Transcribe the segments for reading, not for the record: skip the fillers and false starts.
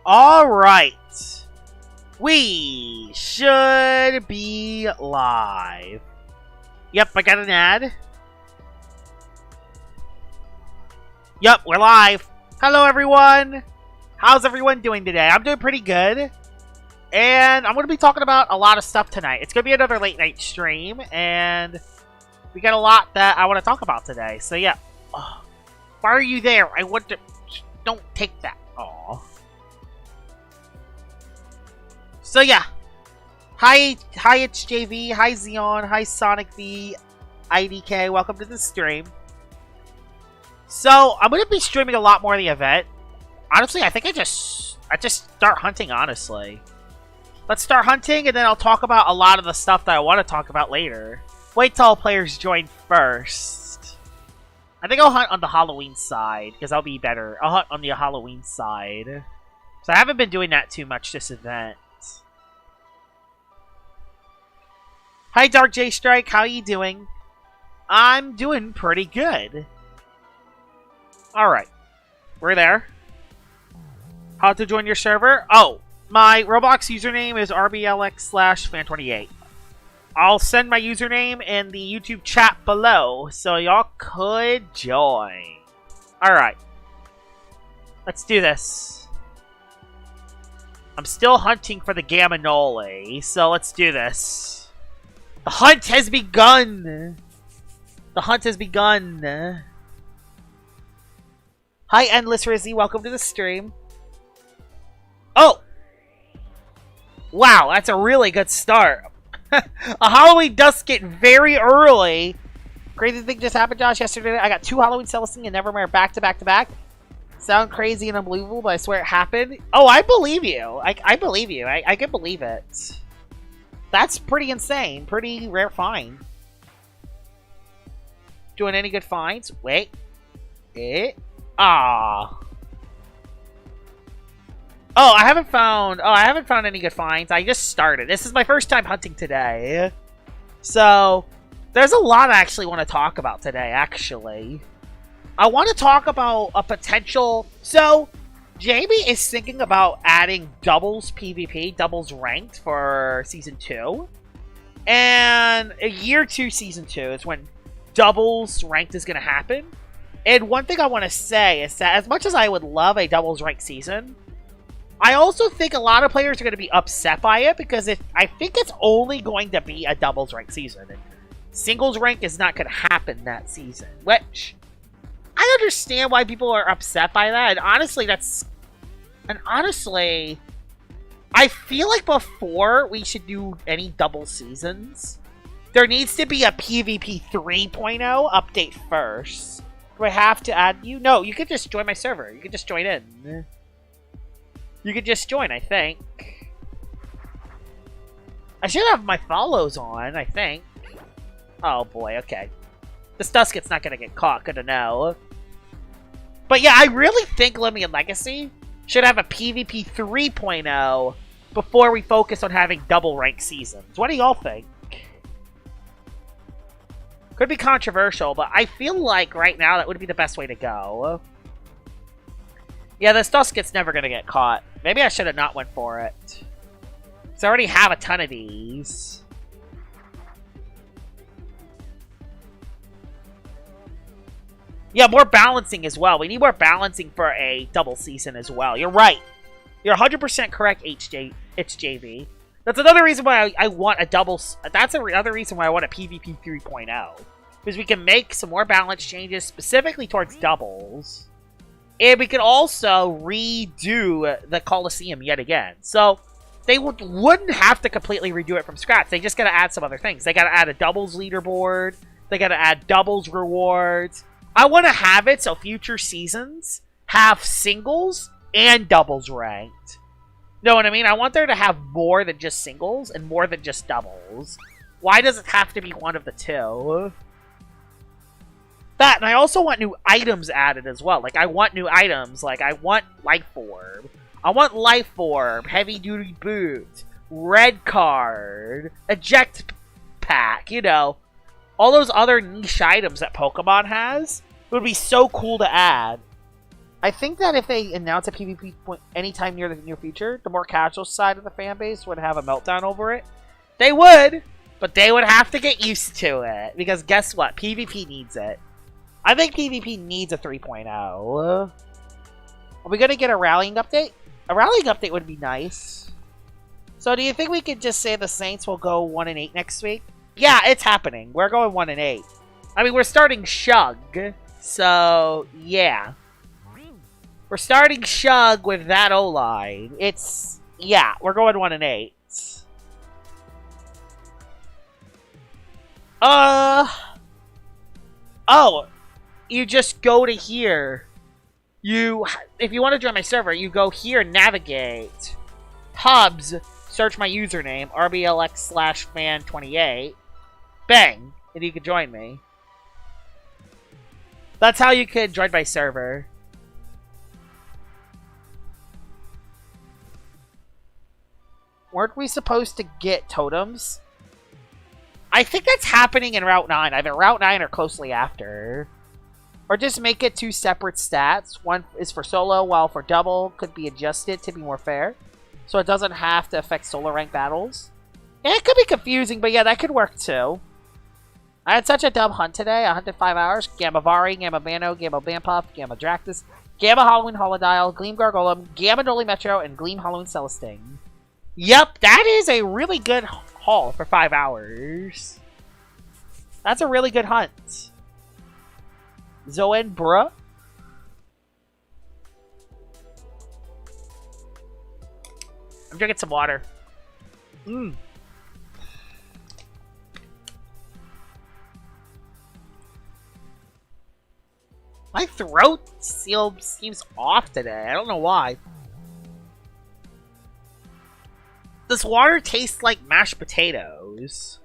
Alright. We should be live. Yep, I got an ad. Yep, we're live. Hello, everyone. How's everyone doing today? I'm doing pretty good. And I'm going to be talking about a lot of stuff tonight. It's going to be another late night stream. And we got a lot that I want to talk about today. So, yeah. Oh, why are you there? I want to... Don't take that. Aw. So, yeah. Hi, it's JV. Hi, Xeon. Hi, Sonic V. IDK. Welcome to the stream. So, I'm going to be streaming a lot more of the event. Honestly, I think I just start hunting, honestly. Let's start hunting, and then I'll talk about a lot of the stuff that I want to talk about later. Wait till players join first. I think I'll hunt on the Halloween side, because that'll be better. I'll hunt on the Halloween side. So I haven't been doing that too much this event. Hi, Dark J Strike. How are you doing? I'm doing pretty good. Alright. We're there. How to join your server? Oh, my Roblox username is RBLX/fan28. I'll send my username in the YouTube chat below, so y'all could join. Alright. Let's do this. I'm still hunting for the Gaminoli, so let's do this. The hunt has begun! The hunt has begun. Hi, Endless Rizzy. Welcome to the stream. Oh! Wow, that's a really good start. A Halloween Dusket very early. Crazy thing just happened, Josh, yesterday. I got 2 Halloween Celestine and Nevermare back to back to back. Sound crazy and unbelievable, but I swear it happened. Oh, I believe you. I believe you. I can believe it. That's pretty insane. Pretty rare find. Doing any good finds? Wait. Ah. Oh, I haven't found any good finds. I just started. This is my first time hunting today. So, there's a lot I actually want to talk about today, actually. I want to talk about a potential... So, Jamie is thinking about adding doubles PvP, doubles ranked for Season 2. And Year 2 Season 2 is when doubles ranked is going to happen. And one thing I want to say is that as much as I would love a doubles ranked season, I also think a lot of players are going to be upset by it because I think it's only going to be a doubles ranked season. And singles rank is not going to happen that season, which I understand why people are upset by that. And honestly, I feel like before we should do any double seasons, there needs to be a PvP 3.0 update first. Do I have to add you? No, you can just join my server. You can just join in. You can just join, I think. I should have my follows on, I think. Oh boy, okay. This Dusket's not gonna get caught, good to know. But yeah, I really think Living in Legacy should have a PvP 3.0 before we focus on having double rank seasons. What do y'all think? Could be controversial, but I feel like right now that would be the best way to go. Yeah, this Dusket's never gonna get caught. Maybe I should have not went for it. Because I already have a ton of these. Yeah, more balancing as well. We need more balancing for a double season as well. You're right. You're 100% correct, It's JV. That's another reason why I want a double... That's another reason why I want a PvP 3.0. Because we can make some more balance changes specifically towards doubles. And we can also redo the Coliseum yet again. So, they wouldn't have to completely redo it from scratch. They just gotta add some other things. They gotta add a doubles leaderboard. They gotta add doubles rewards. I want to have it so future seasons have singles and doubles ranked. Know what I mean? I want there to have more than just singles and more than just doubles. Why does it have to be one of the two? That, and I also want new items added as well. Like, I want new items. Like, I want Life Orb. I want Life Orb, Heavy Duty Boot, Red Card, Eject Pack, you know. All those other niche items that Pokemon has would be so cool to add. I think that if they announce a PvP point anytime near the near future, the more casual side of the fan base would have a meltdown over it. They would, but they would have to get used to it. Because guess what? PvP needs it. I think PvP needs a 3.0. Are we going to get a rallying update? A rallying update would be nice. So do you think we could just say the Saints will go 1-8 next week? Yeah, it's happening. We're going 1-8. I mean, we're starting Shug. So, yeah. We're starting Shug with that O-line. It's... yeah, we're going 1-8. Oh, you just go to here. If you want to join my server, you go here, navigate, hubs, search my username, rblx/fan28, bang, and you can join me. That's how you could join my server. Weren't we supposed to get totems? I think that's happening in Route 9. Either Route 9 or closely after. Or just make it 2 separate stats. One is for solo, while for double could be adjusted to be more fair. So it doesn't have to affect solo rank battles. Yeah, it could be confusing, but yeah, that could work too. I had such a dumb hunt today. I hunted 5 hours. Gamma Vari, Gamma Bano, Gamma Bampuff, Gamma Dractus, Gamma Halloween Holodile, Gleam Gargolem, Gamma Noli Metro, and Gleam Halloween Celesting. Yep, that is a really good haul for 5 hours. That's a really good hunt. Zoen bruh. I'm drinking some water. My throat seems off today. I don't know why. This water tastes like mashed potatoes.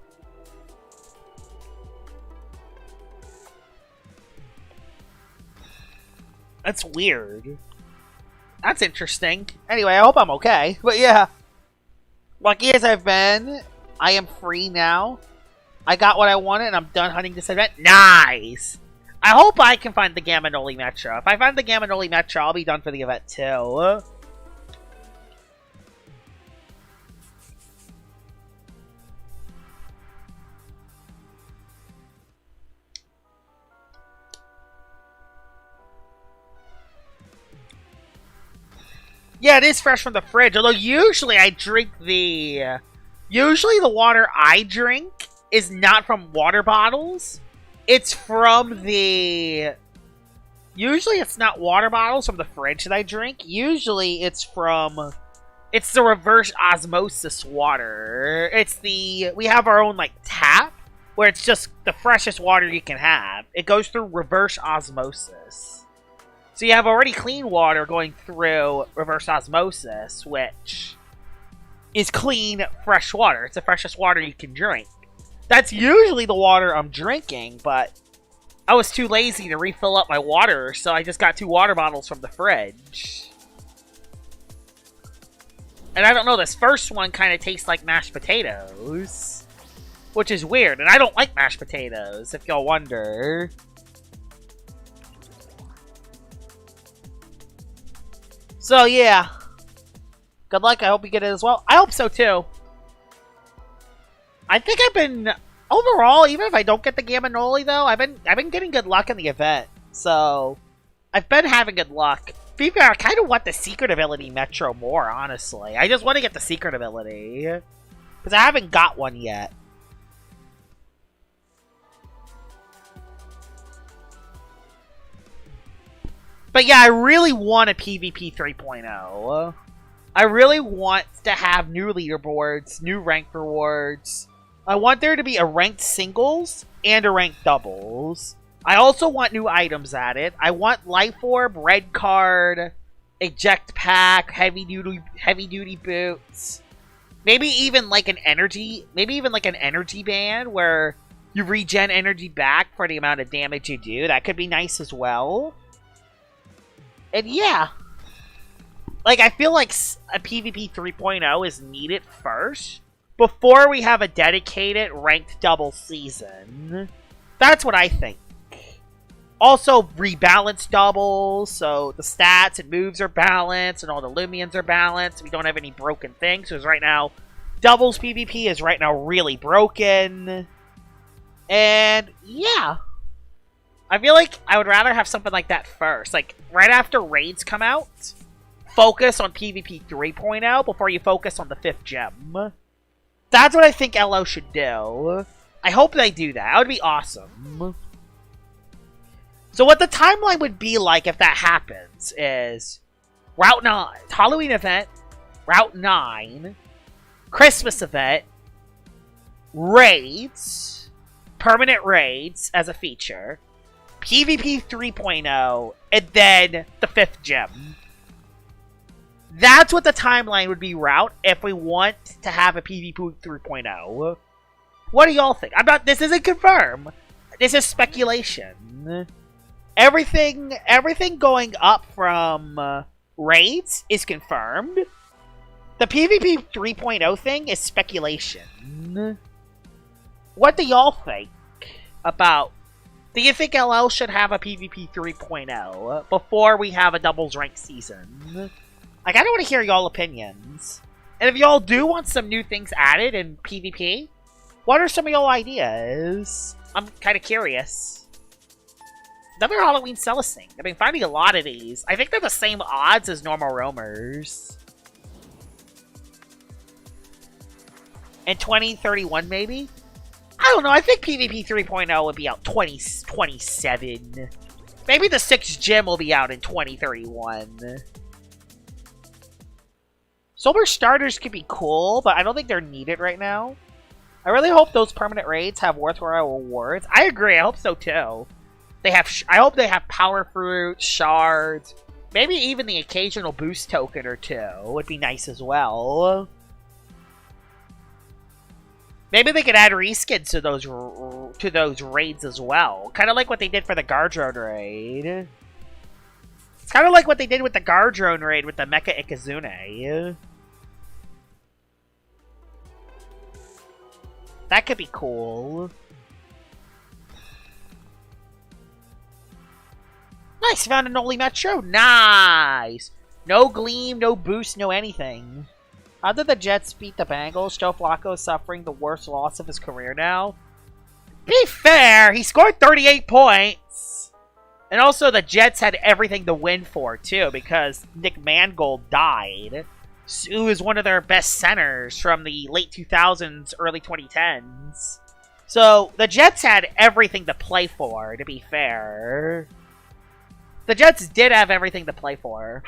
That's weird. That's interesting. Anyway, I hope I'm okay. But yeah. Lucky as I've been, I am free now. I got what I wanted and I'm done hunting this event. Nice! I hope I can find the Gamma Noli Metro. If I find the Gamma Noli Metro, I'll be done for the event too. Yeah, it is fresh from the fridge. Although usually I drink the... Usually the water I drink is not from water bottles. It's from the... Usually it's not water bottles from the fridge that I drink. Usually it's from... It's the reverse osmosis water. It's the... We have our own, like, tap. Where it's just the freshest water you can have. It goes through reverse osmosis. So you have already clean water going through reverse osmosis, which is clean, fresh water. It's the freshest water you can drink. That's usually the water I'm drinking, but I was too lazy to refill up my water, so I just got 2 water bottles from the fridge. And I don't know, this first one kind of tastes like mashed potatoes, which is weird, and I don't like mashed potatoes, if y'all wonder. So, yeah. Good luck. I hope you get it as well. I hope so, too. I think I've been... Overall, even if I don't get the Gamma Noli, though, I've been getting good luck in the event. So, I've been having good luck. To be fair, I kind of want the Secret Ability Metro more, honestly. I just want to get the Secret Ability. Because I haven't got one yet. But yeah, I really want a PvP 3.0. I really want to have new leaderboards, new rank rewards. I want there to be a ranked singles and a ranked doubles. I also want new items added. I want Life Orb, Red Card, Eject Pack, heavy duty boots. Maybe even like an energy band where you regen energy back for the amount of damage you do. That could be nice as well. And yeah, like I feel like a PvP 3.0 is needed first before we have a dedicated ranked double season. That's what I think. Also, rebalance doubles, so the stats and moves are balanced, and all the Lumions are balanced. We don't have any broken things, because right now, doubles PvP is right now really broken. And, yeah. I feel like I would rather have something like that first. Like, right after raids come out, focus on PvP 3.0 before you focus on the 5th gem. That's what I think LO should do. I hope they do that. That would be awesome. So what the timeline would be like if that happens is Route 9, Halloween event, Route 9, Christmas event, raids, permanent raids as a feature, PvP 3.0, and then the 5th gem. That's what the timeline would be, Route, if we want to have a PvP 3.0. What do y'all think? This isn't confirmed. This is speculation. Everything going up from raids is confirmed. The PvP 3.0 thing is speculation. What do y'all think about... Do you think LL should have a PvP 3.0 before we have a doubles rank season? I kinda want to hear y'all opinions. And if y'all do want some new things added in PvP, what are some of y'all ideas? I'm kinda curious. Another Halloween Celesting. I've been finding a lot of these. I think they're the same odds as normal roamers. In 2031, maybe? I don't know. I think PvP 3.0 would be out 2027. Maybe the 6th gym will be out in 2031. Solar starters could be cool, but I don't think they're needed right now. I really hope those permanent raids have worthwhile rewards. I agree. I hope so, too. I hope they have power fruit, shards, maybe even the occasional boost token or two would be nice as well. Maybe they could add reskins to those raids as well, kind of like what they did for the Guardrone raid. It's kind of like what they did with the Guardrone raid with the Mecha Ikazune. That could be cool. Nice, found an Oli Metro. Nice. No Gleam, no boost, no anything. How did the Jets beat the Bengals? Joe Flacco is suffering the worst loss of his career now. Be fair, he scored 38 points. And also the Jets had everything to win for, too, because Nick Mangold died. Who is one of their best centers from the late 2000s, early 2010s. So, the Jets had everything to play for, to be fair. The Jets did have everything to play for.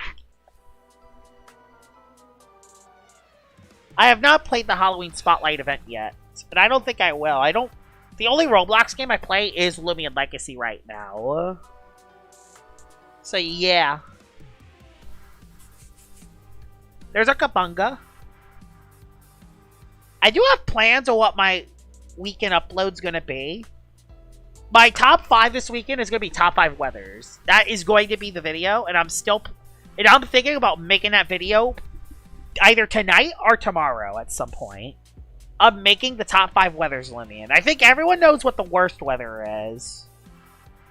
I have not played the Halloween Spotlight event yet, and I don't think I will. The only Roblox game I play is Lumion Legacy right now. So, yeah. There's a Kabunga. I do have plans on what my weekend upload's gonna be. My top 5 this weekend is going to be top 5 weathers. That is going to be the video, and I'm thinking about making that video either tonight or tomorrow at some point. I'm making the top 5 weathers, Lumion. I think everyone knows what the worst weather is.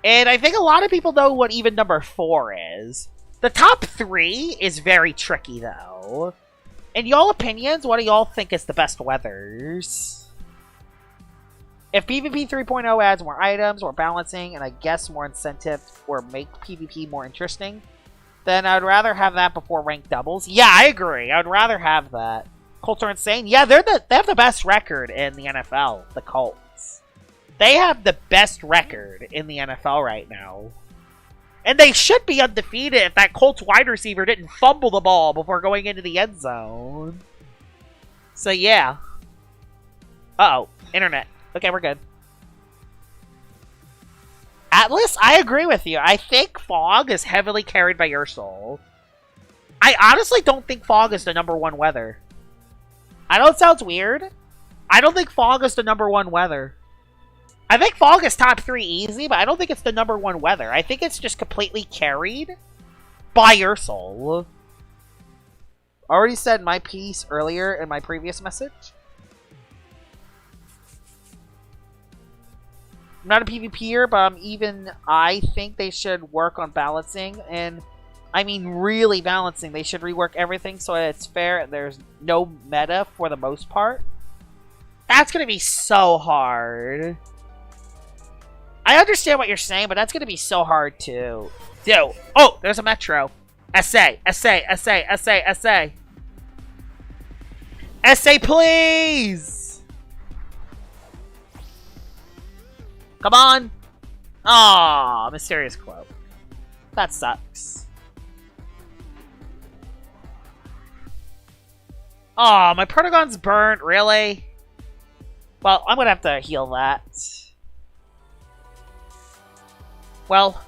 And I think a lot of people know what even number 4 is. The top 3 is very tricky, though. In y'all opinions, what do y'all think is the best weathers? If PvP 3.0 adds more items, more balancing, and I guess more incentive or make PvP more interesting, then I'd rather have that before ranked doubles. Yeah, I agree. I would rather have that. Colts are insane. Yeah, they have the best record in the NFL, the Colts. They have the best record in the NFL right now. And they should be undefeated if that Colts wide receiver didn't fumble the ball before going into the end zone. So, yeah. Uh-oh. Internet. Okay, we're good. Atlas, I agree with you. I think Fog is heavily carried by Ursul. I honestly don't think Fog is the #1 weather. I know it sounds weird. I don't think Fog is the #1 weather. I think Fog is top 3 easy, but I don't think it's the #1 weather. I think it's just completely carried by Ursul. Already said my piece earlier in my previous message. I'm not a PvPer, but I think they should work on balancing, and I mean really balancing. They should rework everything so it's fair and there's no meta for the most part. That's gonna be so hard. I understand what you're saying, but that's gonna be so hard to do. Oh, there's a Metro. SA, SA, SA, SA, SA. SA, please! Come on! Aw, mysterious quote. That sucks. Aw, my Protagon's burnt, really? Well, I'm gonna have to heal that. Well,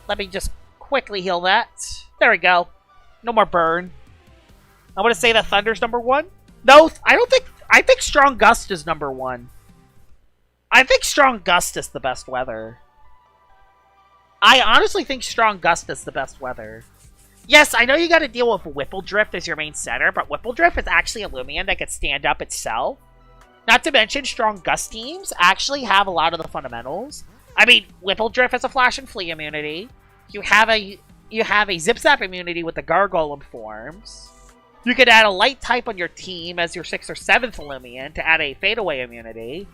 let me just quickly heal that. There we go. No more burn. I'm gonna say that Thunder's #1. No, I don't think... I think Strong Gust is #1. I think Strong Gust is the best weather. I honestly think Strong Gust is the best weather. Yes, I know you gotta deal with Whipple Drift as your main center, but Whipple Drift is actually a Lumion that can stand up itself. Not to mention, Strong Gust teams actually have a lot of the fundamentals. I mean, Whipple Drift has a Flash and Flee immunity. You have a Zip Zap immunity with the Gargolem forms. You could add a Light type on your team as your 6th or 7th Lumion to add a Fadeaway immunity.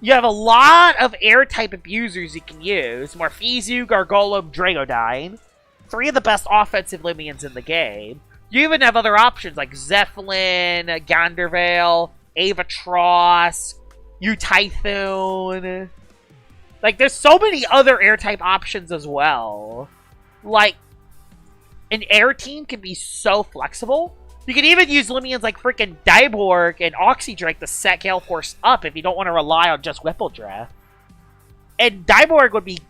You have a lot of Air type abusers you can use. Morpheus, Gargolem, Dragodyne. 3 of the best offensive Lumions in the game. You even have other options like Zeppelin, Gandervale, Avatros, Typhoon. Like, there's so many other air-type options as well. Like, an air team can be so flexible. You can even use Lumions like freaking Dyborg and Oxydrake to set Gale Force up if you don't want to rely on just Whipple Drift. And Dyborg would be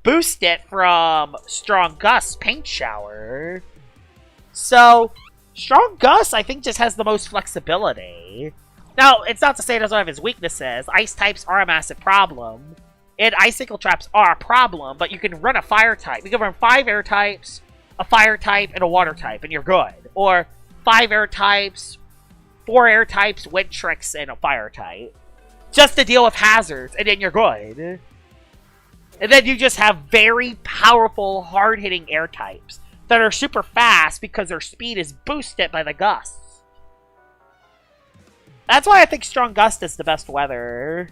boosted from Strong Gust Paint Shower. So, Strong Gust, I think, just has the most flexibility. Now, it's not to say it doesn't have its weaknesses. Ice types are a massive problem. And Icicle Traps are a problem, but you can run a Fire type. You can run 5 air types, a Fire type, and a Water type, and you're good. Or 5 air types, 4 air types, Wind Tricks, and a Fire type. Just to deal with hazards, and then you're good. And then you just have very powerful, hard-hitting air types that are super fast because their speed is boosted by the gusts. That's why I think Strong Gust is the best weather.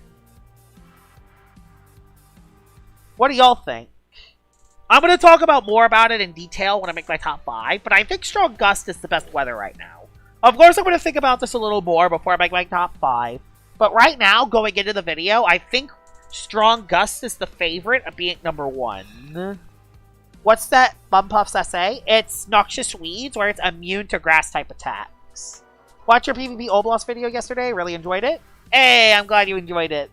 What do y'all think? I'm going to talk about more about it in detail when I make my top 5, but I think Strong Gust is the best weather right now. Of course, I'm going to think about this a little more before I make my top 5, but right now, going into the video, I think Strong Gust is the favorite of being #1. What's that Bumpuffs SA? It's Noxious Weeds, where it's immune to grass-type attacks. Watched your PvP Oblos video yesterday. Really enjoyed it. Hey, I'm glad you enjoyed it.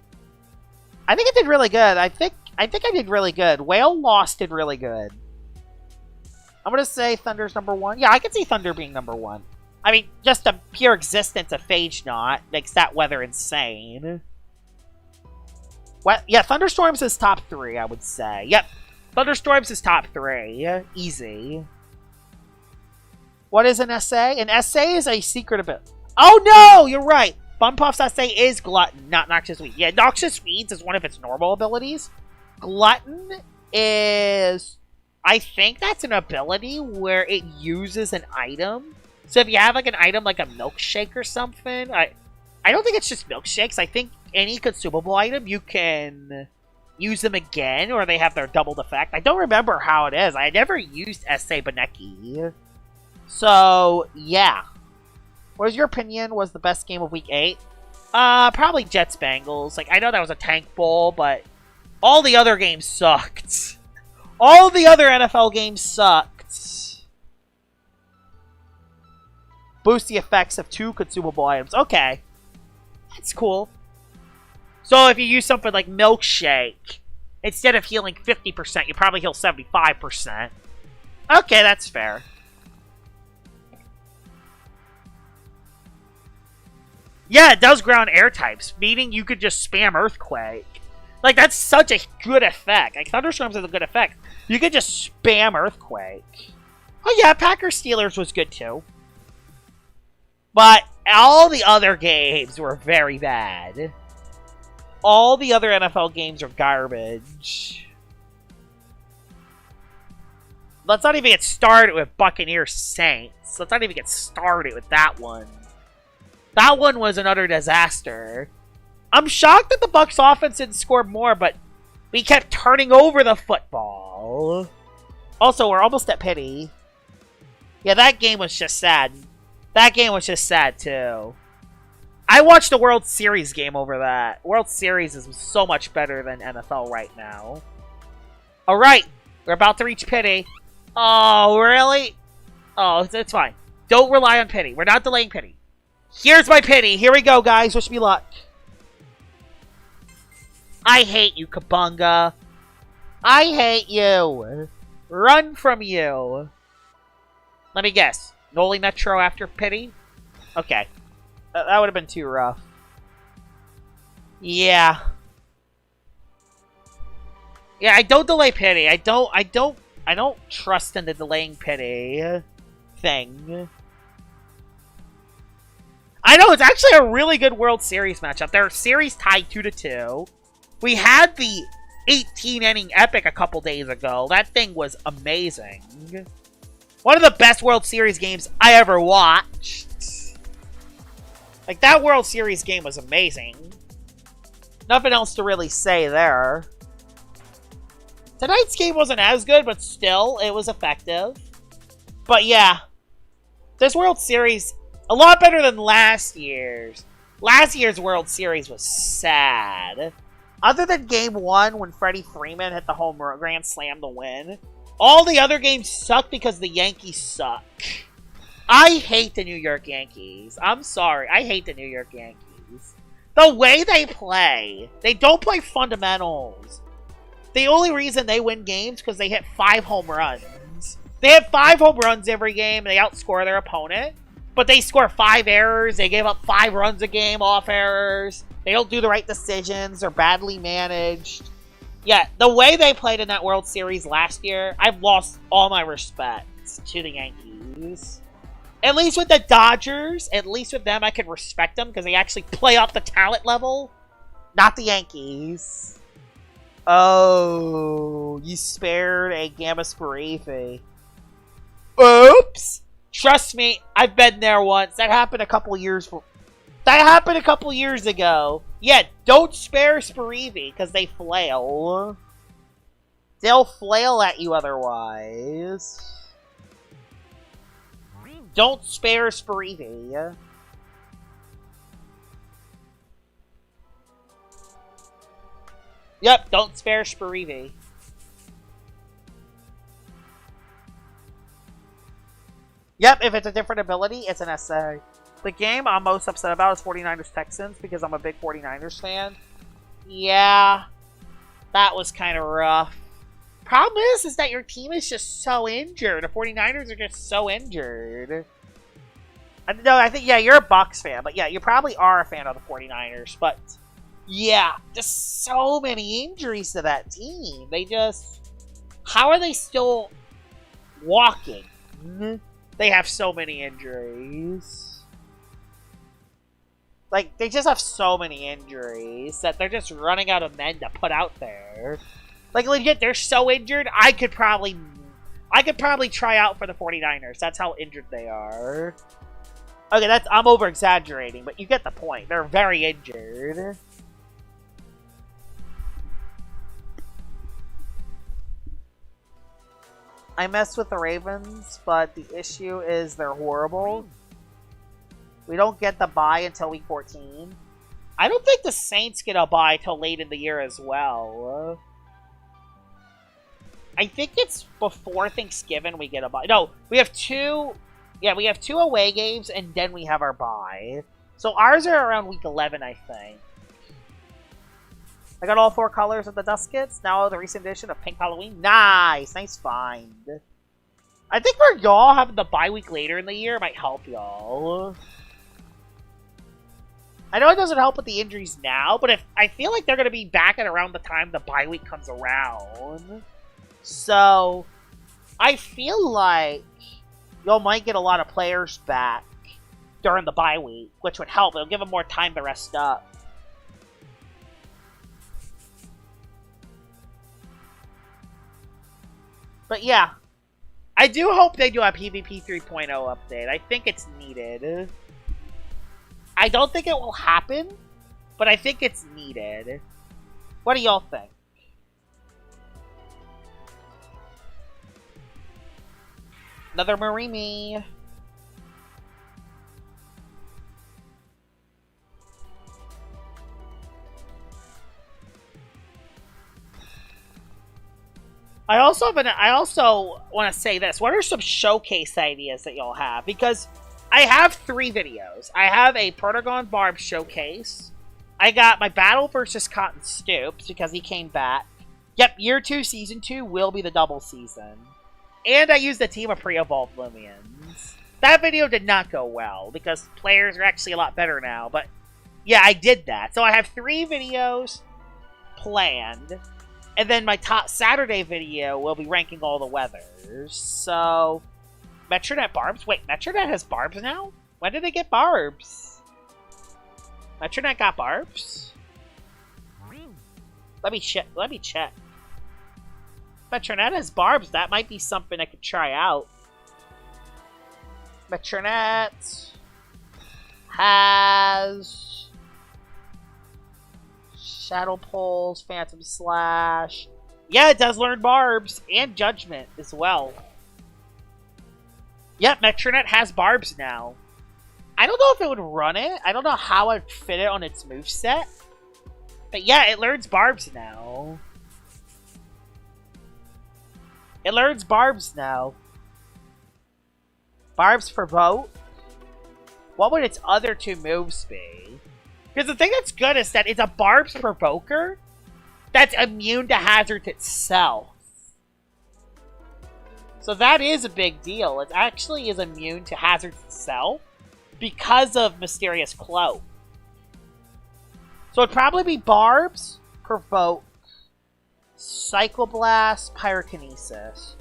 I think it did really good. I think I did really good. Whale Lost did really good. I'm going to say Thunder's #1. Yeah, I can see Thunder being #1. I mean, just the pure existence of Phage Knot makes that weather insane. What? Yeah, Thunderstorms is top 3, I would say. Yep. Thunderstorms is top 3. Easy. What is an SA? An SA is a secret ability. Oh no! You're right! Bumpuff's SA is Glutton, not Noxious Weeds. Yeah, Noxious Weeds is one of its normal abilities. Glutton is... I think that's an ability where it uses an item. So if you have like an item like a milkshake or something... I don't think it's just milkshakes. I think any consumable item, you can use them again, or they have their doubled effect. I don't remember how it is. I never used SA Baneki. So, yeah. What was your opinion was the best game of Week 8? Probably Jets Bengals. Like, I know that was a tank bowl, but all the other games sucked. All the other NFL games sucked. Boost the effects of 2 consumable items. Okay. That's cool. So if you use something like Milkshake, instead of healing 50%, you probably heal 75%. Okay, that's fair. Yeah, it does ground air types, meaning you could just spam Earthquake. Like, that's such a good effect. Like, Thunderstorms is a good effect. You could just spam Earthquake. Oh yeah, Packers Steelers was good too. But all the other games were very bad. all the other NFL games are garbage. Let's not even get started with Buccaneers Saints. Let's not even get started with that one. That one was an utter disaster. I'm shocked that the Bucs offense didn't score more, but we kept turning over the football. Also, we're almost at pity. Yeah, that game was just sad. That game was just sad, too. I watched the World Series game over that. World Series is so much better than NFL right now. Alright, we're about to reach pity. Oh, really? Oh, it's fine. Don't rely on pity. We're not delaying pity. Here's my pity. Here we go, guys. Wish me luck. I hate you, Kabunga. I hate you. Run from you. Let me guess. Noli Metro after pity? Okay. That would have been too rough. Yeah. Yeah, I don't delay pity. I don't trust in the delaying pity thing. I know, it's actually a really good World Series matchup. Their series tied 2-2. We had the 18-inning epic a couple days ago. That thing was amazing. One of the best World Series games I ever watched. Like, that World Series game was amazing. Nothing else to really say there. Tonight's game wasn't as good, but still, it was effective. But yeah, this World Series, a lot better than last year's. Last year's World Series was sad. Other than Game 1, when Freddie Freeman hit the home run, grand slam to win, all the other games suck because the Yankees suck. I hate the New York Yankees. I'm sorry. I hate the New York Yankees. The way they play. They don't play fundamentals. The only reason they win games is because they hit 5 home runs. They hit 5 home runs every game, and they outscore their opponent. But they score 5 errors. They give up 5 runs a game off errors. They don't do the right decisions. They're badly managed. Yeah, the way they played in that World Series last year, I've lost all my respect to the Yankees. At least with the Dodgers, at least with them, I can respect them because they actually play up the talent level. Not the Yankees. Oh, you spared a Gamma Spirife. Oops! Trust me, I've been there once. That happened a couple years ago. Yeah, don't spare Spirive because they flail. They'll flail at you otherwise. Don't spare Spirive. Yep, don't spare Spirive. Yep, if it's a different ability, it's an SA. The game I'm most upset about is 49ers Texans because I'm a big 49ers fan. Yeah, that was kind of rough. Problem is that your team is just so injured. The 49ers are just so injured. No, I think, yeah, you're a Bucs fan. But yeah, you probably are a fan of the 49ers. But yeah, just so many injuries to that team. They just... How are they still walking? They have so many injuries. Like, they just have so many injuries that they're just running out of men to put out there. Like, legit, they're so injured, I could probably try out for the 49ers. That's how injured they are. Okay, I'm over-exaggerating, but you get the point. They're very injured. I mess with the Ravens, but the issue is they're horrible. We don't get the bye until week 14. I don't think the Saints get a bye till late in the year as well. I think it's before Thanksgiving we get a bye. No, we have 2... Yeah, we have 2 away games, and then we have our bye. So ours are around week 11, I think. I got all 4 colors of the Dust Kits. Now the recent edition of Pink Halloween. Nice! Nice find. I think for y'all, having the bye week later in the year might help y'all. I know it doesn't help with the injuries now, but I feel like they're going to be back at around the time the bye week comes around. So, I feel like y'all might get a lot of players back during the bye week, which would help. It'll give them more time to rest up. But yeah, I do hope they do a PvP 3.0 update. I think it's needed. I don't think it will happen, but I think it's needed. What do y'all think? Another Marimi. I also want to say this. What are some showcase ideas that y'all have? Because I have 3 videos. I have a Protogon Barb showcase. I got my battle versus Cotton Stoops because he came back. Yep, Year 2, Season 2 will be the double season. And I used a team of pre-evolved Loomians. That video did not go well because players are actually a lot better now. But yeah, I did that. So I have 3 videos planned. And then my top Saturday video will be ranking all the weathers. So, Metronet Barbs? Wait, Metronet has Barbs now? When did they get Barbs? Metronet got Barbs? Let me check. Metronet has Barbs. That might be something I could try out. Metronet has Shadow Pulse, Phantom Slash. Yeah, it does learn Barbs and Judgment as well. Yep, Metronet has Barbs now. I don't know if it would run it. I don't know how I'd fit it on its moveset. But yeah, it learns Barbs now. It learns Barbs now. Barbs Provoke. What would its other 2 moves be? Because the thing that's good is that it's a Barbs Provoker that's immune to hazards itself. So that is a big deal. It actually is immune to hazards itself because of Mysterious Cloak. So it'd probably be Barbs, Provoke, Psychoblast, Pyrokinesis.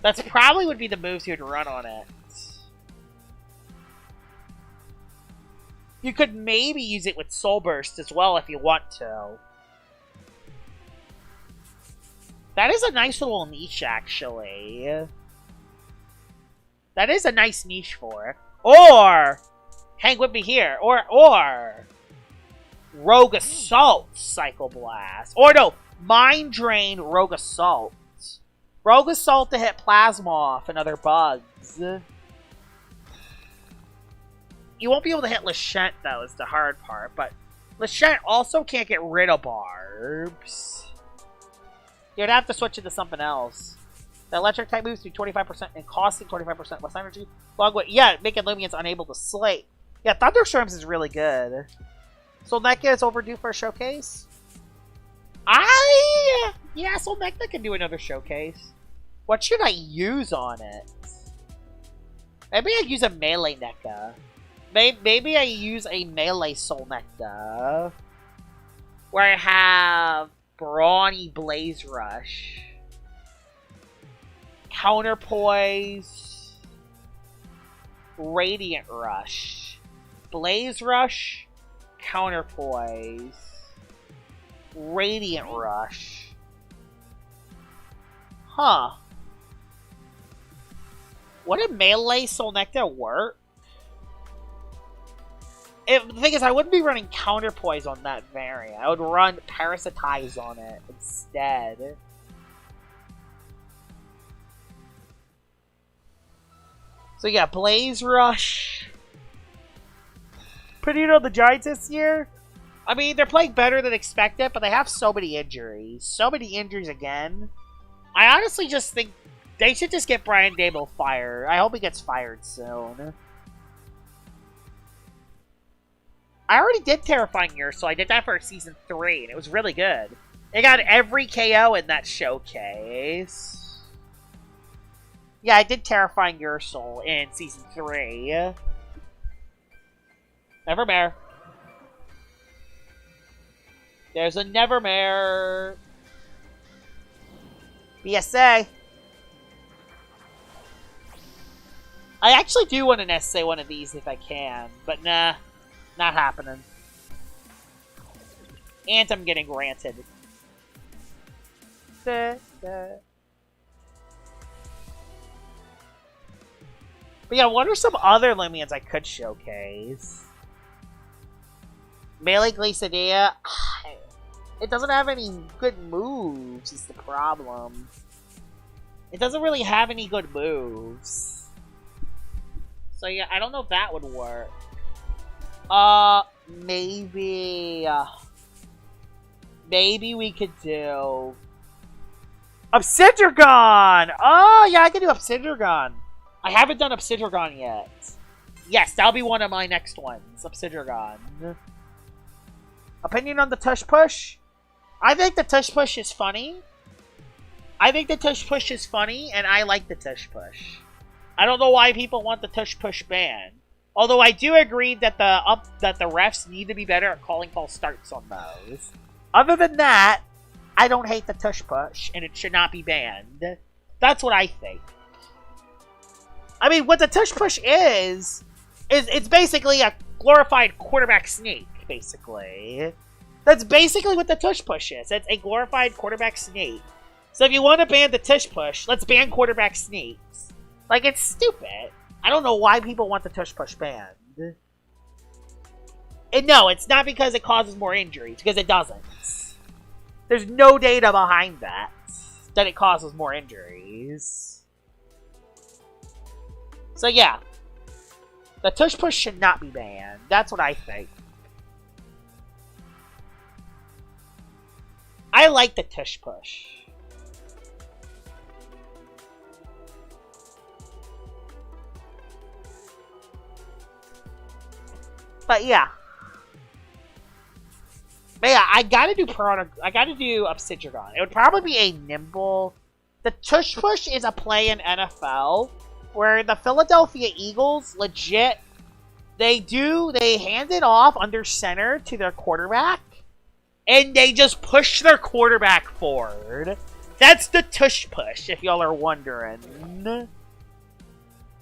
That's probably would be the moves you'd run on it. You could maybe use it with Soul Burst as well if you want to. That is a nice little niche, actually. That is a nice niche for it. Or, hang with me here. Or, Rogue Assault Psychoblast. Or no, Mind Drain Rogue Assault. Rogue Assault to hit Plasmoth and other bugs. You won't be able to hit Lachette, though, is the hard part. But Lachette also can't get rid of Barbs. You'd have to switch it to something else. The electric type moves do 25% and costing 25% less energy. Along with, yeah, making Loomians unable to slate. Yeah, Thunderstorms is really good. So NECA is overdue for a showcase? Yeah, so NECA can do another showcase. What should I use on it? Maybe I use a melee NECA. Maybe I use a melee Soul NECA. Where I have Brawny Blaze Rush. Counterpoise. Radiant Rush. Blaze Rush. Counterpoise. Radiant Rush. Huh. Would a melee Soul NECA work? The thing is, I wouldn't be running Counterpoise on that variant. I would run Parasitize on it instead. So yeah, Blaze Rush. Pretty on the Giants this year. I mean, they're playing better than expected, but they have so many injuries. So many injuries again. I honestly just think they should just get Brian Dable fired. I hope he gets fired soon. I already did Terrifying Ursul. I did that for Season 3, and it was really good. It got every KO in that showcase. Yeah, I did Terrifying Ursul in Season 3. Nevermare. There's a Nevermare. BSA. I actually do want an essay one of these if I can, but nah. Not happening. And I'm getting granted. But yeah, what are some other Limians I could showcase? Melee Glacidia, it doesn't have any good moves, is the problem. It doesn't really have any good moves. So yeah, I don't know if that would work. Maybe... maybe we could do... Obsidian! Oh, yeah, I can do Obsidian. I haven't done Obsidian yet. Yes, that'll be one of my next ones. Obsidian. Opinion on the Tush Push? I think the Tush Push is funny. I think the Tush Push is funny, and I like the Tush Push. I don't know why people want the Tush Push banned. Although I do agree that the refs need to be better at calling false starts on those. Other than that, I don't hate the Tush Push, and it should not be banned. That's what I think. I mean, what the Tush Push is it's basically a glorified quarterback sneak, basically. That's basically what the Tush Push is. It's a glorified quarterback sneak. So if you want to ban the Tush Push, let's ban quarterback sneaks. Like, it's stupid. I don't know why people want the Tush Push banned. And no, it's not because it causes more injuries, because it doesn't. There's no data behind that it causes more injuries. So yeah, the Tush Push should not be banned. That's what I think. I like the Tush Push. But yeah. But yeah, I gotta do Obsidian. It would probably be a Nimble. The Tush Push is a play in NFL where the Philadelphia Eagles legit they hand it off under center to their quarterback and they just push their quarterback forward. That's the Tush Push, if y'all are wondering.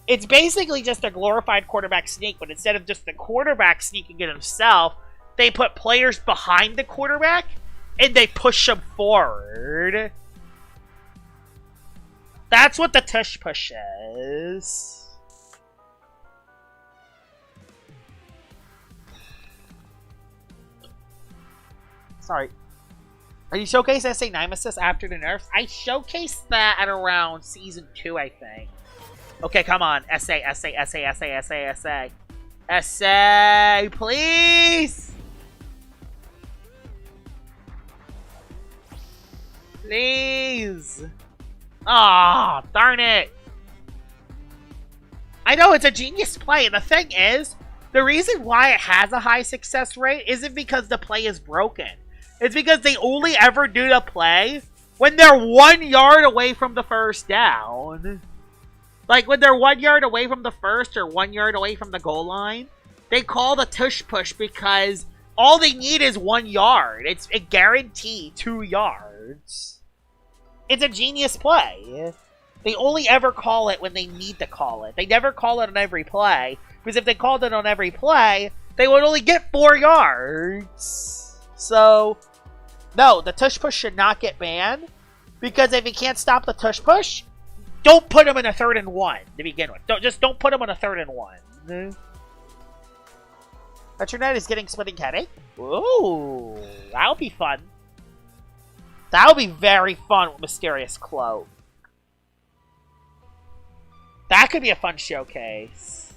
It's basically just a glorified quarterback sneak, but instead of just the quarterback sneaking it himself, they put players behind the quarterback and they push them forward. That's what the Tush Push is. Sorry. Are you showcasing SA Nemesis after the nerfs? I showcased that at around Season 2, I think. Okay, come on. SA, please! Please! Ah, darn it! I know, it's a genius play, and the thing is, the reason why it has a high success rate isn't because the play is broken. It's because they only ever do the play when they're 1 yard away from the first down. Like, when they're 1 yard away from the first or 1 yard away from the goal line, they call the Tush Push because all they need is 1 yard. It's a guarantee 2 yards. It's a genius play. They only ever call it when they need to call it. They never call it on every play, because if they called it on every play, they would only get 4 yards. So, no, the Tush Push should not get banned, because if you can't stop the Tush Push, don't put them in a 3rd and 1 to begin with. Don't put them in a 3rd and 1. Metronet is getting splitting headache. Ooh, that'll be fun. That'll be very fun with Mysterious Cloak. That could be a fun showcase.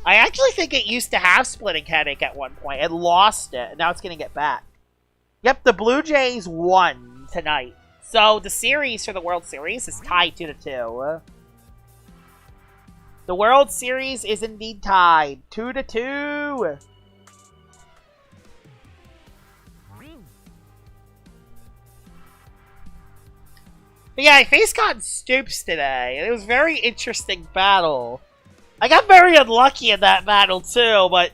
I actually think it used to have splitting headache at one point. It lost it, and now it's going to get back. Yep, the Blue Jays won tonight. So the series for the World Series is tied 2-2. The World Series is indeed tied 2-2. But yeah, I faced Cotton Stoops today. It was a very interesting battle. I got very unlucky in that battle too, but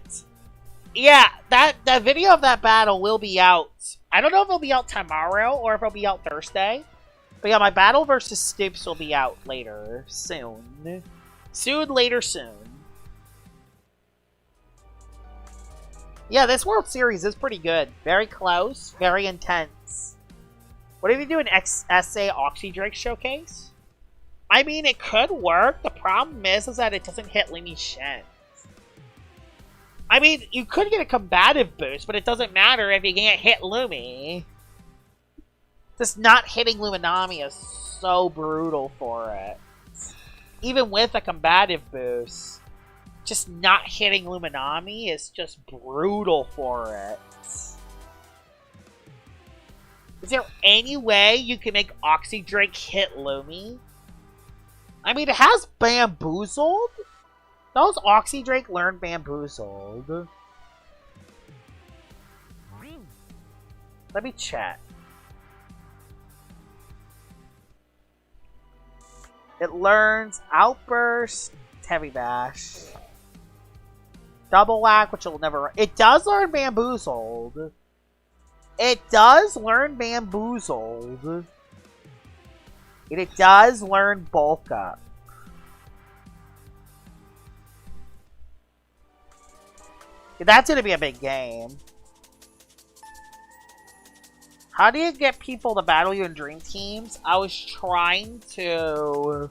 yeah, that video of that battle will be out. I don't know if it'll be out tomorrow or if it'll be out Thursday. But yeah, my battle versus Stoops will be out later, soon. Soon. Yeah, this World Series is pretty good. Very close, very intense. What did we do, an SA Oxydrake showcase? I mean, it could work. The problem is that it doesn't hit Lumi Shen. I mean, you could get a combative boost, but it doesn't matter if you can't hit Lumi. Just not hitting Luminami is so brutal for it. Even with a combative boost, just not hitting Luminami is just brutal for it. Is there any way you can make Oxydrake hit Lumi? I mean, it has Bamboozled. Those Oxydrake learn Bamboozled. Let me check. It learns Outburst, Heavy Bash, Double Whack, which it'll never... It does learn Bamboozled. It does learn Bamboozled. And it does learn Bulk Up. That's going to be a big game. How do you get people to battle you in Dream Teams? I was trying to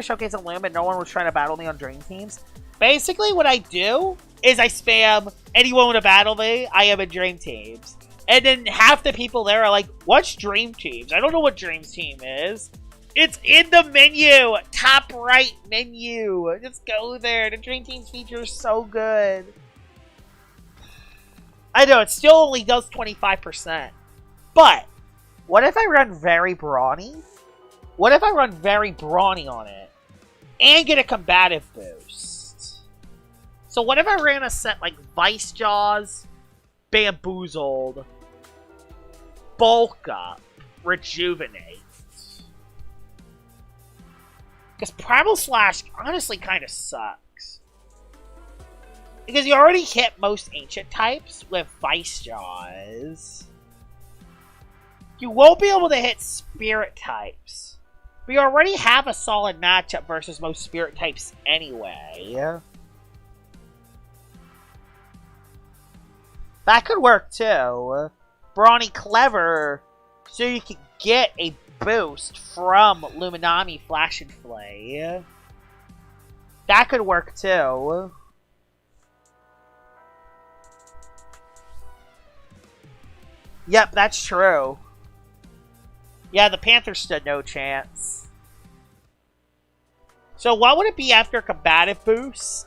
showcase a limb, but no one was trying to battle me on Dream Teams. Basically, what I do is I spam, anyone want to battle me? I am in Dream Teams. And then half the people there are like, what's Dream Teams? I don't know what Dream Team is. It's in the menu! Top right menu! Just go there. The Dream Teams feature is so good. I know, it still only does 25%. But, what if I run very brawny? What if I run very brawny on it? And get a combative boost? So what if I ran a set like Vice Jaws, Bamboozled, Bulk Up, Rejuvenate? Because Primal Slash honestly kind of sucks. Because you already hit most ancient types with Vice Jaws. You won't be able to hit spirit types. We already have a solid matchup versus most spirit types anyway. That could work too. Brawny Clever, so you can get a boost from Luminami Flash and Flay. That could work too. Yep, that's true. Yeah, the Panthers stood no chance. So what would it be after combative boost?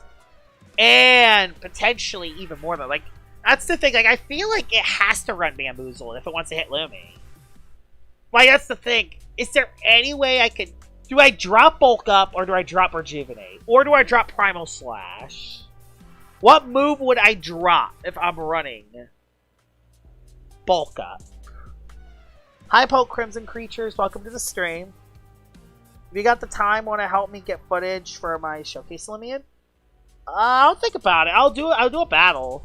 And potentially even more than, like, that's the thing, like, I feel like it has to run Bamboozled if it wants to hit Lumi. Like, that's the thing. Is there any way I could... Do I drop Bulk Up, or do I drop Rejuvenate? Or do I drop Primal Slash? What move would I drop if I'm running Bulk Up? Hi, Poke Crimson Creatures. Welcome to the stream. If you got the time, want to help me get footage for my Showcase Limian? I'll think about it. I'll do a battle.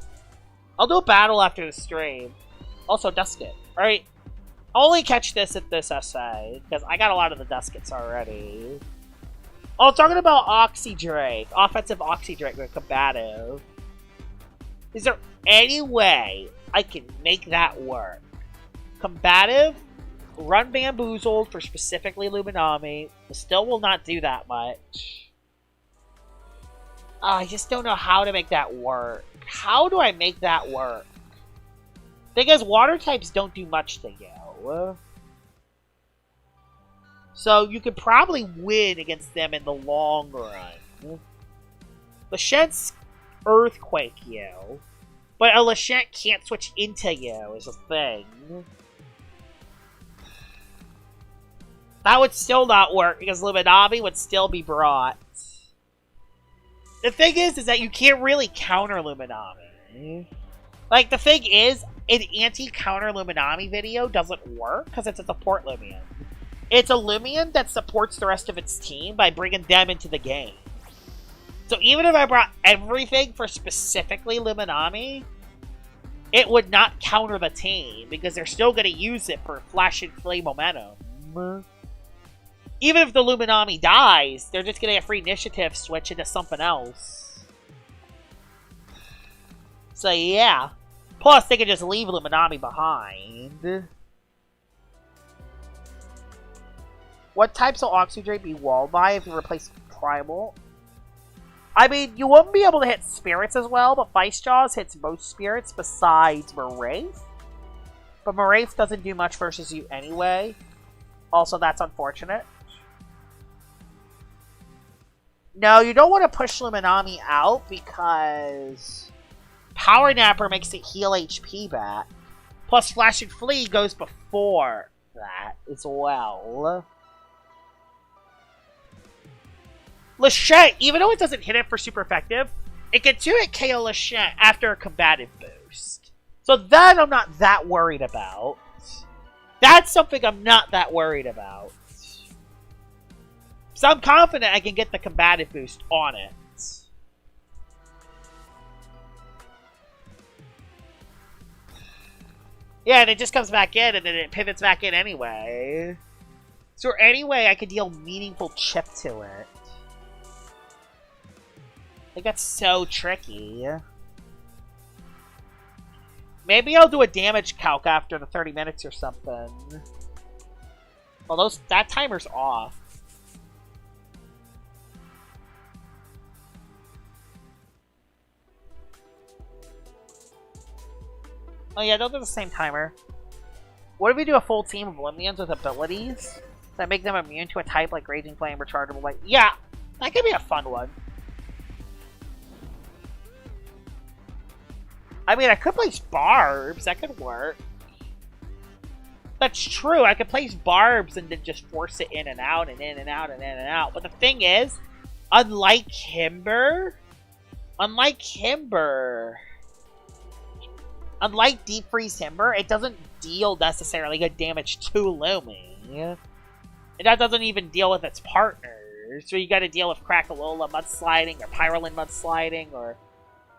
I'll do a battle after the stream. Also, Dusket. Alright. I'll only catch this at this essay, because I got a lot of the Duskets already. Oh, talking about Oxydrake. Offensive Oxydrake with combative. Is there any way I can make that work? Combative, run Bamboozled for specifically Luminami. Still will not do that much. I just don't know how to make that work. How do I make that work? Thing is, water types don't do much to you. So you could probably win against them in the long run. Lashent's Earthquake you. But a Lashent can't switch into you is a thing. That would still not work because Luminami would still be brought. The thing is that you can't really counter Luminami. Like, the thing is, an anti-counter Luminami video doesn't work because it's a support Lumion. It's a Lumion that supports the rest of its team by bringing them into the game. So even if I brought everything for specifically Luminami, it would not counter the team because they're still going to use it for Flash and Flame momentum. Even if the Luminami dies, they're just going to get free initiative switch into something else. So yeah. Plus, they can just leave Luminami behind. What types will Oxydrate be walled by if you replace Primal? I mean, you wouldn't be able to hit Spirits as well, but Vice Jaws hits most Spirits besides Moraith. But Moraith doesn't do much versus you anyway. Also, that's unfortunate. No, you don't want to push Luminami out because Power Napper makes it heal HP back. Plus, Flashing Flea goes before that as well. Lachette, even though it doesn't hit it for super effective, it can 2-hit KO Lachette after a combative boost. So that I'm not that worried about. That's something I'm not that worried about. So I'm confident I can get the combative boost on it. Yeah, and it just comes back in and then it pivots back in anyway. So anyway, I could deal meaningful chip to it. Like, that's so tricky. Maybe I'll do a damage calc after the 30 minutes or something. Well, that timer's off. Oh yeah, they'll do the same timer. What if we do a full team of Limians with abilities that make them immune to a type like Raging Flame, Rechargeable Light? Yeah, that could be a fun one. I mean, I could place Barbs. That could work. That's true. I could place Barbs and then just force it in and out and in and out and in and out. But the thing is, unlike Kimber, unlike Deep Freeze Timber, it doesn't deal necessarily good damage to Lumi. And that doesn't even deal with its partners. So you gotta deal with Crackalola Mudsliding, or Pyrolin Mudsliding, or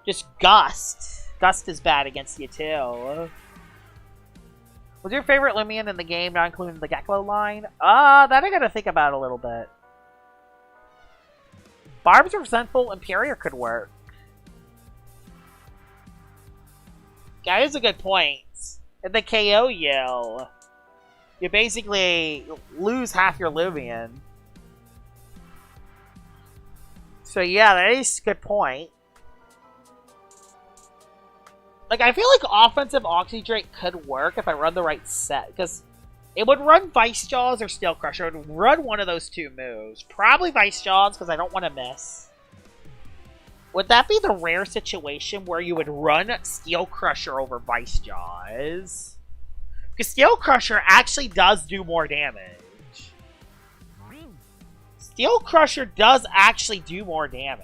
just Gust. Gust is bad against you too. What's your favorite Lumion in the game, not including the Geklo line? That I gotta think about a little bit. Barb's Resentful Imperior could work. That is a good point. If they KO you, you basically lose half your Lumion. So yeah, that is a good point. Like, I feel like offensive Oxydrate could work if I run the right set, because it would run Vice Jaws or Steel Crusher. It would run one of those two moves. Probably Vice Jaws, because I don't want to miss. Would that be the rare situation where you would run Steel Crusher over Vice Jaws? Because Steel Crusher actually does do more damage. Steel Crusher does actually do more damage.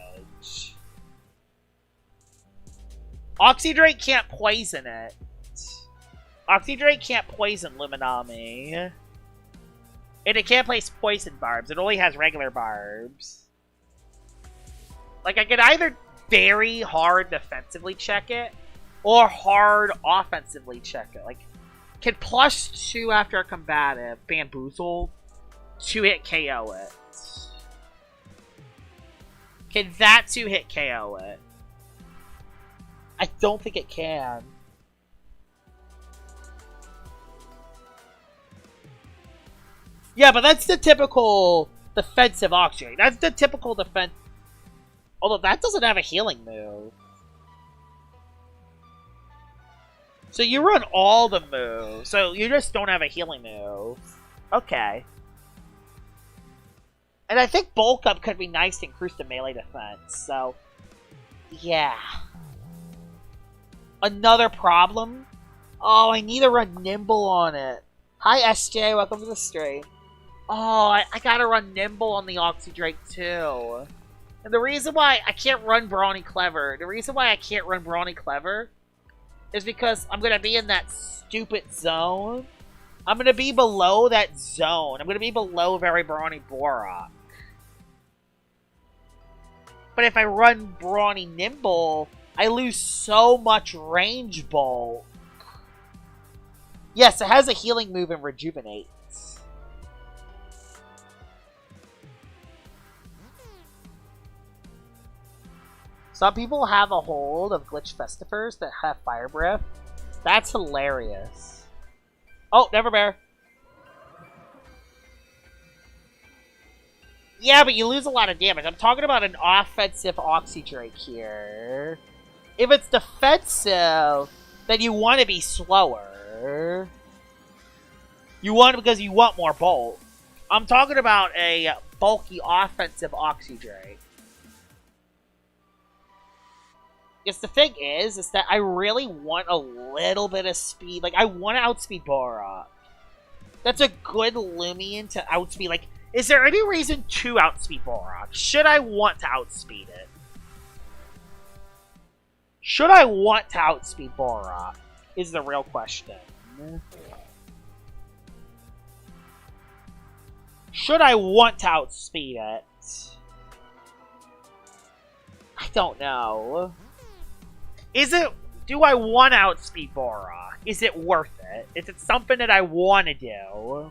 Oxydrate can't poison it. Oxydrate can't poison Luminami. And it can't place poison barbs. It only has regular barbs. Like, I could either very hard defensively check it, or hard offensively check it. Like, can +2 after a combative Bamboozle 2-hit KO it? Can that 2-hit KO it? I don't think it can. Yeah, but that's the typical defensive Oxydrate. That's the typical defense. Although that doesn't have a healing move. So you run all the moves. So you just don't have a healing move. Okay. And I think Bulk Up could be nice to increase the melee defense. So, yeah. Another problem? Oh, I need to run Nimble on it. Hi, SJ. Welcome to the stream. Oh, I gotta run Nimble on the Oxydrate, too. And the reason why I can't run Brawny Clever, is because I'm gonna be in that stupid zone. I'm gonna be below that zone. I'm gonna be below very Brawny Borak. But if I run Brawny Nimble, I lose so much range bulk. Yes, it has a healing move and rejuvenates. Some people have a hold of Glitch Festifers that have Fire Breath. That's hilarious. Oh, Neverbear. Yeah, but you lose a lot of damage. I'm talking about an offensive Oxydrake here. If it's defensive, then you want to be slower. You want it because you want more bulk. I'm talking about a bulky offensive Oxydrake. Yes, the thing is that I really want a little bit of speed. Like, I want to outspeed Borak. That's a good Lumion to outspeed. Like, is there any reason to outspeed Borak? Should I want to outspeed it? Should I want to outspeed Borak? Is the real question. Should I want to outspeed it? I don't know. Do I want to outspeed Borak? Is it worth it? Is it something that I want to do?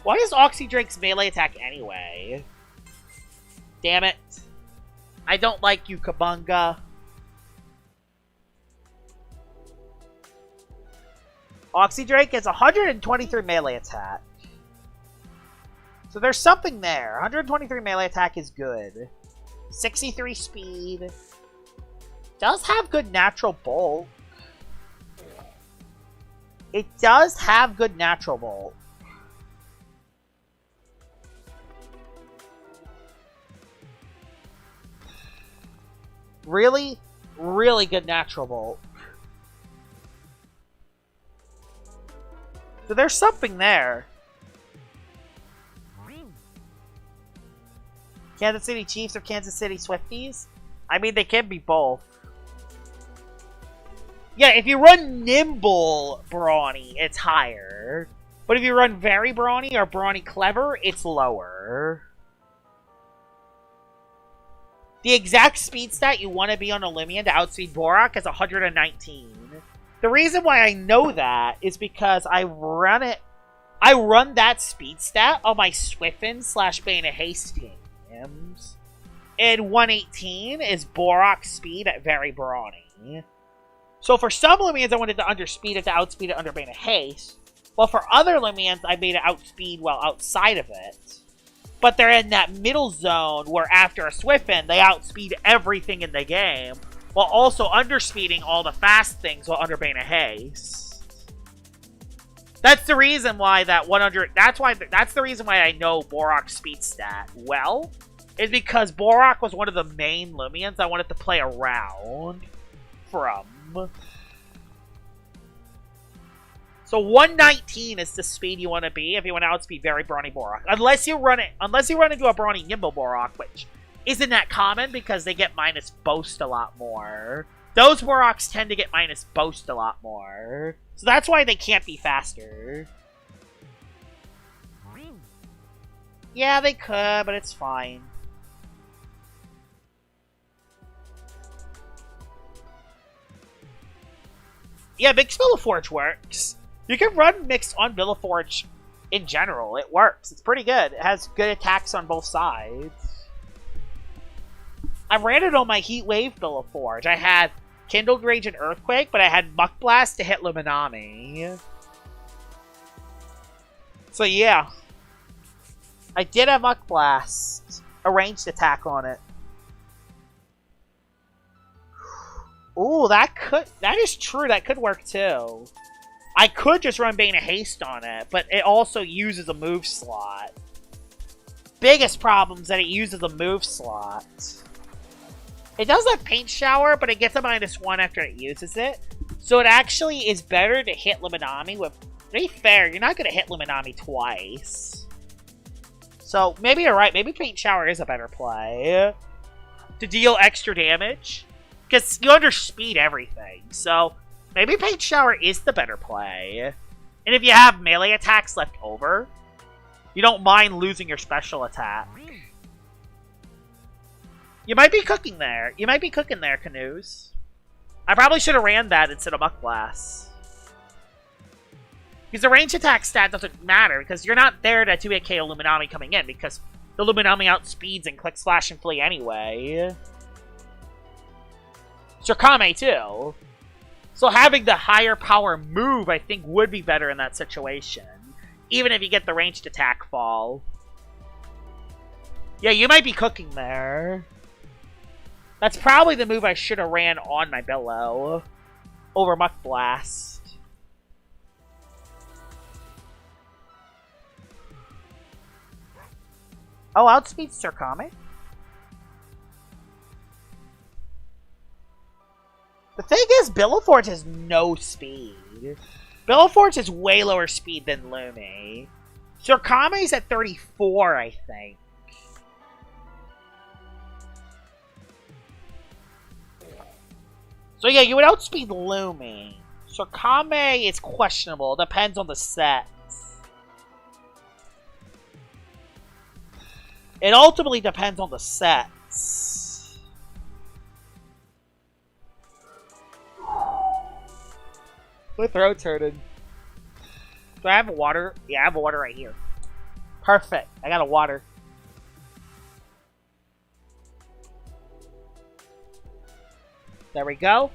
Why is Oxydrake's melee attack anyway? Damn it. I don't like you, Kabunga. Oxydrake has 123 melee attack. So there's something there. 123 melee attack is good. 63 speed. Does have good natural bulk. It does have good natural bulk. Really, really good natural bulk. So there's something there. Kansas City Chiefs or Kansas City Swifties? I mean, they can be both. Yeah, if you run Nimble Brawny, it's higher. But if you run Very Brawny or Brawny Clever, it's lower. The exact speed stat you want to be on a Lumion to outspeed Borak is 119. The reason why I know that is because I run that speed stat on my Swiffin / Bane of Haste teams. And 118 is Borak's speed at Very Brawny. So for some Lumions, I wanted to underspeed it to outspeed it under Bane of Haste. While for other Lumions, I made it outspeed while outside of it. But they're in that middle zone where after a Swiffin, they outspeed everything in the game, while also underspeeding all the fast things while under Bane of Haste. That's the reason why that 100... That's the reason why I know Borak's speed stat well. Is because Borak was one of the main Lumions I wanted to play around from. So 119 is the speed you want to be if you want to outspeed Very Brawny Borak. Unless you run into a Brawny Nimble Borak, which isn't that common because they get minus boast a lot more. Those Boraks tend to get minus boast a lot more. So that's why they can't be faster. Yeah, they could, but it's fine. Yeah, Mixed Villaforge works. You can run Mixed on Villaforge in general. It works. It's pretty good. It has good attacks on both sides. I ran it on my Heat Wave Villaforge. I had Kindled Rage and Earthquake, but I had Muck Blast to hit Luminami. So yeah. I did have Muck Blast. A ranged attack on it. Ooh, that is true. That could work too. I could just run Bane of Haste on it, but it also uses a move slot. Biggest problem is that it uses a move slot. It does have Paint Shower, but it gets a -1 after it uses it. So it actually is better to hit Luminami with... To be fair, you're not going to hit Luminami twice. So maybe you're right. Maybe Paint Shower is a better play. To deal extra damage. Because you underspeed everything. So maybe Paint Shower is the better play. And if you have melee attacks left over, you don't mind losing your special attack. You might be cooking there. You might be cooking there, Canoes. I probably should have ran that instead of Muck Blast. Because the range attack stat doesn't matter, because you're not there to 2-hit KO Luminami coming in, because the Luminami outspeeds and Click, Slash, and Flee anyway. Shurikame, too. So having the higher power move, I think, would be better in that situation. Even if you get the ranged attack fall. Yeah, you might be cooking there. That's probably the move I should have ran on my Billow. Over Muck Blast. Oh, outspeed Sarkame? The thing is, Billowforge has no speed. Billowforge has way lower speed than Lumi. Sarkame's at 34, I think. So yeah, you would outspeed Lumi. Sarkame is questionable. Depends on the set. It ultimately depends on the sets. My throat's hurting. Do I have water? Yeah, I have water right here. Perfect. I got a water. There we go.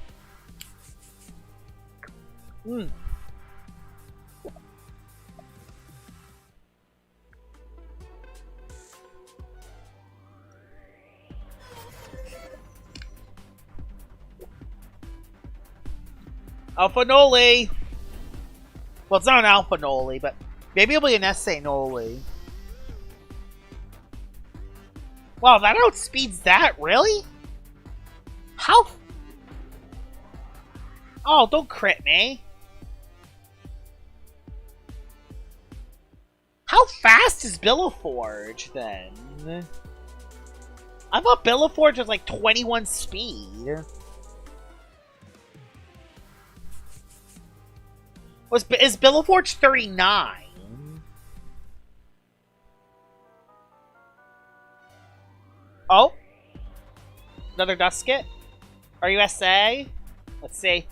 Alpha Noli! Well, it's not an Alpha Noli, but maybe it'll be an SA Noli. Wow, that outspeeds that? Really? How? Oh, don't crit me. How fast is Billowforge, then? I thought Billowforge was like 21 speed. Is Billowforge 39? Oh? Another Dusket? Are you SA? Let's see.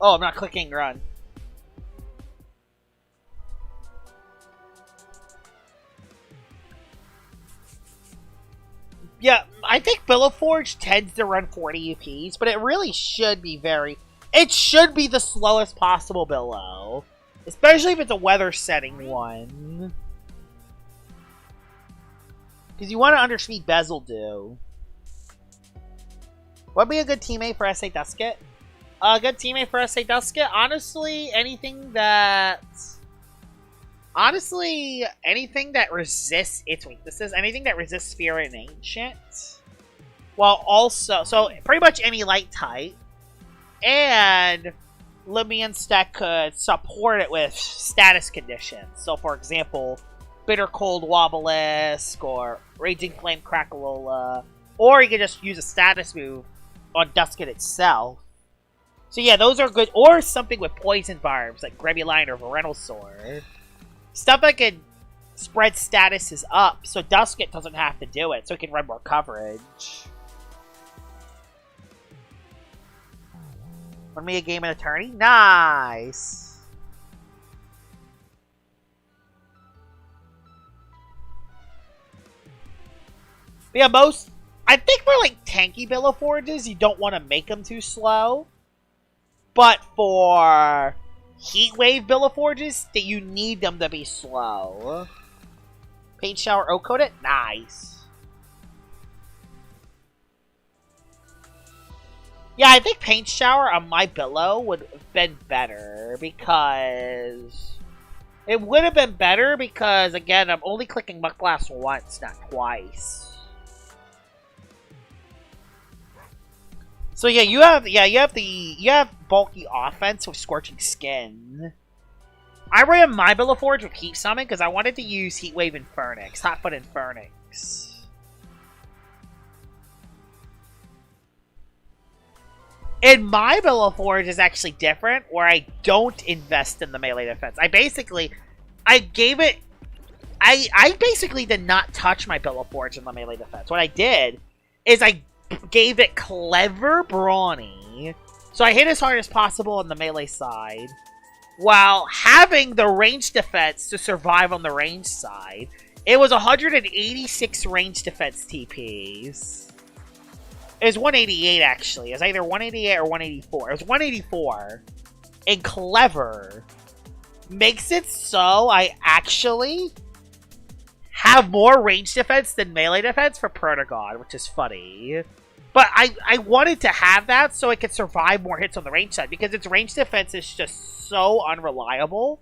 Oh, I'm not clicking run. Yeah, I think Billowforge tends to run 40 UPs, but it really should be it should be the slowest possible Billow. Especially if it's a weather setting one. Because you want to underspeed Bezeldu. What'd be a good teammate for SA Dusket? A good teammate for SA Dusket? Honestly, anything that resists its weaknesses. Anything that resists Spirit and Ancient. While also... So, pretty much any light type. And Lumien's deck could support it with status conditions. So, for example, Bitter Cold Wobelisk or Raging Flame Crackalola. Or you could just use a status move on Dusket itself. So yeah, those are good. Or something with Poison Barbs, like Grebuline or Venusaur. Stuff that can spread statuses up, so Dusket doesn't have to do it, so it can run more coverage. Win me a game in a tourney? Nice! But yeah, I think for like tanky Billowforges, you don't want to make them too slow. But for Heat Wave Billowforges, that you need them to be slow. Paint Shower O-Code it? Nice. Yeah, I think Paint Shower on my Billow would have been better because... It would have been better because, again, I'm only clicking Muck Blast once, not twice. So yeah, you have bulky offense with Scorching Skin. I ran my Billowforge with Heat Summon because I wanted to use Heat Wave and Phoenix, Hotfoot and Phoenix. And my Billowforge is actually different, where I don't invest in the melee defense. I basically did not touch my Billowforge in the melee defense. What I did is I gave it Clever Brawny. So I hit as hard as possible on the melee side. while having the range defense to survive on the range side. It was 186 range defense TPs. It was 188, actually. It was either 188 or 184. It was 184. And Clever makes it so I actually have more range defense than melee defense for Protogon, which is funny. But I wanted to have that so it could survive more hits on the range side, because its range defense is just so unreliable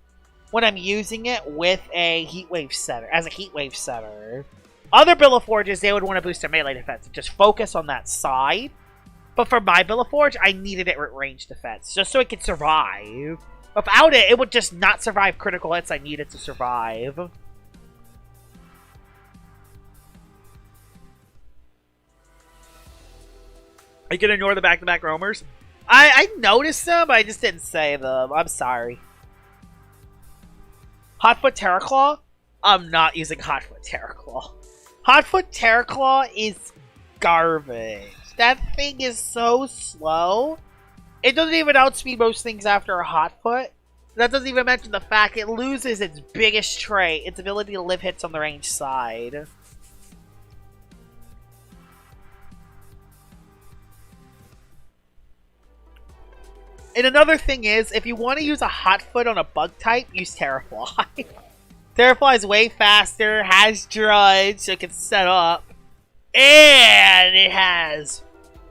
when I'm using it with a Heat Wave setter, as a Heat Wave setter. Other Billaforges, they would want to boost their melee defense and just focus on that side. But for my Billaforge, I needed it with range defense, just so it could survive. Without it, it would just not survive critical hits I needed to survive. I can ignore the back-to-back roamers. I noticed them, but I just didn't say them. I'm sorry. Hotfoot Terraclaw? I'm not using Hotfoot Terraclaw. Hotfoot Terraclaw is garbage. That thing is so slow. It doesn't even outspeed most things after a Hotfoot. That doesn't even mention the fact it loses its biggest trait, its ability to live hits on the range side. And another thing is, if you want to use a Hotfoot on a bug type, use Terrafly. Terrafly is way faster, has Drudge, so it can set up. And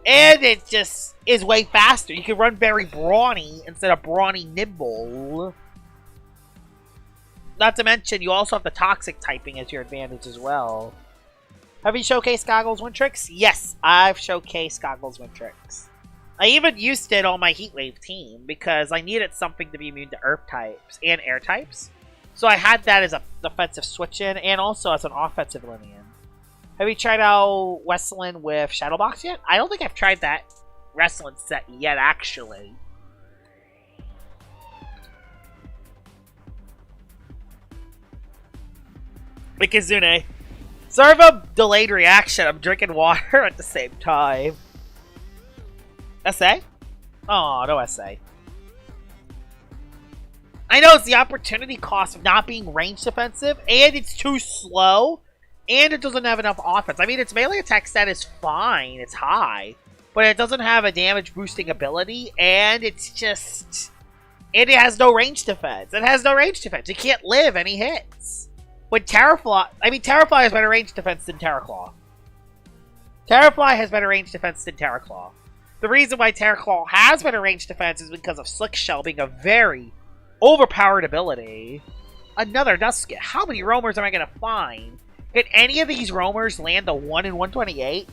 it just is way faster. You can run very Brawny instead of Brawny Nimble. Not to mention, you also have the Toxic typing as your advantage as well. Have you showcased Goggles Wintrix? Yes, I've showcased Goggles Wintrix. I even used it on my Heatwave team because I needed something to be immune to Earth types and Air types. So I had that as a defensive switch-in and also as an offensive Linian. Have you tried out Wesleyan with Shadowbox yet? I don't think I've tried that Wrestling set yet, actually. Mikizune. Sorry about delayed reaction. I'm drinking water at the same time. SA? Oh, no SA. I know it's the opportunity cost of not being range defensive, and it's too slow, and it doesn't have enough offense. I mean, its melee attack stat is fine, it's high, but it doesn't have a damage boosting ability, and it's just... And it has no range defense. It has no range defense. It can't live any hits. When Terrafly... I mean, Terrafly has better range defense than Terraclaw. Terrafly has better range defense than Terraclaw. The reason why Terraclaw has better range defense is because of Slick Shell being a very overpowered ability. Another Dusket. How many roamers am I going to find? Can any of these roamers land a 1 in 128?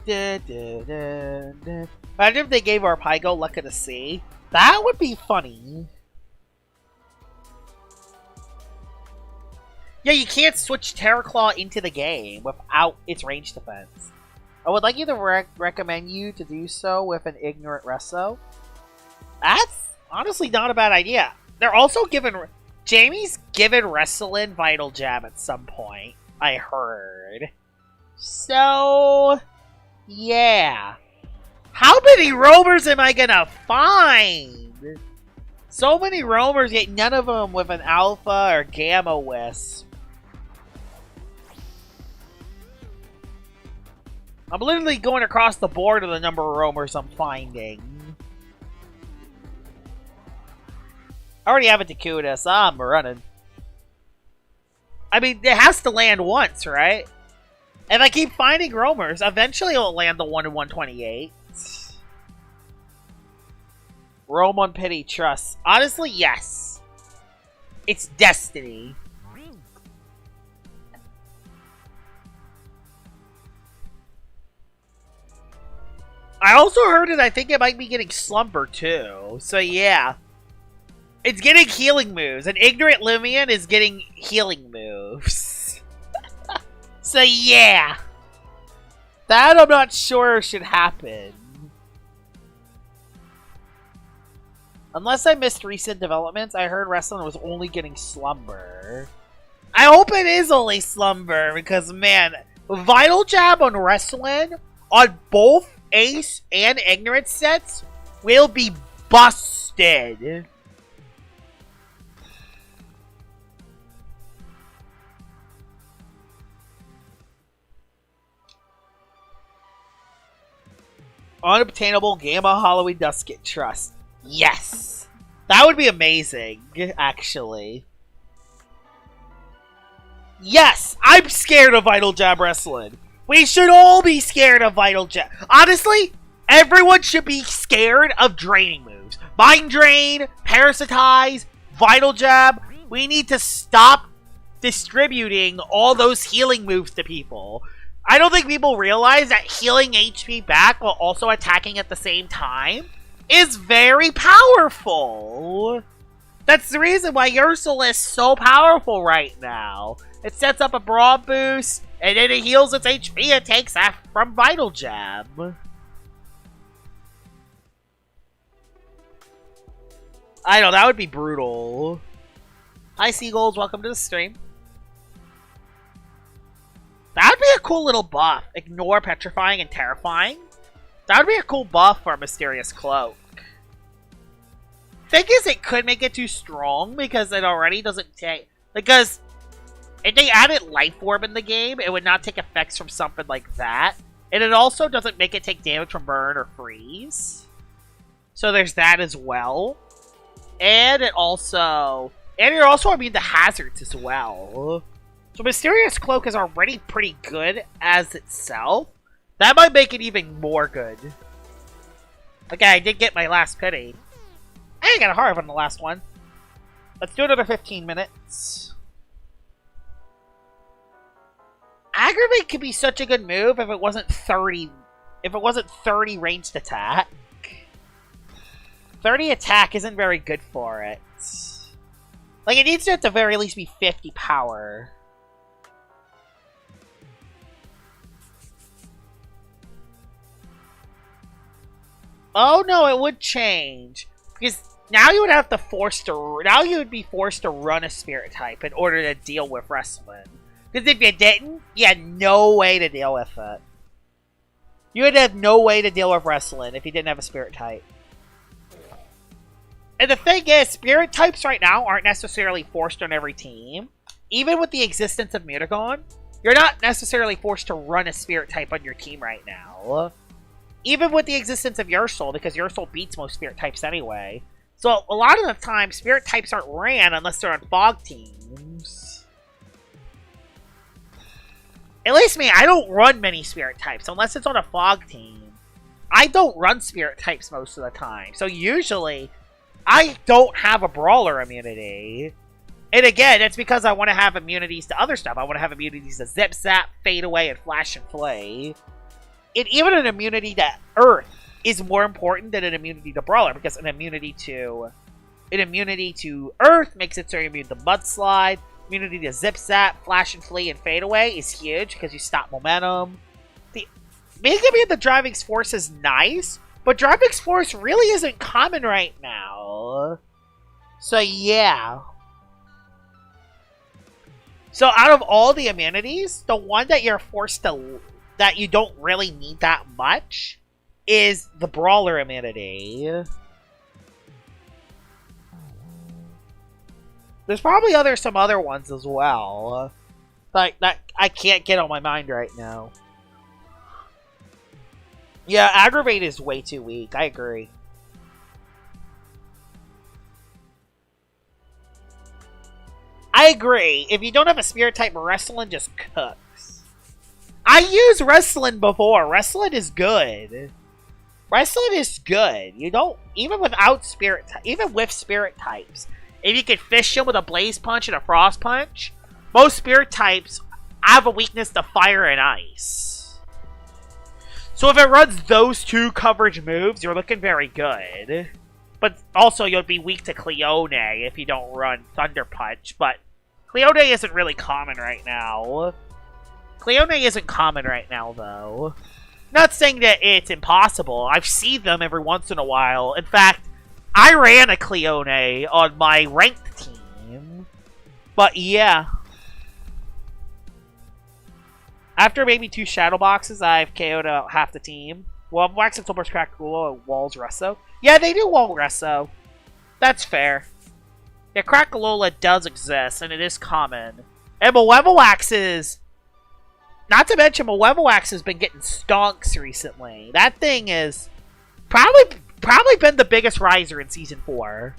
Imagine if they gave Arpaigo Luck of the Sea. That would be funny. Yeah, you can't switch Terraclaw into the game without its range defense. I would like you to recommend you to do so with an Ignorant Resso. That's honestly not a bad idea. They're also giving... Jamie's given Wrestling Vital Jam at some point, I heard. So... yeah. How many roamers am I gonna find? So many roamers, yet none of them with an Alpha or Gamma Wisp. I'm literally going across the board of the number of roamers I'm finding. I already have a Dakuda, so I'm running. I mean, it has to land once, right? If I keep finding roamers, eventually it'll land the 1 in 128. Roam on Pity Trust. Honestly, yes. It's destiny. I also heard that I think it might be getting Slumber too. So yeah. It's getting healing moves. And Ignorant Lumion is getting healing moves. So yeah. That I'm not sure should happen. Unless I missed recent developments, I heard Wrestling was only getting Slumber. I hope it is only Slumber, because man, Vital Jab on Wrestling on both Ace and Ignorance sets will be busted. Unobtainable Gamma Halloween Dusket Trust. Yes! That would be amazing, actually. Yes! I'm scared of Vital Jab Wrestling. We should all be scared of Vital Jab. Honestly, everyone should be scared of draining moves. Mind Drain, Parasitize, Vital Jab. We need to stop distributing all those healing moves to people. I don't think people realize that healing HP back while also attacking at the same time is very powerful. That's the reason why Ursul is so powerful right now. It sets up a broad boost, and then it heals its HP it takes from Vital Jab. I know, that would be brutal. Hi Seagulls, welcome to the stream. That would be a cool little buff. Ignore Petrifying and Terrifying. That would be a cool buff for a Mysterious Cloak. Thing is, it could make it too strong because it already doesn't take... Because if they added Life Orb in the game, it would not take effects from something like that. And it also doesn't make it take damage from Burn or Freeze. So there's that as well. And it also... And you're also immune to hazards as well. So Mysterious Cloak is already pretty good as itself. That might make it even more good. Okay, I did get my last pity. I got a hard on the last one. Let's do another 15 minutes. Aggravate could be such a good move if it wasn't 30. If it wasn't 30 ranged attack. 30 attack isn't very good for it. Like, it needs to at the very least be 50 power. Oh no, it would change. Because now you would have to now you would be forced to run a spirit type in order to deal with Wrestling. Because if you didn't, you had no way to deal with it. You would have no way to deal with Wrestling if you didn't have a spirit type. And the thing is, spirit types right now aren't necessarily forced on every team. Even with the existence of Mutagon, you're not necessarily forced to run a spirit type on your team right now. Even with the existence of Ursul, because Ursul beats most spirit types anyway. So a lot of the time, spirit types aren't ran unless they're on fog teams. At least me, I don't run many spirit types unless it's on a fog team. I don't run spirit types most of the time. So usually, I don't have a brawler immunity. And again, it's because I want to have immunities to other stuff. I want to have immunities to Zip Zap, Fade Away, and Flash and Flay. And even an immunity to Earth is more important than an immunity to Brawler, because an immunity to Earth makes it so you're immune to Mudslide. Immunity to Zip Zap, Flash and Flee, and Fade Away is huge because you stop momentum. Being immune to Driving Force is nice, but Driving Force really isn't common right now. So yeah. So out of all the immunities, the one that you're forced to... that you don't really need that much is the Brawler immunity. There's probably some other ones as well. Like, that I can't get on my mind right now. Yeah, Aggravate is way too weak. I agree. I agree. If you don't have a Spirit type, Wrestling just cooks. I used Wrestling before. Wrestling is good. Wrestling is good. You don't... Even without Spirit... Even with Spirit types. If you can fish him with a Blaze Punch and a Frost Punch, most Spirit types have a weakness to Fire and Ice. So if it runs those two coverage moves, you're looking very good. But also, you'll be weak to Cleone if you don't run Thunder Punch. But Cleone isn't really common right now. Cleone isn't common right now, though. Not saying that it's impossible. I've seen them every once in a while. In fact, I ran a Cleone on my ranked team. But yeah. After maybe 2 Shadow Boxes, I've KO'd out half the team. Well, Wax and Silver's Crackalola and Walls Resso. Yeah, they do Wall Resso. That's fair. Yeah, Crackalola does exist, and it is common. And Malevolwax is... Not to mention, Malevolwax has been getting stonks recently. That thing is probably been the biggest riser in Season 4.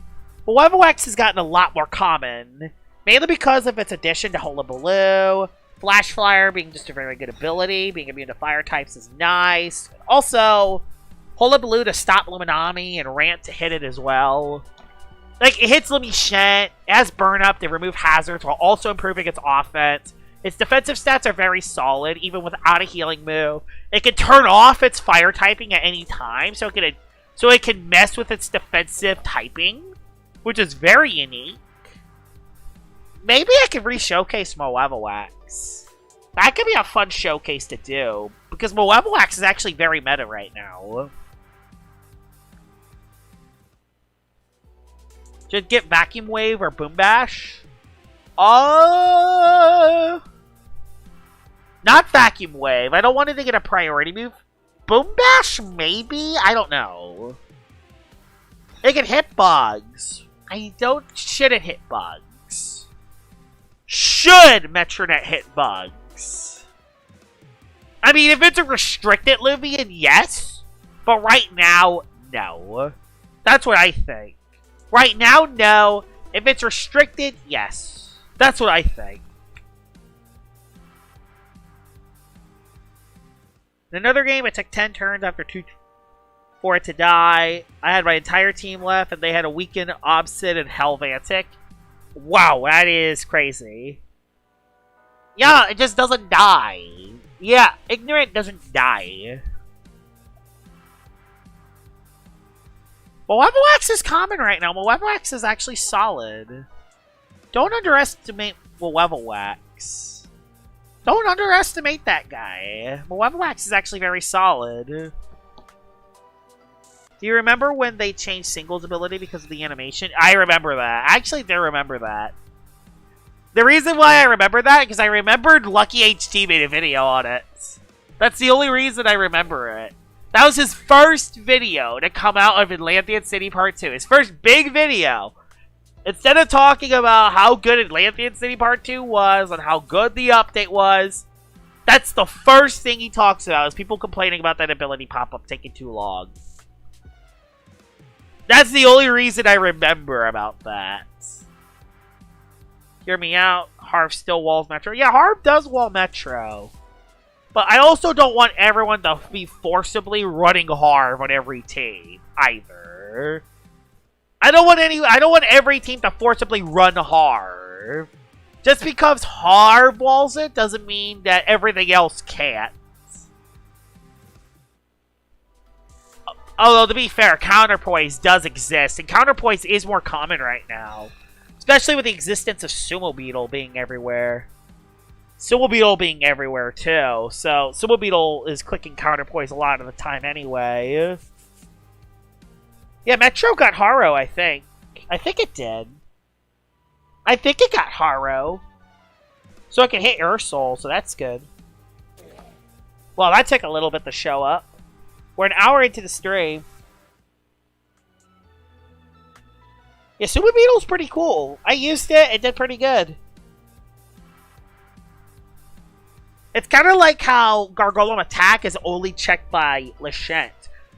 Malevolwax has gotten a lot more common, mainly because of its addition to Hullabaloo. Flash Flyer being just a very good ability. Being immune to fire types is nice. Also, Hullabaloo to stop Luminami and Rant to hit it as well. Like, it hits Lumishent, it has Burn Up to remove hazards while also improving its offense. Its defensive stats are very solid, even without a healing move. It can turn off its fire typing at any time, so it can mess with its defensive typing, which is very unique. Maybe I could re-showcase Malevolwax. That could be a fun showcase to do, because Malevolwax is actually very meta right now. Should get Vacuum Wave or Boom Bash? Not Vacuum Wave. I don't want it to get a priority move. Boom Bash, maybe? I don't know. It can hit bugs. Should it hit bugs? Should Metronet hit bugs? I mean, if it's a restricted Lumion, yes. But right now, no. That's what I think. Right now, no. If it's restricted, yes. That's what I think. In another game, it took 10 turns after 2 for it to die. I had my entire team left, and they had a weakened Obsid and Helvantic. Wow, that is crazy. Yeah, it just doesn't die. Yeah, Ignorant doesn't die. Malevolwax is common right now. Malevolwax is actually solid. Don't underestimate Malevolwax. Don't underestimate that guy. Malevolwax is actually very solid. Do you remember when they changed Single's ability because of the animation? I remember that. I actually do remember that. The reason why I remember that is because I remembered Lucky HT made a video on it. That's the only reason I remember it. That was his first video to come out of Atlantean City Part 2. His first big video. Instead of talking about how good Atlantean City Part 2 was and how good the update was, that's the first thing he talks about, is people complaining about that ability pop-up taking too long. That's the only reason I remember about that. Hear me out. Harv still walls Metro. Yeah, Harv does wall Metro. But I also don't want everyone to be forcibly running Harv on every team, either. I don't want every team to forcibly run Harv. Just because Harv walls it doesn't mean that everything else can't. Although, to be fair, Counterpoise does exist, and Counterpoise is more common right now. Especially with the existence of Sumo Beetle being everywhere. Sumo Beetle being everywhere, too. So, Sumo Beetle is clicking Counterpoise a lot of the time anyway. Yeah, Metro got Haro, I think. I think it did. I think it got Haro. So it can hit Ursul, so that's good. Well, that took a little bit to show up. We're an hour into the stream. Yeah, Sumo Beetle's pretty cool. I used it, it did pretty good. It's kind of like how Gargolem Attack is only checked by Lechant.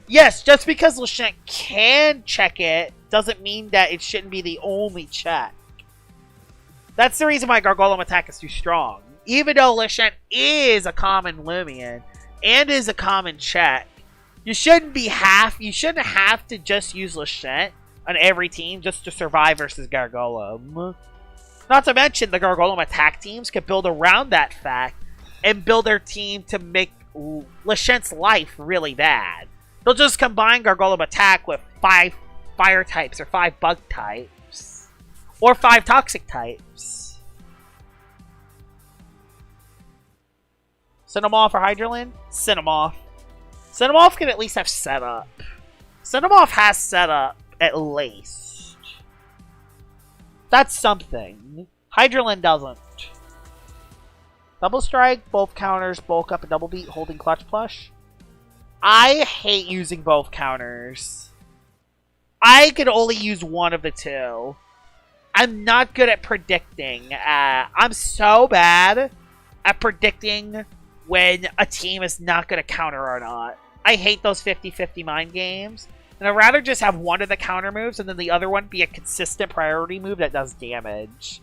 Yes, just because Lechant can check it, doesn't mean that it shouldn't be the only check. That's the reason why Gargolem Attack is too strong. Even though Lechant is a common Lumion, and is a common check, you shouldn't have to just use Lechant on every team just to survive versus Gargolem. Not to mention, the Gargolem Attack teams can build around that fact and build their team to make Lechant's life really bad. They'll just combine Gargolem Attack with 5 fire types or 5 bug types. Or 5 toxic types. Cinnamon for Hydralin? Cinnamon. Cinnamon can at least have setup. Cinnamon has setup, at least. That's something. Hydralin doesn't. Double strike, both counters, bulk up, and double beat, holding clutch plush. I hate using both counters. I can only use one of the two. I'm not good at predicting. I'm so bad at predicting when a team is not going to counter or not. I hate those 50-50 mind games. And I'd rather just have one of the counter moves and then the other one be a consistent priority move that does damage.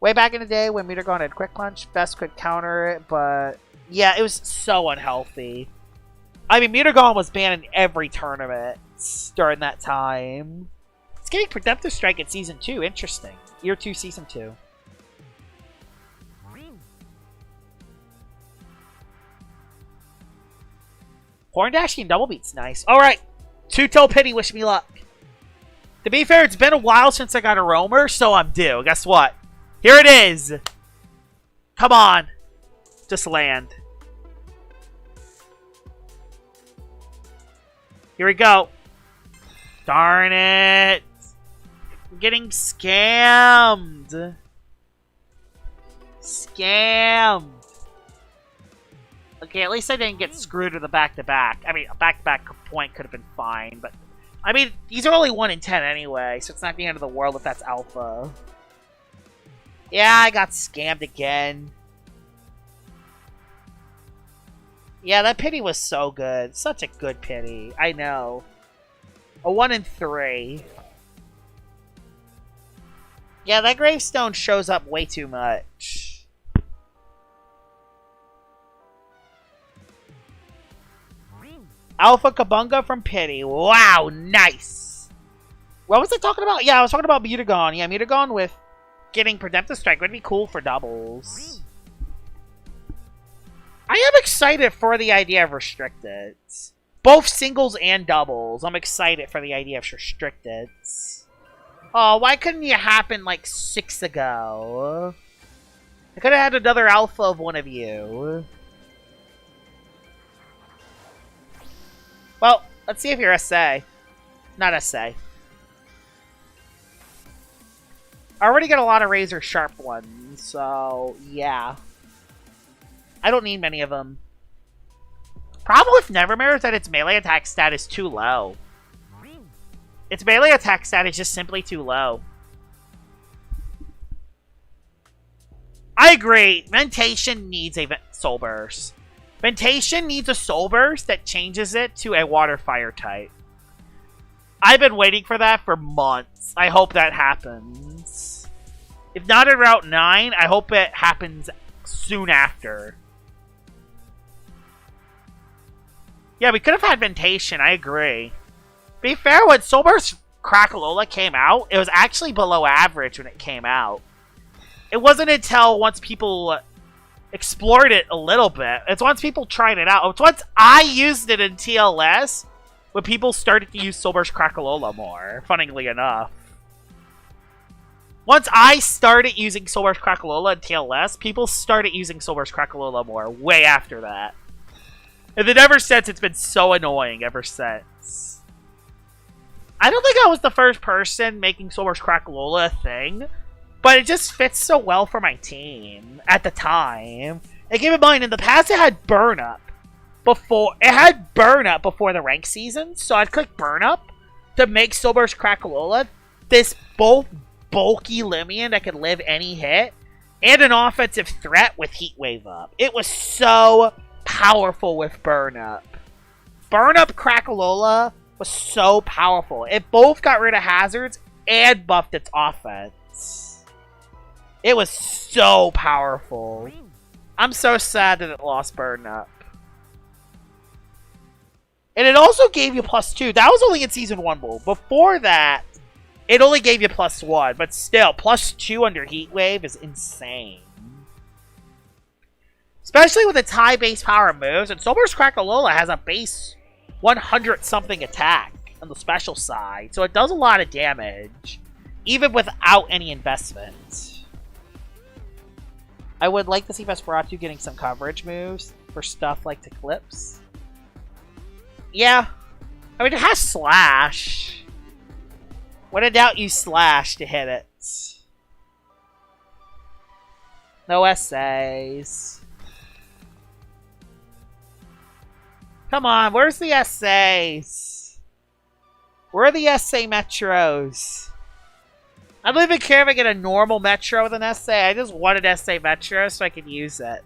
Way back in the day when Mutagon had Quick Punch, Best could counter it, but yeah, it was so unhealthy. I mean, Mutagon was banned in every tournament during that time. It's getting Redemptive Strike in Season 2. Interesting. Year 2, Season 2. Horn Dashing and Double Beat's nice. Alright. Two-Toe Pity, wish me luck. To be fair, it's been a while since I got a roamer, so I'm due. Guess what? Here it is. Come on. Just land. Here we go. Darn it. I'm getting scammed. Scammed. Okay, at least I didn't get screwed with a back-to-back. I mean, a back-to-back point could have been fine, but... I mean, these are only 1 in 10 anyway, so it's not the end of the world if that's alpha. Yeah, I got scammed again. Yeah, that pity was so good. Such a good pity. I know. A 1 in 3. Yeah, that gravestone shows up way too much. Alpha Kabunga from Pity. Wow, nice. What was I talking about? Yeah, I was talking about Mutagon. Yeah, Mutagon with getting Redemptive Strike would be cool for doubles. I am excited for the idea of Restricted. Both singles and doubles. I'm excited for the idea of Restricted. Oh, why couldn't it happen like 6 ago? I could have had another alpha of one of you. Well, let's see if you're SA. Not SA. I already got a lot of razor sharp ones, so yeah. I don't need many of them. Problem with Nevermare is that its melee attack stat is too low. Its melee attack stat is just simply too low. I agree. Ventation needs a Soul Burst. Ventation needs a Soul Burst that changes it to a Water Fire type. I've been waiting for that for months. I hope that happens. If not in Route 9, I hope it happens soon after. Yeah, we could have had Ventation, I agree. Be fair, when Soul Burst Crackalola came out, it was actually below average when it came out. It wasn't until once people explored it a little bit. It's once people tried it out. It's once I used it in TLS when people started to use Soul Burst Crackalola more, funnily enough. Once I started using Soul Burst Crackalola in TLS, people started using Soul Burst Crackalola more way after that. And then ever since, it's been so annoying ever since. I don't think I was the first person making Soul Burst Crackalola a thing, but it just fits so well for my team at the time. And keep in mind, in the past it had Burn Up before the rank season, so I'd click Burn Up to make Soul Burst Crackalola this both bulky Limian that could live any hit and an offensive threat with Heat Wave Up. It was so powerful with Burn Up. Burn Up Crackalola was so powerful. It both got rid of hazards and buffed its offense. It was so powerful. I'm so sad that it lost Burn Up. And it also gave you +2. That was only in Season 1 Bull. Before that, it only gave you +1. But still, +2 under Heat Wave is insane. Especially with its high base power moves. And Soul Burst Crackalola has a base 100-something attack on the special side. So it does a lot of damage. Even without any investment. I would like to see Vesperatu getting some coverage moves for stuff like Eclipse. Yeah. I mean, it has Slash. When in doubt, use Slash to hit it. No essays. Come on, where's the essays? Where are the essay metros? I don't even care if I get a normal metro with an essay. I just want an essay metro so I can use it.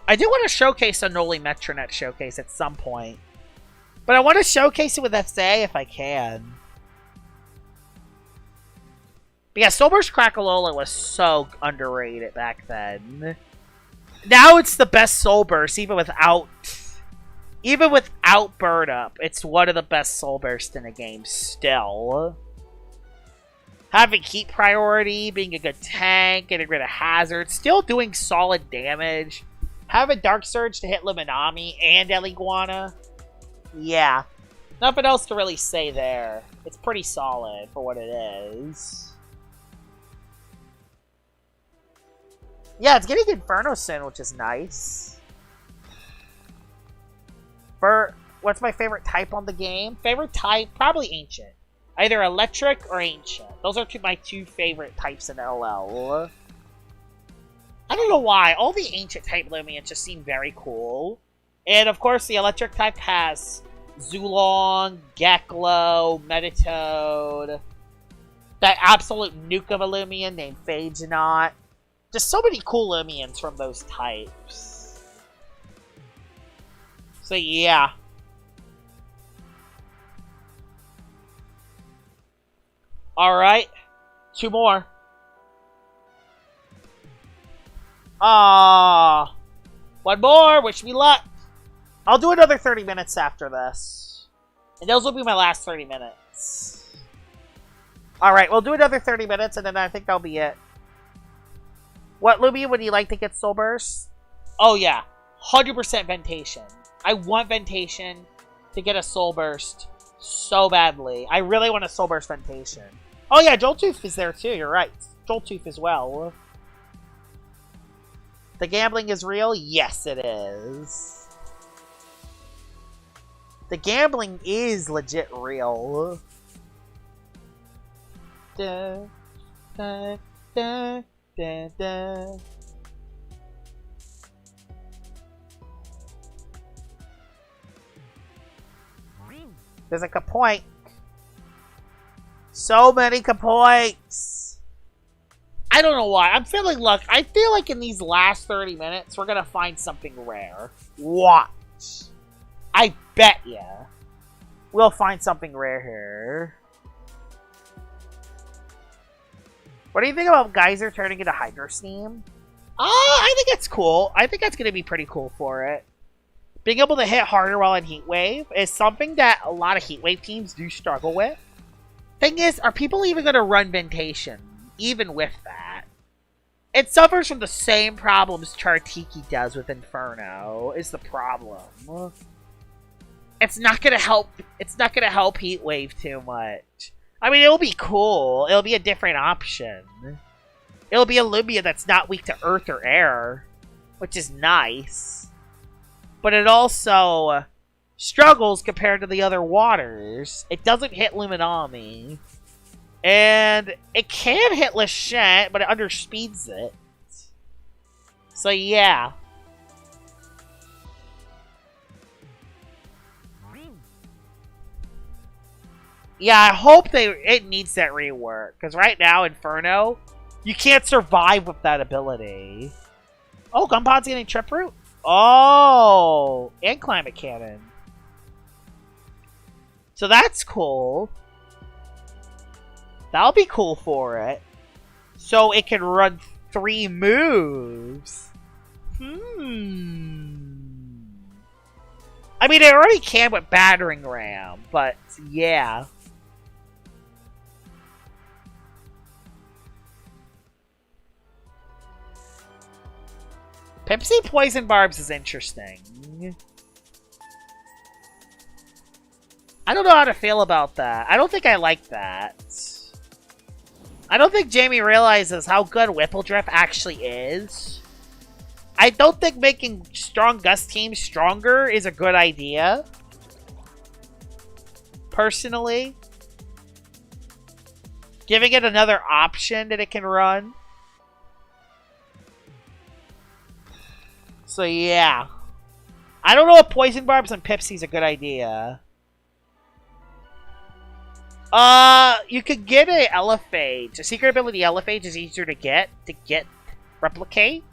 I do want to showcase a Noli Metronet showcase at some point. But I want to showcase it with essay if I can. But yeah, Soulburst Crackalola was so underrated back then. Now it's the best Soulburst, even without Burn Up. It's one of the best Soulbursts in the game still. Having heat priority, being a good tank, getting rid of hazards, still doing solid damage. Having Dark Surge to hit Luminami and Eliguana. Yeah. Nothing else to really say there. It's pretty solid for what it is. Yeah, it's getting Inferno soon, which is nice. What's my favorite type on the game? Favorite type? Probably Ancient. Either Electric or Ancient. Those are my two favorite types in LL. I don't know why. All the Ancient type Lumians just seem very cool. And of course, the Electric type has Zulong, Geklo, Meditoad, that absolute nuke of a Lumian named Phagenaut. Just so many cool Lumians from those types. So yeah. Alright. 2 more. Ah, 1 more. Wish me luck. I'll do another 30 minutes after this. And those will be my last 30 minutes. Alright, we'll do another 30 minutes and then I think that'll be it. What, Lumian, would you like to get Soul Burst? Oh yeah, 100% Ventation. I want Ventation to get a Soul Burst so badly. I really want a Soul Burst Ventation. Oh yeah, Joltooth is there too, you're right. Joltooth as well. The gambling is real? Yes, it is. The gambling is legit real. Da, da, da, da, da. There's a Kapoink. So many Kapoinks. I don't know why. I'm feeling luck. I feel like in these last 30 minutes, we're going to find something rare. Watch. I bet ya. We'll find something rare here. What do you think about Geyser turning into Hydro Steam? I think that's cool. I think that's going to be pretty cool for it. Being able to hit harder while in Heat Wave is something that a lot of Heat Wave teams do struggle with. Thing is, are people even going to run Ventation? Even with that. It suffers from the same problems Chartiki does with Inferno, is the problem. It's not gonna help Heat Wave too much. I mean, it'll be cool. It'll be a different option. It'll be a Lumia that's not weak to Earth or Air, which is nice. But it also struggles compared to the other waters. It doesn't hit Luminami. And it can hit Lachette, but it underspeeds it. So yeah. Yeah, I hope it needs that rework. Because right now, Inferno, you can't survive with that ability. Oh, Gunpow's getting Trip Root? Oh, and Climate Cannon. So that's cool. That'll be cool for it. So it can run 3 moves. I mean, it already can with Battering Ram, but yeah. Pepsi Poison Barbs is interesting. I don't know how to feel about that. I don't think I like that. I don't think Jamie realizes how good Whippledrift actually is. I don't think making strong Gust teams stronger is a good idea. Personally. Giving it another option that it can run. So yeah. I don't know if Poison Barbs and Pipsy is a good idea. You could get a Elephage. A secret ability Elephage is easier to get Replicate.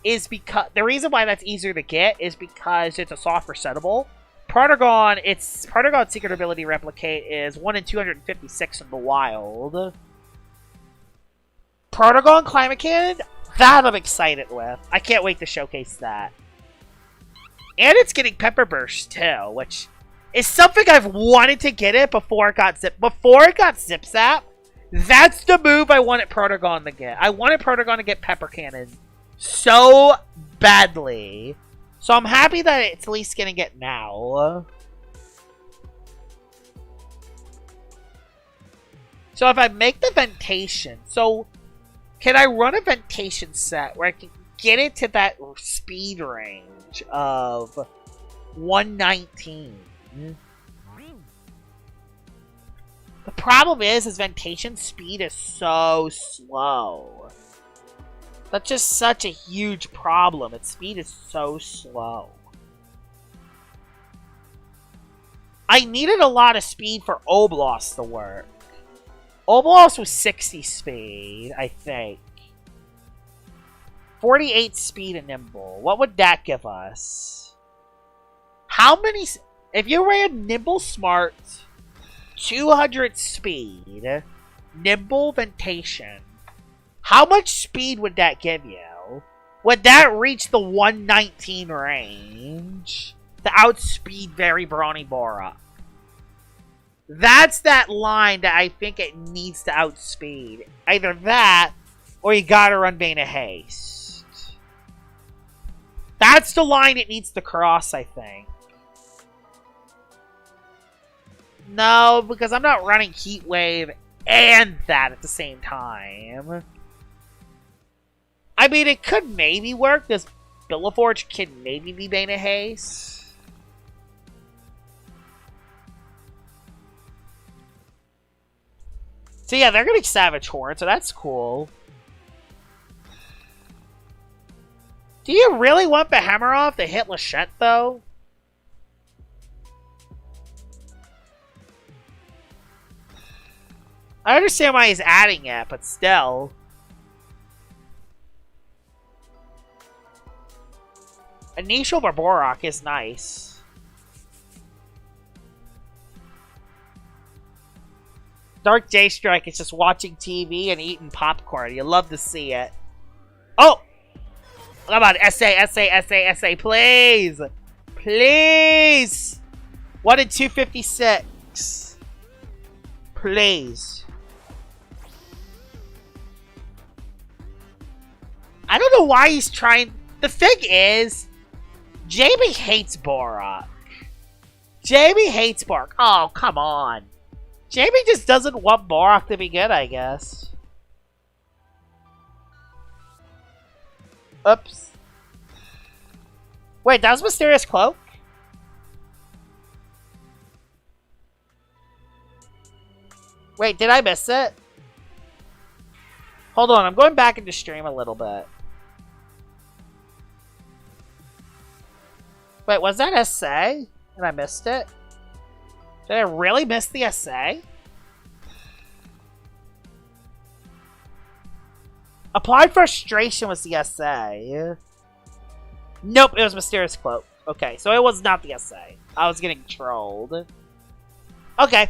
Is because the reason why that's easier to get is because it's a soft resettable. Protogon's secret ability Replicate is 1 in 256 in the wild. Protogon Climate Cannon? That I'm excited with. I can't wait to showcase that. And it's getting Pepper Burst too, which is something I've wanted to get it before it got Zip Zap. That's the move I wanted Protogon to get. I wanted Protogon to get Pepper Cannon so badly. So I'm happy that it's at least getting it now. So if I make the Ventation, so can I run a Ventation set where I can get it to that speed range of 119? The problem is Ventation speed is so slow. That's just such a huge problem. Its speed is so slow. I needed a lot of speed for Oblos to work. Oblos was 60 speed, I think. 48 speed and nimble. What would that give us? How many... If you ran Nimble Smart, 200 speed, Nimble Ventation, how much speed would that give you? Would that reach the 119 range to outspeed very brawny Borak? That's that line that I think it needs to outspeed. Either that, or you gotta run Bane of Haste. That's the line it needs to cross, I think. No, because I'm not running Heat Wave and that at the same time. I mean, it could maybe work. This Billiforge can maybe be Bane of Haste. So yeah, they're getting Savage Horn, so that's cool. Do you really want Behemoth to hit Lachette, though? I understand why he's adding it, but still. A niche over Borak is nice. Dark J-Strike is just watching TV and eating popcorn. You love to see it. Oh! Come on, SA, please! Please! 1 in 256. Please. I don't know why he's trying... The thing is, Jamie hates Borak. Jamie hates Borak. Oh, come on. Jamie just doesn't want Borak to be good, I guess. Oops. Wait, that was Mysterious Cloak? Wait, did I miss it? Hold on, I'm going back into stream a little bit. Wait, was that SA? And I missed it? Did I really miss the SA? Applied Frustration was the SA. Nope, it was Mysterious Cloak. Okay, so it was not the SA. I was getting trolled. Okay.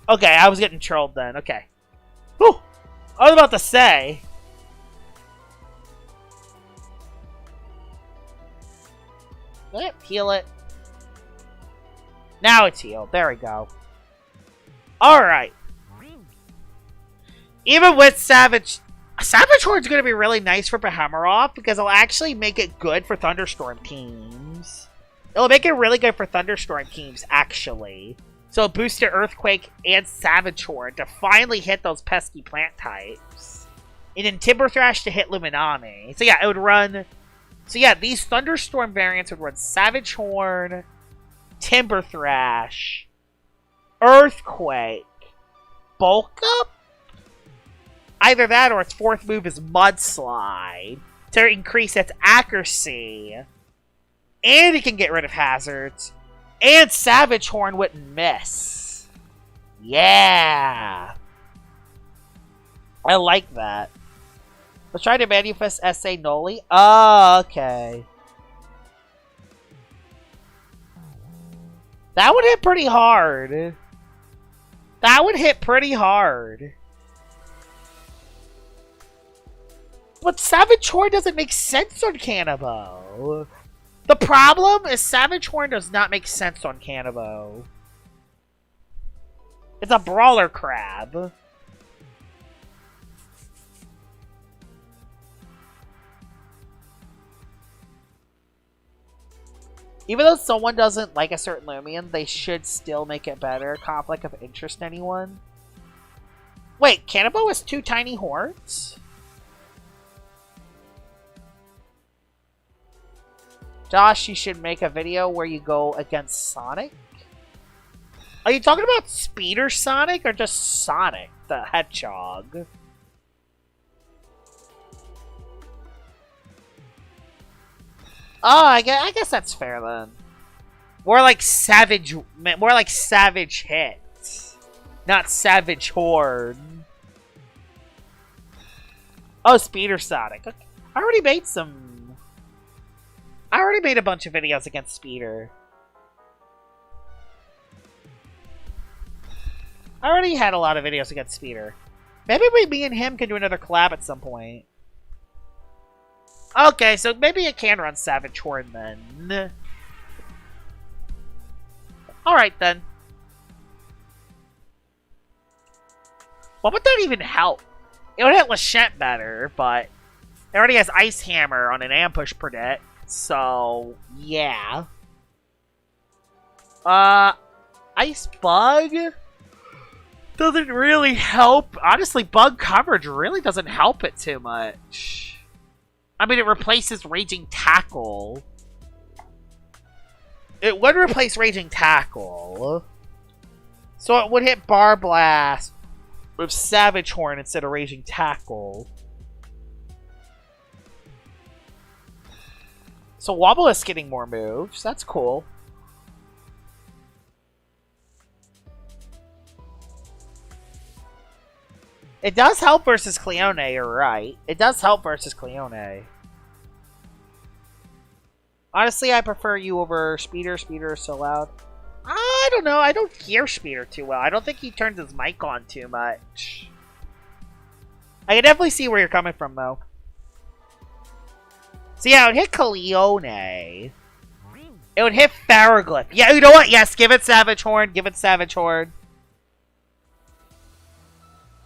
Okay, I was getting trolled then. Okay. Whew! I was about to say. Yep, heal it. Now it's healed. There we go. Alright. Even with Savage Horn's going to be really nice for Behemoth because it'll actually make it good for Thunderstorm teams. It'll make it really good for Thunderstorm teams, actually. So it'll boost your Earthquake and Savage Horn to finally hit those pesky plant types. And then Timber Thrash to hit Luminami. So yeah, it would run... So yeah, these Thunderstorm variants would run Savage Horn, Timber Thrash, Earthquake, bulk up? Either that or its fourth move is Mudslide to increase its accuracy. And it can get rid of hazards. And Savage Horn wouldn't miss. Yeah. I like that. Let's try to manifest S.A. Noli. Oh, okay. That would hit pretty hard. That would hit pretty hard. But Savage Horn doesn't make sense on Cannibal. The problem is Savage Horn does not make sense on Cannibal. It's a brawler crab. Even though someone doesn't like a certain Lumion, they should still make it better. Conflict of interest, anyone? Wait, Cannibal has 2 tiny horns? Josh, you should make a video where you go against Sonic? Are you talking about Speeder Sonic or just Sonic the Hedgehog? Oh, I guess that's fair then. More like Savage Hit, not Savage Horn. Oh, Speeder Sonic. Okay. I already made a bunch of videos against Speeder. I already had a lot of videos against Speeder. Maybe me and him can do another collab at some point. Okay, so maybe it can run Savage Horn then. Alright then. What would that even help? It would hit Lachette better, but it already has Ice Hammer on an Ambush Predict, so yeah. Ice Bug doesn't really help. Honestly, bug coverage really doesn't help it too much. I mean, it replaces Raging Tackle. It would replace Raging Tackle. So it would hit Bar Blast with Savage Horn instead of Raging Tackle. So Wobble is getting more moves. That's cool. It does help versus Cleone, you're right. It does help versus Cleone. Honestly, I prefer you over Speeder. Speeder is so loud. I don't know. I don't hear Speeder too well. I don't think he turns his mic on too much. I can definitely see where you're coming from, though. So yeah, it would hit Cleone. It would hit Farraglyph. Yeah, you know what? Yes, give it Savage Horn. Give it Savage Horn.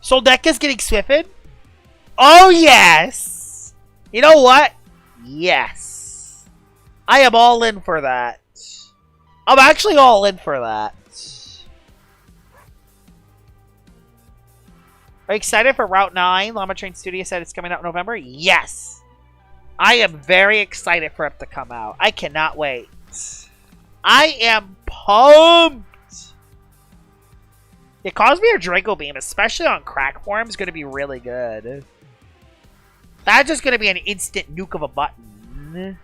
Soldeka's getting Swifted? Oh, yes! You know what? Yes. I am all in for that. I'm actually all in for that. Are you excited for Route 9? Llama Train Studio said it's coming out in November? Yes! I am very excited for it to come out. I cannot wait. I am pumped! Yeah, Cosmere Draco Beam, especially on crack form, is going to be really good. That's just going to be an instant nuke of a button.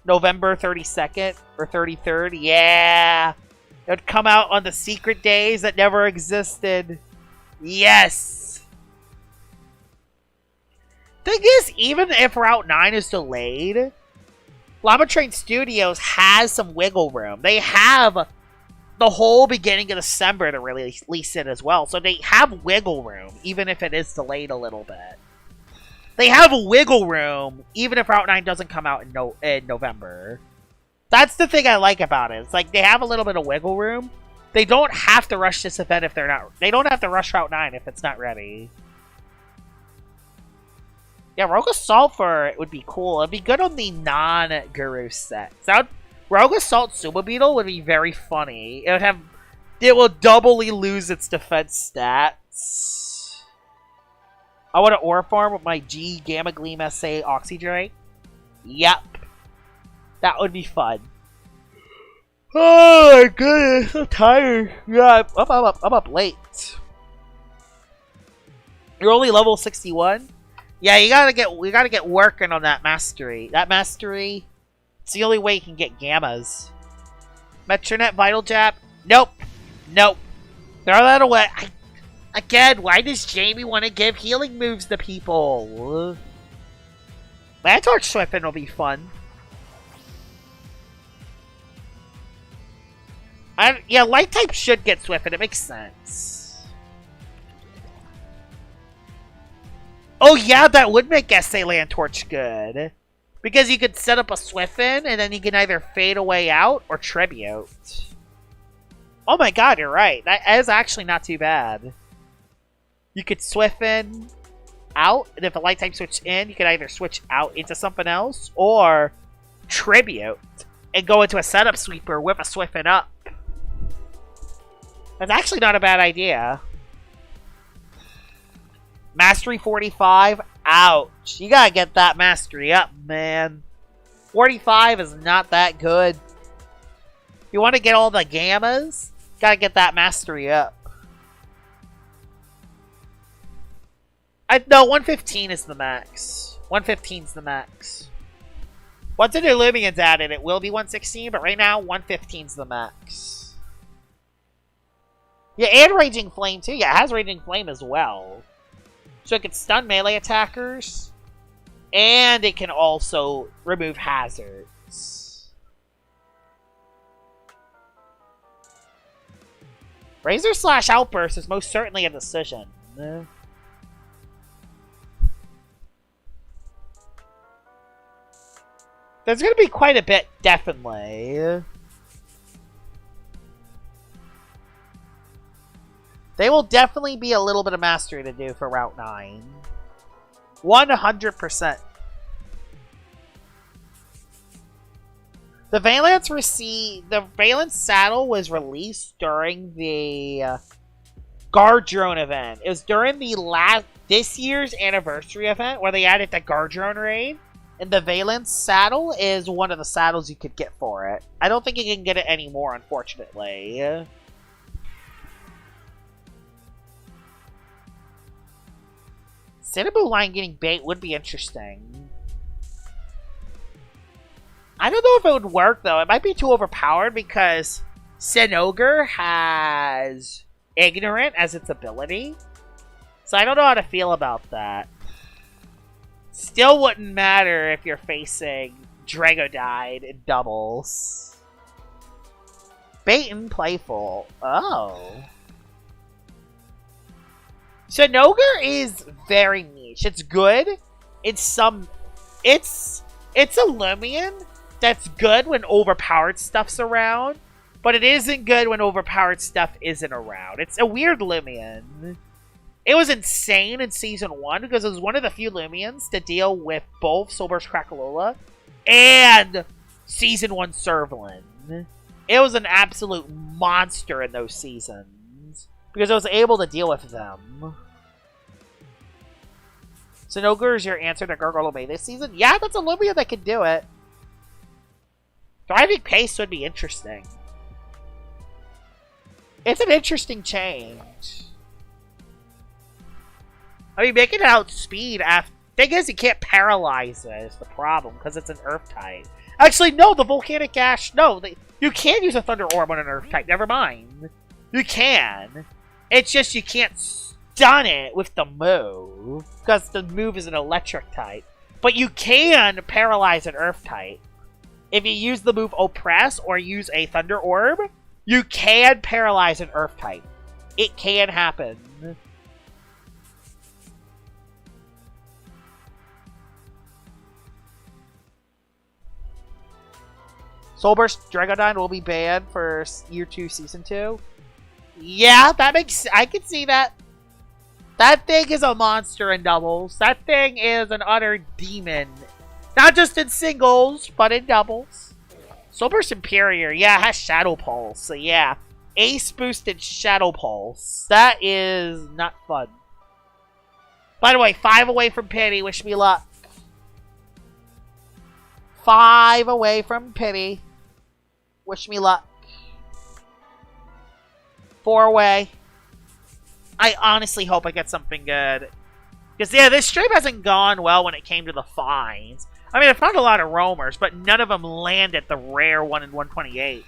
November 32nd or 33rd. Yeah! It would come out on the secret days that never existed. Yes! Thing is, even if Route 9 is delayed, Llama Train Studios has some wiggle room. They have the whole beginning of December to release it as well. So they have wiggle room, even if it is delayed a little bit. They have wiggle room, even if Route 9 doesn't come out in November. That's the thing I like about it. It's like they have a little bit of wiggle room. They don't have to rush this event if they're not... They don't have to rush Route 9 if it's not ready. Yeah, Rogue Assault for it would be cool. It'd be good on the non-Guru set. Rogue Assault Sumo Beetle would be very funny. It will doubly lose its defense stats. I want to Aura Farm with my G Gamma Gleam SA Oxydrake. Yep. That would be fun. Oh my goodness, I'm tired. Yeah, I'm up late. You're only level 61? Yeah, we gotta get working on that mastery. That mastery, it's the only way you can get gammas. Metronet Vital Jab? Nope. Nope. Throw that away. Again, why does Jamie want to give healing moves to people? Mantorch Swiftin will be fun. Yeah, Light type should get Swiftin. It makes sense. Oh yeah, that would make SA Torch good. Because you could set up a Swiftin, and then you can either fade away out or tribute. Oh my god, you're right. That is actually not too bad. You could Swiftin out, and if a light type switch in, you could either switch out into something else, or tribute, and go into a setup sweeper with a Swiftin up. That's actually not a bad idea. Mastery 45? Ouch. You gotta get that mastery up, man. 45 is not that good. You want to get all the gammas? Gotta get that mastery up. No, 115 is the max. 115 is the max. Once a new Lumien's added, it will be 116, but right now, 115 is the max. Yeah, and Raging Flame, too. Yeah, it has Raging Flame as well. So it can stun melee attackers, and it can also remove hazards. Razor Slash Outburst is most certainly a decision. There's going to be quite a bit, definitely. They will definitely be a little bit of mastery to do for Route 9. 100%. The Valence saddle was released during the Guard Drone event. It was during this year's anniversary event where they added the Guard Drone raid. And the Valence saddle is one of the saddles you could get for it. I don't think you can get it anymore, unfortunately. Cinnaboo line getting bait would be interesting. I don't know if it would work, though. It might be too overpowered because Sinogre has Ignorant as its ability. So I don't know how to feel about that. Still wouldn't matter if you're facing Dragonide in doubles. Bait and Playful. Oh. Sinogre is very niche. It's good. It's a Lumion that's good when overpowered stuff's around, but it isn't good when overpowered stuff isn't around. It's a weird Lumion. It was insane in Season 1 because it was one of the few Lumions to deal with both Soulburst Crackalola and Season 1 Servalin. It was an absolute monster in those seasons because I was able to deal with them. Sinogre is your answer to Gargoyle Bay this season? Yeah, that's a Lumia that can do it. Driving Pace would be interesting. It's an interesting change. I mean, making it outspeed after... Thing is, you can't paralyze it is the problem, because it's an Earth type. Actually, no, the Volcanic Ash... No, you can use a Thunder Orb on an Earth type. Never mind. You can. It's just you can't stun it with the move, because the move is an Electric type. But you can paralyze an Earth type. If you use the move Oppress or use a Thunder Orb, you can paralyze an Earth type. It can happen. Soulburst Dragonide will be banned for Year 2, Season 2. Yeah, that makes... I can see that. That thing is a monster in doubles. That thing is an utter demon. Not just in singles, but in doubles. Soulburst Superior, yeah, it has Shadow Pulse. So yeah, Ace boosted Shadow Pulse. That is not fun. By the way, 5 away from Pity. Wish me luck. 5 away from Pity. Wish me luck. 4-way. I honestly hope I get something good. Because, yeah, this stream hasn't gone well when it came to the finds. I mean, I found a lot of roamers, but none of them landed the rare 1 in 128.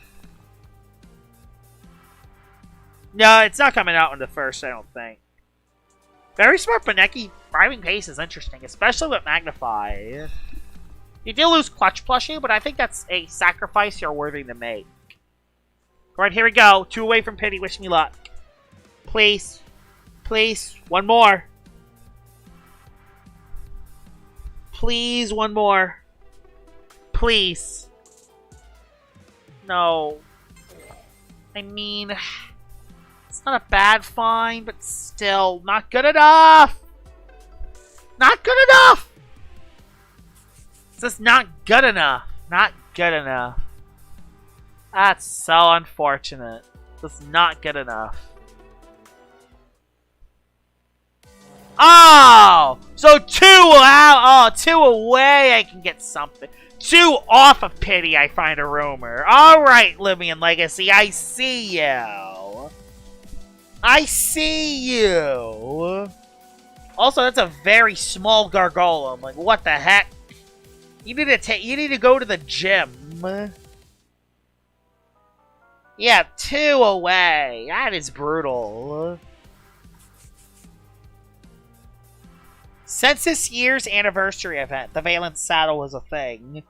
No, it's not coming out in the first, I don't think. Very smart Baneki. Driving pace is interesting, especially with Magnify. You do lose Clutch Plushie, but I think that's a sacrifice you're worthy to make. Alright, here we go. 2 away from Pity. Wish me luck. Please. Please. One more. Please, one more. Please. No. I mean... It's not a bad find, but still not good enough! Not good enough! It's just not good enough. Not good enough. That's so unfortunate. Just not good enough. Oh! So 2 out. Oh, 2 away I can get something. 2 off of Pity I find a rumor. Alright, Livian Legacy, I see you. I see you! Also, that's a very small Gargolem. Like, what the heck? You need to go to the gym. Yeah, 2 away. That is brutal. Since this year's anniversary event, the Valence Saddle was a thing.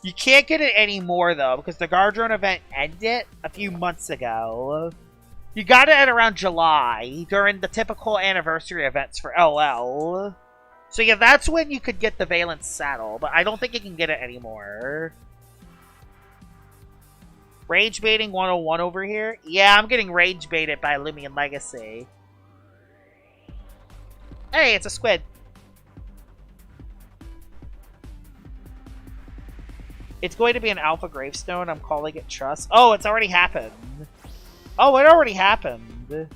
You can't get it anymore, though, because the Gardrone event ended a few months ago. You got it at around July, during the typical anniversary events for LL. So yeah, that's when you could get the Valence Saddle, but I don't think you can get it anymore. Rage baiting 101 over here? Yeah, I'm getting rage baited by Lumion Legacy. Hey, it's a squid. It's going to be an Alpha Gravestone. I'm calling it Trust. Oh, it's already happened. Oh, it already happened.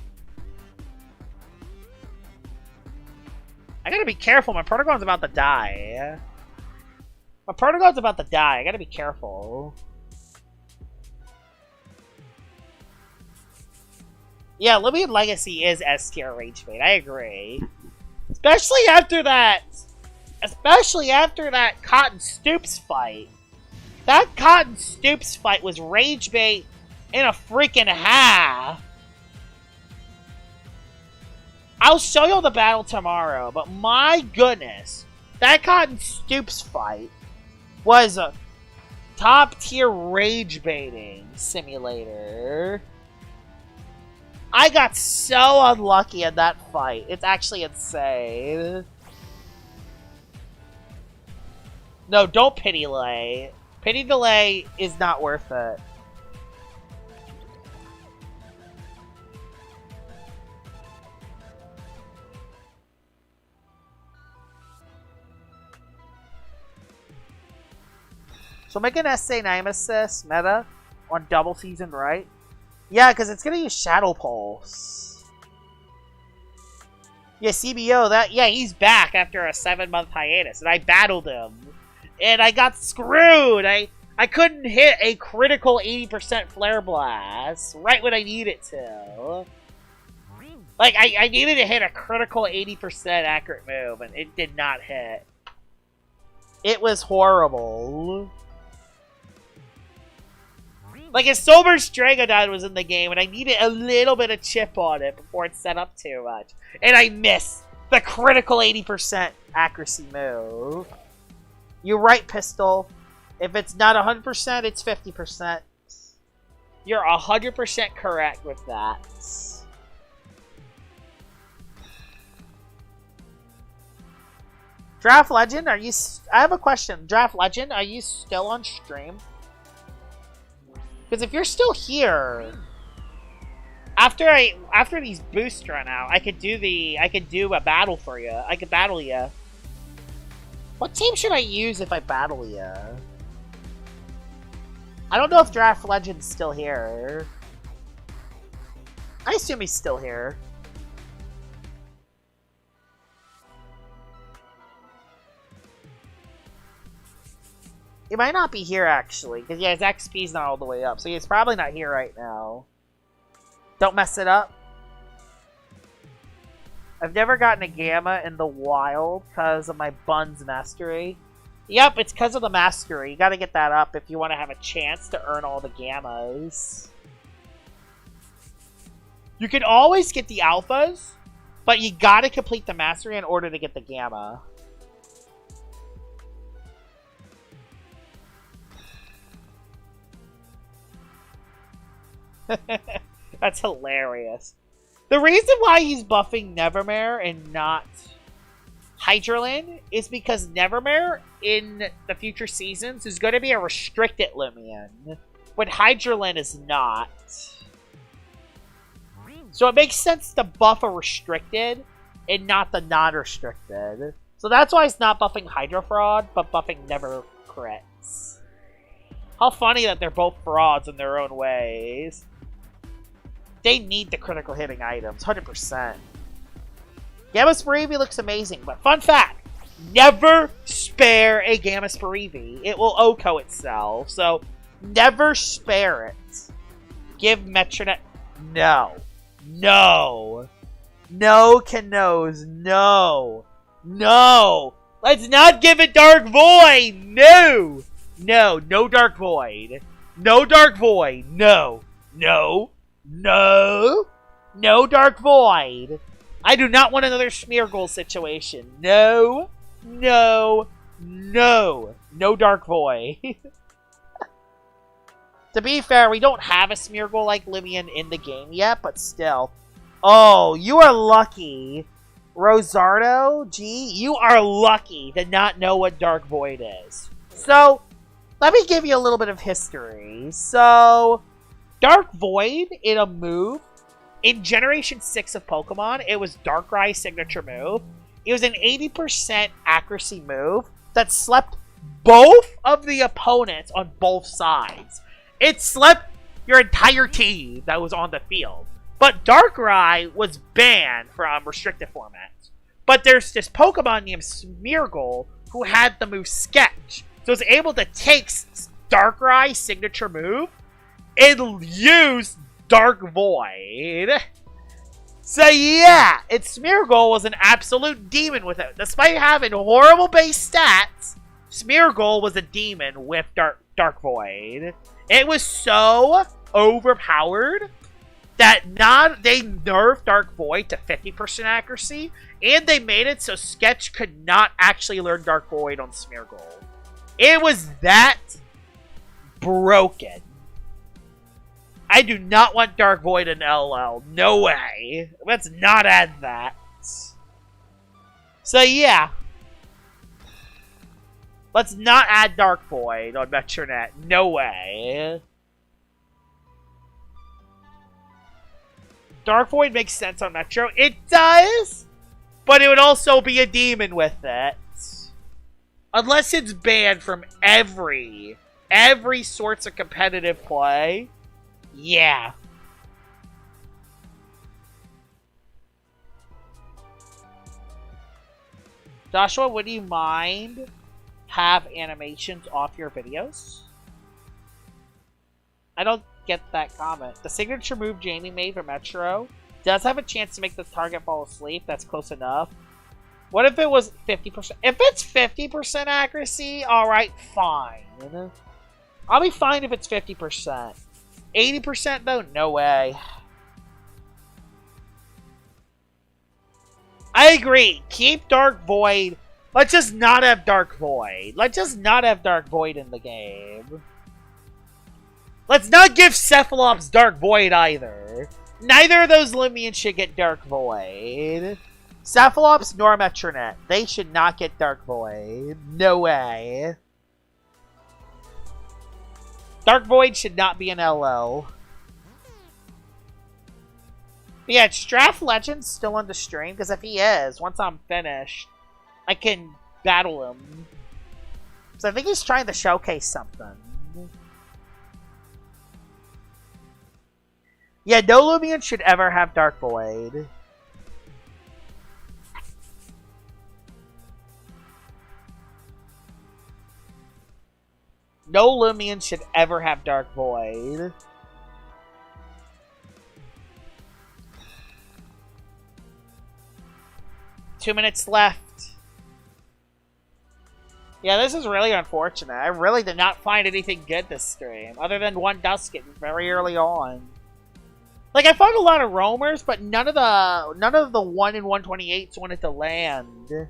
I gotta be careful. My Protogon's about to die. My Protogon's about to die. I gotta be careful. Yeah, Livian Legacy is S-tier Rage Bait. I agree. Especially after that Cotton Stoops fight. That Cotton Stoops fight was Rage Bait in a freaking half. I'll show you the battle tomorrow, but my goodness, that Cotton Stoops fight was a top tier rage baiting simulator. I got so unlucky in that fight. It's actually insane. No, don't pity delay. Pity delay is not worth it. So make an SA Nemesis meta on double season, right? Yeah, because it's going to use Shadow Pulse. Yeah, CBO, yeah, he's back after a 7-month hiatus, and I battled him. And I got screwed! I couldn't hit a critical 80% Flare Blast right when I needed to. Like, I needed to hit a critical 80% accurate move, and it did not hit. It was horrible. Like, if Sober's Dragodon was in the game, and I needed a little bit of chip on it before it set up too much. And I missed the critical 80% accuracy move. You're right, Pistol. If it's not 100%, it's 50%. You're 100% correct with that. Draft Legend, I have a question. Draft Legend, are you still on stream? Because if you're still here, after these boosts run out, I could do a battle for you. I could battle you. What team should I use if I battle you? I don't know if Draft Legend's still here. I assume he's still here. He might not be here, actually. Because, yeah, his XP's not all the way up. So he's probably not here right now. Don't mess it up. I've never gotten a Gamma in the wild because of my Buns Mastery. Yep, it's because of the Mastery. You gotta get that up if you want to have a chance to earn all the Gammas. You can always get the Alphas, but you gotta complete the Mastery in order to get the Gamma. That's hilarious. The reason why he's buffing Nevermare and not Hydralin is because Nevermare in the future seasons is going to be a restricted Lumion, but Hydralin is not. So it makes sense to buff a restricted and not the non-restricted. So that's why he's not buffing Hydro Fraud, but buffing Never Crits. How funny that they're both frauds in their own ways. They need the critical hitting items, 100%. Gamma Spirivi looks amazing, but fun fact, never spare a Gamma Spirivi. It will OHKO itself, so never spare it. Give Metronet... No. No. No, Canos. No. No. Let's not give it Dark Void. No. No. No Dark Void. No Dark Void. No. No. No. No Dark Void. I do not want another Smeargle situation. No. No. No. No Dark Void. To be fair, we don't have a Smeargle like Lumion in the game yet, but still. Oh, you are lucky. Rosardo, G, you are lucky to not know what Dark Void is. So, let me give you a little bit of history. So, Dark Void in a move, in Generation 6 of Pokemon, it was Darkrai's signature move. It was an 80% accuracy move that slept both of the opponents on both sides. It slept your entire team that was on the field. But Darkrai was banned from restricted formats. But there's this Pokemon named Smeargle who had the move Sketch. So it was able to take Darkrai's signature move and use Dark Void. So yeah, Smeargle was an absolute demon with it. Despite having horrible base stats, Smeargle was a demon with Dark Void. It was so overpowered that they nerfed Dark Void to 50% accuracy, and they made it so Sketch could not actually learn Dark Void on Smeargle. It was that broken. I do not want Dark Void in LL. No way. Let's not add that. So yeah. Let's not add Dark Void on Metronet. No way. Dark Void makes sense on Metro. It does, but it would also be a demon with it. Unless it's banned from every sorts of competitive play. Yeah. Joshua, would you mind have animations off your videos? I don't get that comment. The signature move Jamie made for Metro does have a chance to make the target fall asleep. That's close enough. What if it was 50%? If it's 50% accuracy, alright, fine. I'll be fine if it's 50%. 80% though? No way. I agree. Keep Dark Void. Let's just not have Dark Void. Let's just not have Dark Void in the game. Let's not give Cephalops Dark Void either. Neither of those Lumions should get Dark Void. Cephalops nor Metronet. They should not get Dark Void. No way. Dark Void should not be an LL. But yeah, Straff Legend's still on the stream, because if he is, once I'm finished, I can battle him. So I think he's trying to showcase something. Yeah, no Lumion should ever have Dark Void. No Lumion should ever have Dark Void. 2 minutes left. Yeah, this is really unfortunate. I really did not find anything good this stream, other than one Duskin very early on. Like, I found a lot of roamers, but none of the 1 in 128s wanted to land.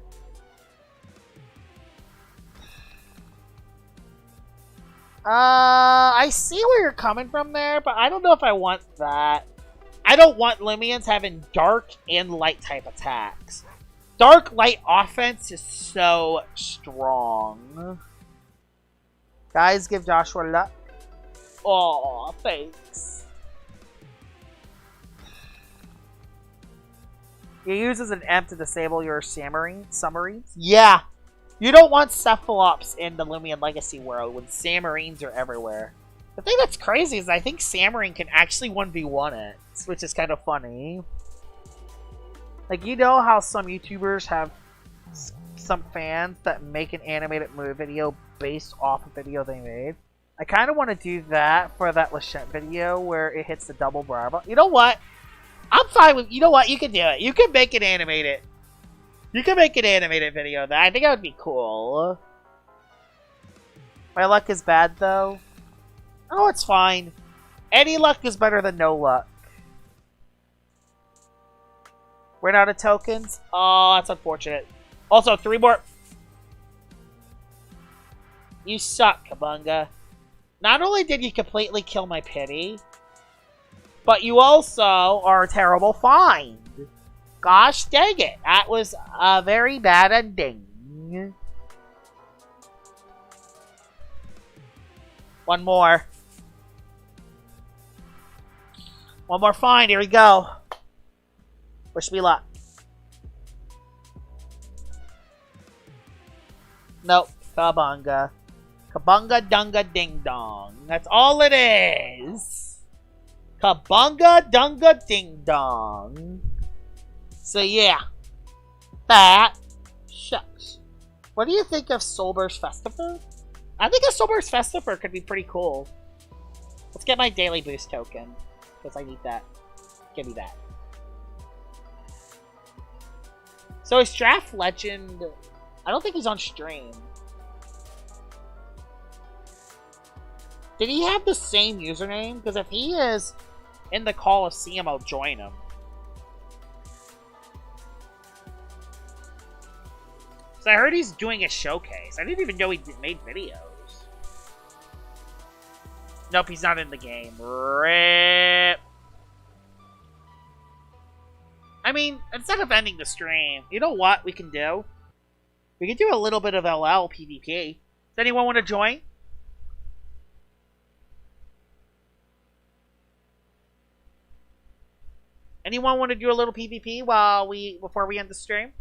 I see where you're coming from there, but I don't know if I want that. I don't want Lumians having dark and light type attacks. Dark light offense is so strong. Guys, give Joshua luck. Aw, thanks. He uses an M to disable your submarines. Yeah. You don't want Cephalops in the Lumion Legacy world when Samarines are everywhere. The thing that's crazy is I think Samarine can actually 1v1 it, which is kind of funny. Like, you know how some YouTubers have some fans that make an animated move video based off a video they made? I kind of want to do that for that Lachette video where it hits the double Bravo. You know what? I'm fine with... You know what? You can do it. You can make it animated. You can make an animated video of that. I think that would be cool. My luck is bad, though. Oh, it's fine. Any luck is better than no luck. We're out of tokens? Oh, that's unfortunate. Also, 3 more. You suck, Kabunga. Not only did you completely kill my pity, but you also are a terrible find. Gosh dang it. That was a very bad ending. One more. One more find. Here we go. Wish me luck. Nope. Kabunga. Kabunga Dunga Ding Dong. That's all it is. Kabunga Dunga Ding Dong. So yeah. That shucks. What do you think of Solber's Festival? I think a Solber's Festival could be pretty cool. Let's get my daily boost token. Because I need that. Give me that. So is Draft Legend... I don't think he's on stream. Did he have the same username? Because if he is in the Coliseum, I'll join him. So I heard he's doing a showcase. I didn't even know he made videos. Nope, he's not in the game. RIP. I mean, instead of ending the stream, you know what we can do? We can do a little bit of LL PvP. Does anyone want to join? Anyone want to do a little PvP before we end the stream?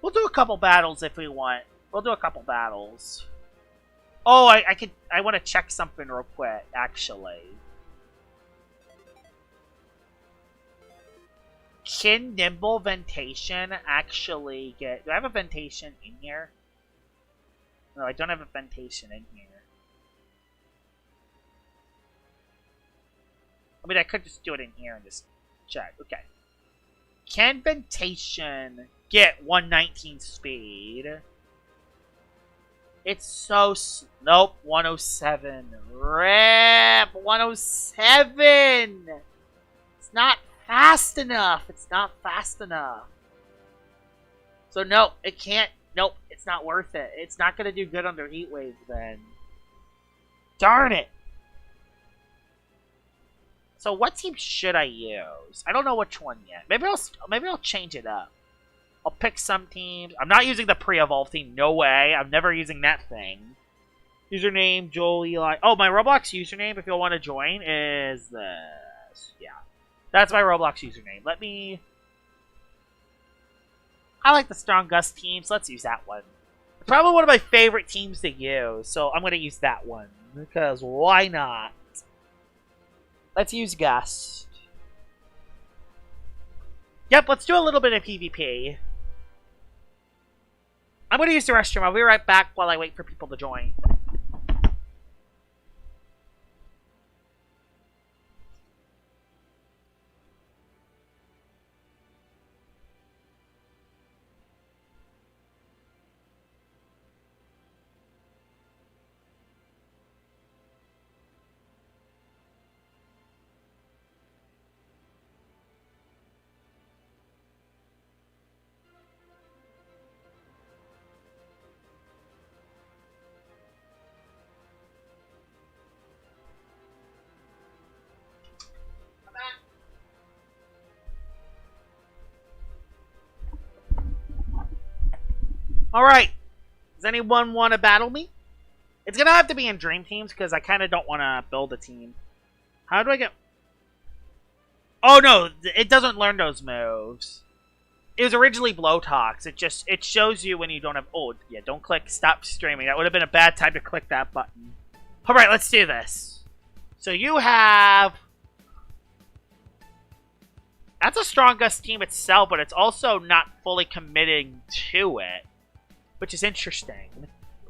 We'll do a couple battles if we want. We'll do a couple battles. Oh, I want to check something real quick, actually. Can Nimble Ventation actually get... Do I have a Ventation in here? No, I don't have a Ventation in here. I mean, I could just do it in here and just check. Okay. Can Ventation get 119 speed? It's so... Nope, 107. RIP! 107! It's not fast enough. It's not fast enough. So, no, it can't... Nope, it's not worth it. It's not going to do good under Heat Wave, then. Darn it! So, what team should I use? I don't know which one yet. Maybe I'll change it up. I'll pick some teams. I'm not using the pre-evolve team. No way. I'm never using that thing. Username, Joel Eli. Oh, my Roblox username, if you'll want to join, is this. Yeah. That's my Roblox username. Let me... I like the Strong Gus team, so let's use that one. It's probably one of my favorite teams to use, so I'm going to use that one. Because why not? Let's use Gus. Yep, let's do a little bit of PvP. I'm going to use the restroom. I'll be right back while I wait for people to join. Alright. Does anyone want to battle me? It's going to have to be in Dream Teams because I kind of don't want to build a team. How do I get... Oh, no. It doesn't learn those moves. It was originally Blowtox. It shows you when you don't have... Oh, yeah, don't click stop streaming. That would have been a bad time to click that button. Alright, let's do this. So you have... That's a strongest team itself, but it's also not fully committing to it. Which is interesting.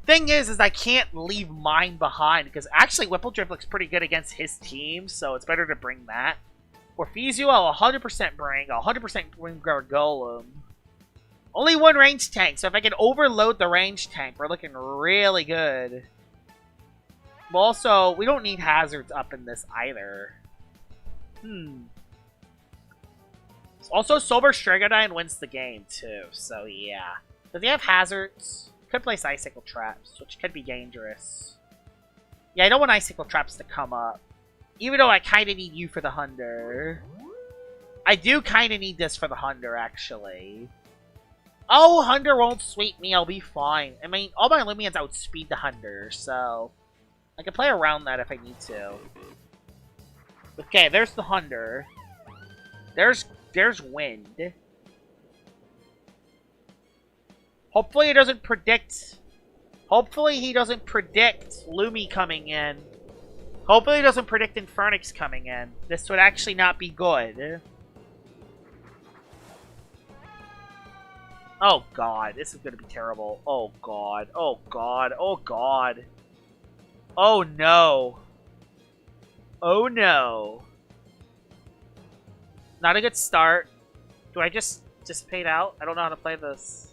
Thing is I can't leave mine behind, because actually Whippledrift looks pretty good against his team, so it's better to bring that. Orphezio, I'll 100% bring. I'll 100% bring Gargolem. Only one range tank, so if I can overload the range tank, we're looking really good. Well, also, we don't need hazards up in this either. Also, Sober Strigodine wins the game, too, so yeah. Does he have hazards? Could place Icicle Traps, which could be dangerous. Yeah, I don't want Icicle Traps to come up. Even though I kind of need you for the Hunder. I do kind of need this for the Hunder, actually. Oh, Hunder won't sweep me. I'll be fine. I mean, all my Lumians outspeed the Hunder, so... I can play around that if I need to. Okay, there's the Hunder. There's Wind. Hopefully he doesn't predict... Hopefully he doesn't predict Lumi coming in. Hopefully he doesn't predict Infernix coming in. This would actually not be good. Oh god, this is gonna be terrible. Oh god, oh god, oh god. Oh no. Oh no. Not a good start. Do I just dissipate out? I don't know how to play this.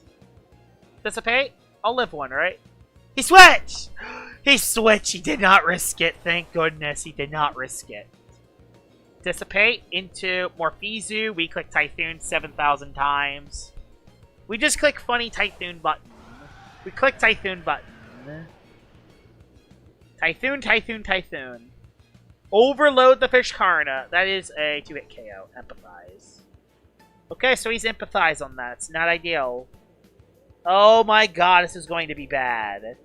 Dissipate? I'll live one, right? He switched! He switched! He did not risk it. Thank goodness he did not risk it. Dissipate into Morphezu. We click Typhoon 7,000 times. We just click funny Typhoon button. We click Typhoon button. Typhoon, Typhoon, Typhoon. Overload the Fishkarna. That is a 2-hit KO. Empathize. Okay, so he's Empathize on that. It's not ideal. Oh my god, this is going to be bad.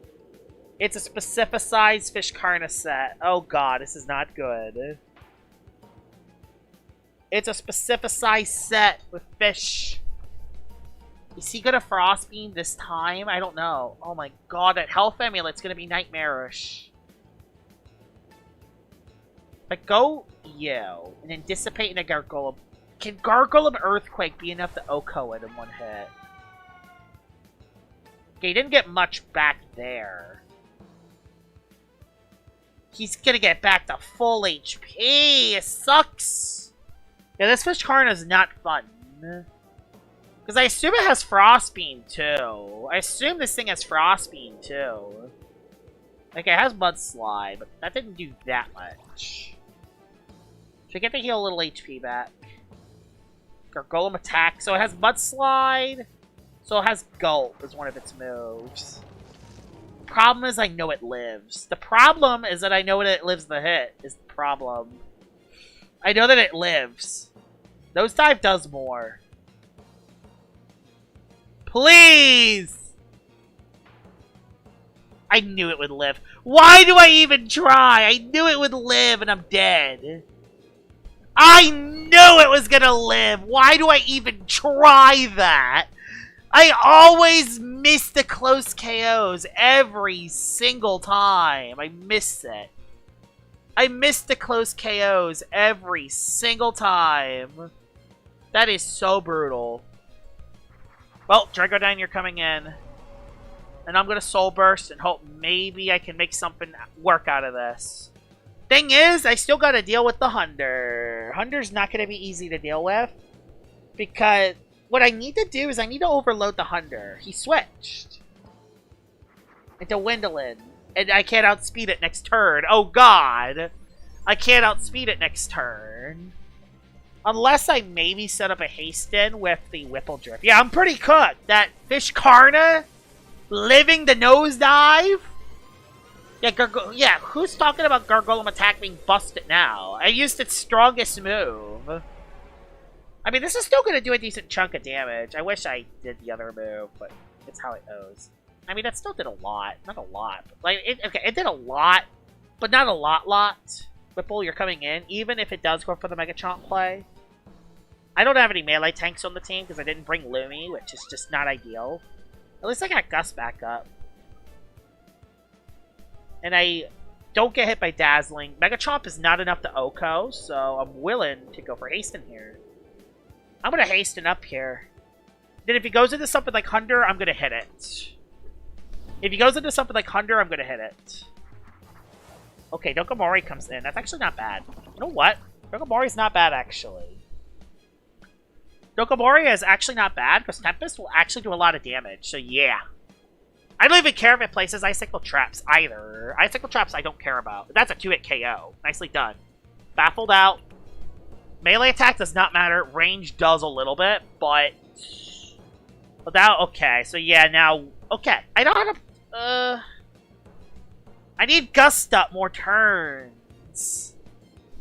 It's a specificized Fishkarna set. Oh god, this is not good. It's a specificized set with fish. Is he gonna Frost Beam this time? I don't know. Oh my god, that Health Amulet's gonna be nightmarish. If I go Yo, and then Dissipate in a Gargolem. Can Gargolem Earthquake be enough to OHKO it in one hit? Okay, he didn't get much back there. He's gonna get back to full HP. It sucks. Yeah, this Fishkarna is not fun. Because I assume it has Frost Beam, too. I assume this thing has Frost Beam, too. Like, it has Mudslide, but that didn't do that much. Should I get to heal a little HP back? Gargolem attack. So it has Mudslide. So it has Gulp as one of its moves. Problem is I know it lives. The problem is that I know that it lives the hit, is the problem. I know that it lives. Nosedive does more. Please! I knew it would live. Why do I even try? I knew it would live and I'm dead. I knew it was gonna live. Why do I even try that? I always miss the close KOs every single time. I miss it. I miss the close KOs every single time. That is so brutal. Well, Dragodine, you're coming in. And I'm going to Soul Burst and hope maybe I can make something work out of this. Thing is, I still got to deal with the Hunder. Hunder's not going to be easy to deal with. Because what I need to do is I need to overload the Hunder. He switched into Windolin. And I can't outspeed it next turn. Oh god! I can't outspeed it next turn. Unless I maybe set up a Hasten with the Whippledrift. Yeah, I'm pretty cooked. That Fishkarna living the nosedive? Yeah, who's talking about Gargolem attack being busted now? I used its strongest move. I mean, this is still going to do a decent chunk of damage. I wish I did the other move, but It's how it goes. I mean, that still did a lot. Not a lot. But like, okay, it did a lot, but not a lot. Whipple, you're coming in, even if it does go for the Mega Chomp play. I don't have any melee tanks on the team because I didn't bring Lumi, which is just not ideal. At least I got Gus back up. And I don't get hit by Dazzling. Mega Chomp is not enough to Oko, so I'm willing to go for Hasten here. I'm going to Hasten up here. Then if he goes into something like Hunder, I'm going to hit it. If he goes into something like Hunder, I'm going to hit it. Okay, Dokomori comes in. That's actually not bad. You know what? Dokomori's not bad, actually. Dokomori is actually not bad, because Tempest will actually do a lot of damage, so yeah. I don't even care if it places Icicle Traps, either. Icicle Traps I don't care about. That's a 2-hit KO. Nicely done. Baffled out. Melee attack does not matter. Range does a little bit, but... Without... Okay, so yeah, now... Okay, I don't have to... I need Gust Up more turns.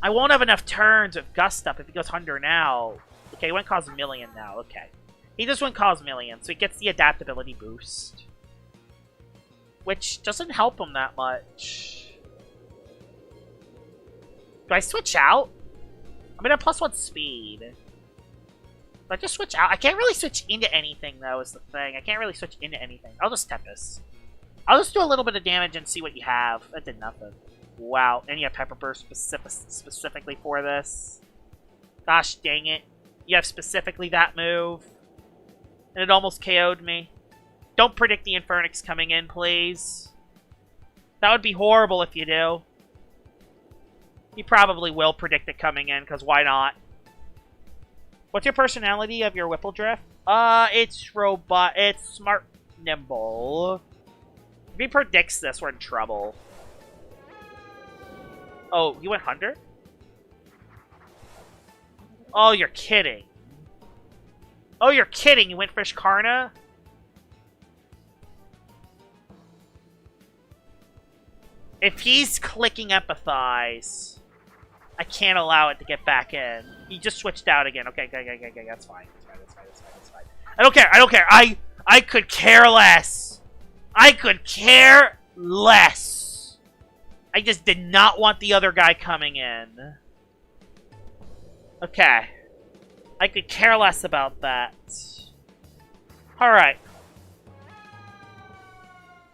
I won't have enough turns with Gust Up if he goes Hunder now. Okay, he went Cosmillion now. Okay. He just went Cosmillion, so he gets the adaptability boost. Which doesn't help him that much. Do I switch out? I'm gonna +1 speed. Do I just switch out? I can't really switch into anything, though, is the thing. I can't really switch into anything. I'll just Tempest. I'll just do a little bit of damage and see what you have. That did nothing. Wow. And you have Pepper Burst specifically for this. Gosh dang it. You have specifically that move. And it almost KO'd me. Don't predict the Infernix coming in, please. That would be horrible if you do. You probably will predict it coming in, because why not? What's your personality of your Whipple Drift? It's robot. It's smart, nimble. If he predicts this, we're in trouble. Oh, you went Hunder? Oh, you're kidding. Oh, you're kidding. You went Fish Karna? If he's clicking Empathize, I can't allow it to get back in. He just switched out again. Okay, that's fine. That's fine. I don't care. I could care less. I could care less. I just did not want the other guy coming in. Okay. I could care less about that. Alright.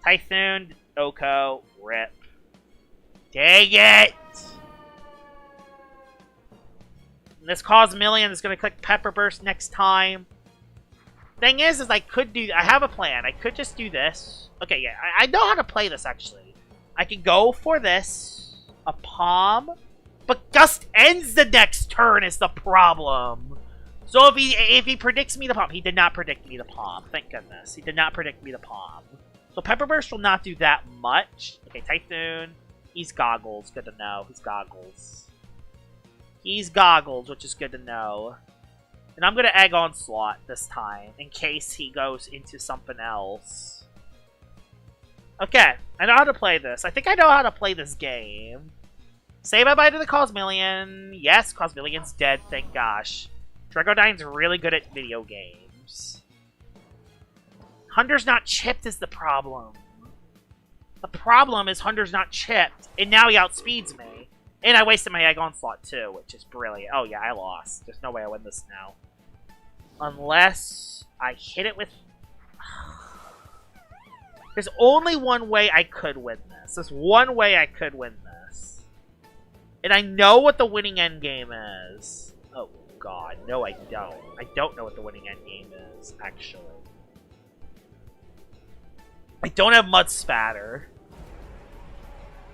Typhoon, Oko, rip. Dang it! And this Cosmillion is going to click Pepper Burst next time. Thing is I could do... I have a plan. I could just do this. Okay, yeah. I know how to play this, actually. I can go for this. A Palm. But Gust ends the next turn is the problem. So if he predicts me the Palm... He did not predict me the Palm. Thank goodness. He did not predict me the Palm. So Pepper Burst will not do that much. Okay, Typhoon. He's Goggles. Good to know. He's Goggles. He's Goggles, which is good to know. And I'm going to Egg Onslaught this time, in case he goes into something else. Okay, I know how to play this. I think I know how to play this game. Say bye-bye to the Cosmillion. Yes, Cosmillion's dead, thank gosh. Dragodyne's really good at video games. Hunter's not chipped is the problem. The problem is Hunter's not chipped, and now he outspeeds me. And I wasted my Egg Onslaught too, which is brilliant. Oh yeah, I lost. There's no way I win this now. Unless I hit it with... There's only one way I could win this. There's one way I could win this. And I know what the winning endgame is. Oh god, no I don't. I don't know what the winning endgame is, actually. I don't have Mud Spatter.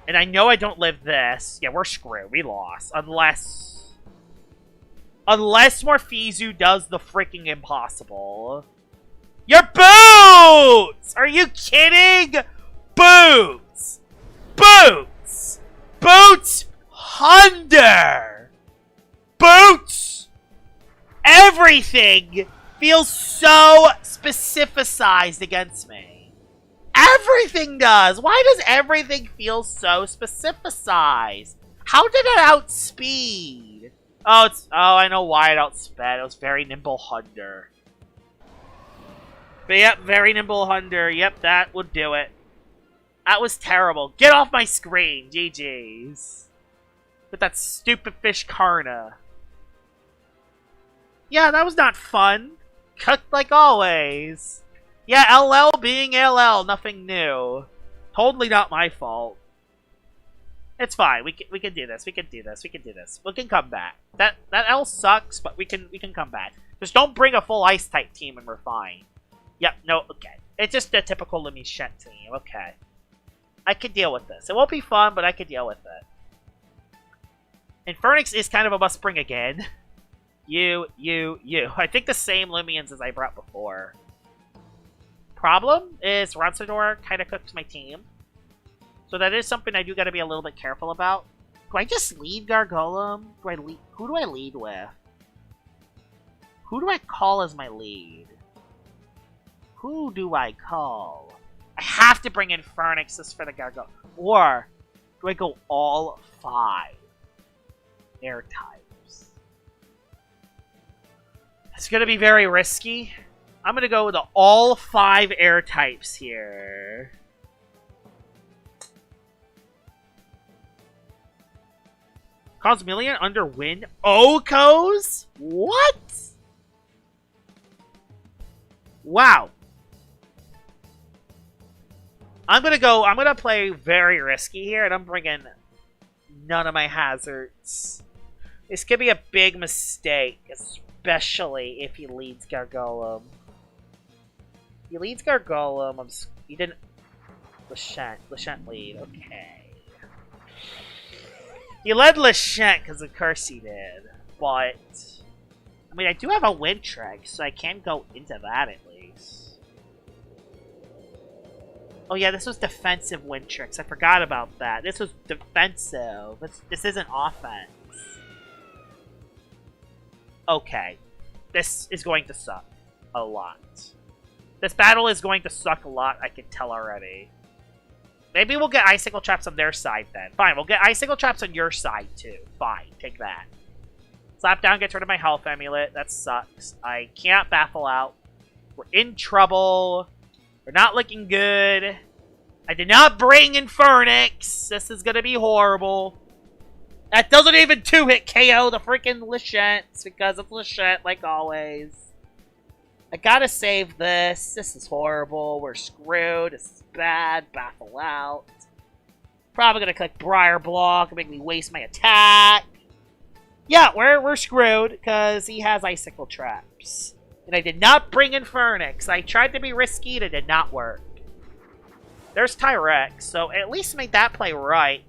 And I know I don't live this. Yeah, we're screwed. We lost. Unless Morphezu does the freaking impossible. Your Boots! Are you kidding? Boots! Boots! Boots! Hunder! Boots! Everything feels so specificized against me. Everything does! Why does everything feel so specificized? How did it outspeed? Oh, I know why it outsped. It was very nimble Hunder. But yep, very nimble Hunter. Yep, that would do it. That was terrible. Get off my screen. GG's. With that stupid fish Karna. Yeah, that was not fun. Cooked like always. Yeah, LL being LL, nothing new. Totally not my fault. It's fine. We can do this. We can do this. We can do this. We can come back. That L sucks, but we can come back. Just don't bring a full ice type team and we're fine. Yep, no, okay. It's just a typical LeMichette team. Okay. I could deal with this. It won't be fun, but I could deal with it. Infernax is kind of a must bring again. You. I think the same Lumions as I brought before. Problem is Ronsador kind of cooks my team. So that is something I do got to be a little bit careful about. Do I just lead Gargolem? Who do I lead with? Who do I call as my lead? Who do I call? I have to bring in Infernax for the Gargolem. Or do I go all 5 air types? It's going to be very risky. I'm going to go with all 5 air types here. Cosmillion under wind? Okos? What? Wow. I'm gonna play very risky here, and I'm bringing none of my hazards. This could be a big mistake, especially if he leads Gargolem. If he leads Gargolem, he didn't... Lechant lead, okay. He led Lechant because of course he did, but... I mean, I do have a Wintrix, so I can go into that at least. Oh yeah, this was defensive Wintrix. I forgot about that. This was defensive. This isn't offense. Okay. This is going to suck a lot. This battle is going to suck a lot, I can tell already. Maybe we'll get Icicle Traps on their side then. Fine, we'll get Icicle Traps on your side too. Fine, take that. Slap down, gets rid of my health amulet. That sucks. I can't baffle out. We're in trouble. We're not looking good. I did not bring Infernax. This is going to be horrible. That doesn't even 2-hit KO the freaking Lechant because it's Lechant like always. I gotta save this. This is horrible. We're screwed. This is bad. Baffle out. Probably going to click Briar Block and make me waste my attack. Yeah, we're screwed because he has Icicle Traps. And I did not bring Infernax. I tried to be risky and it did not work. There's Tyrex, so at least made that play right.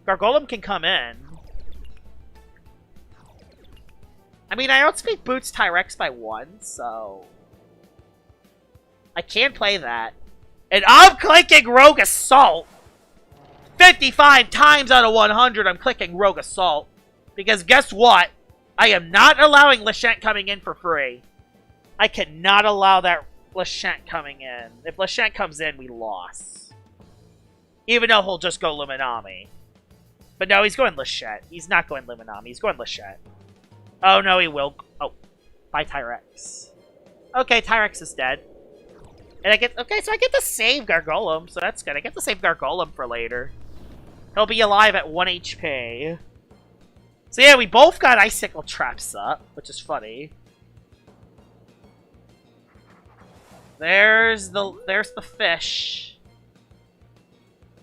Gargolem can come in. I mean, I outspeed Boots Tyrex by 1, so... I can play that. And I'm clicking Rogue Assault! 55 times out of 100 I'm clicking Rogue Assault. Because guess what? I am not allowing Lechant coming in for free. I cannot allow that Lechant coming in. If Lechant comes in, we lost. Even though he'll just go Luminami. But no, he's going Lechant. He's not going Luminami. He's going Lechant. Oh, no, he will. Oh, by Tyrex. Okay, Tyrex is dead. And I get... Okay, so I get to save Gargolem, so that's good. I get to save Gargolem for later. He'll be alive at 1 HP. So yeah, we both got Icicle Traps up, which is funny. There's the fish.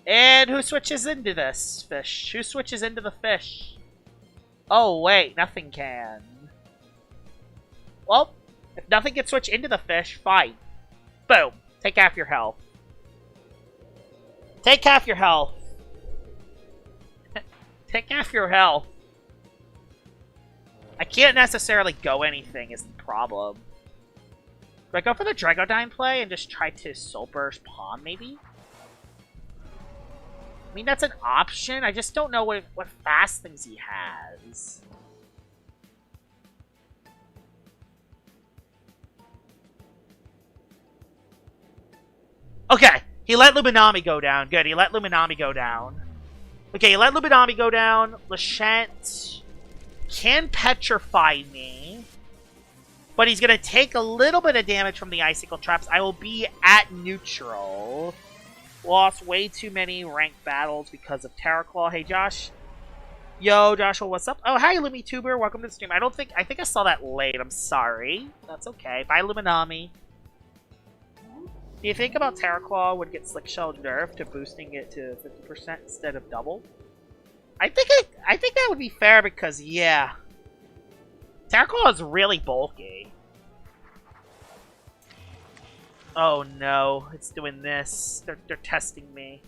And who switches into this fish? Who switches into the fish? Oh wait, nothing can. Well, if nothing can switch into the fish, fine. Boom. Take half your health. Take half your health. Take half your health. I can't necessarily go anything is the problem. Do I go for the Dragodyne play and just try to Soul Burst Pawn, maybe? I mean, that's an option. I just don't know what fast things he has. Okay, he let Luminami go down. Good, he let Luminami go down. Okay, he let Luminami go down. Lechant can petrify me. But he's going to take a little bit of damage from the Icicle Traps. I will be at neutral. Lost way too many ranked battles because of Terraclaw. Hey, Josh. Yo, Joshua, what's up? Oh, hi, LumiTuber. Welcome to the stream. I think I saw that late. I'm sorry. That's okay. Bye, Luminami. Do you think about Terraclaw would get Slick Shell nerfed to boosting it to 50% instead of double? I think that would be fair because, yeah. Terraclaw is really bulky. Oh no, it's doing this. They're testing me.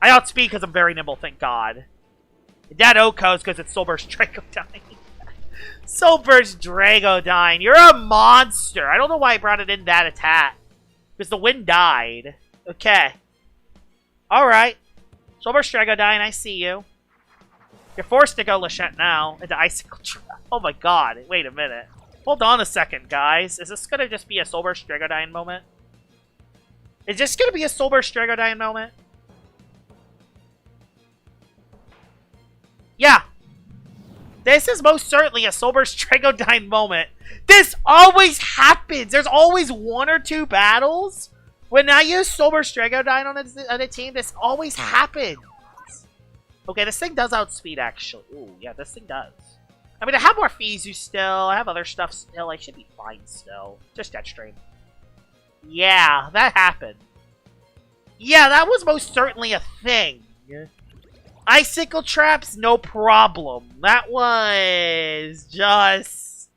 I outspeed because I'm very nimble, thank God. That Oko's because it's Soulburst Dragodyne. Soulburst Dragodyne, you're a monster. I don't know why I brought it in that attack. Because the wind died. Okay. Alright. Soulburst Dragodyne, I see you. You're forced to go Lachette now into Icicle Trap. Oh my god, wait a minute. Hold on a second, guys. Is this gonna just be a Soulburst Dragodyne moment? Is this gonna be a Soulburst Dragodyne moment? Yeah. This is most certainly a Soulburst Dragodyne moment. This always happens. There's always one or two battles. When I use Soulburst Dragodyne on a team, this always happens. Okay, this thing does outspeed, actually. Ooh, yeah, this thing does. I mean, I have more Fizu still. I have other stuff still. I should be fine still. Just Jetstream. Yeah, that happened. Yeah, that was most certainly a thing. Icicle Traps, no problem. That was just...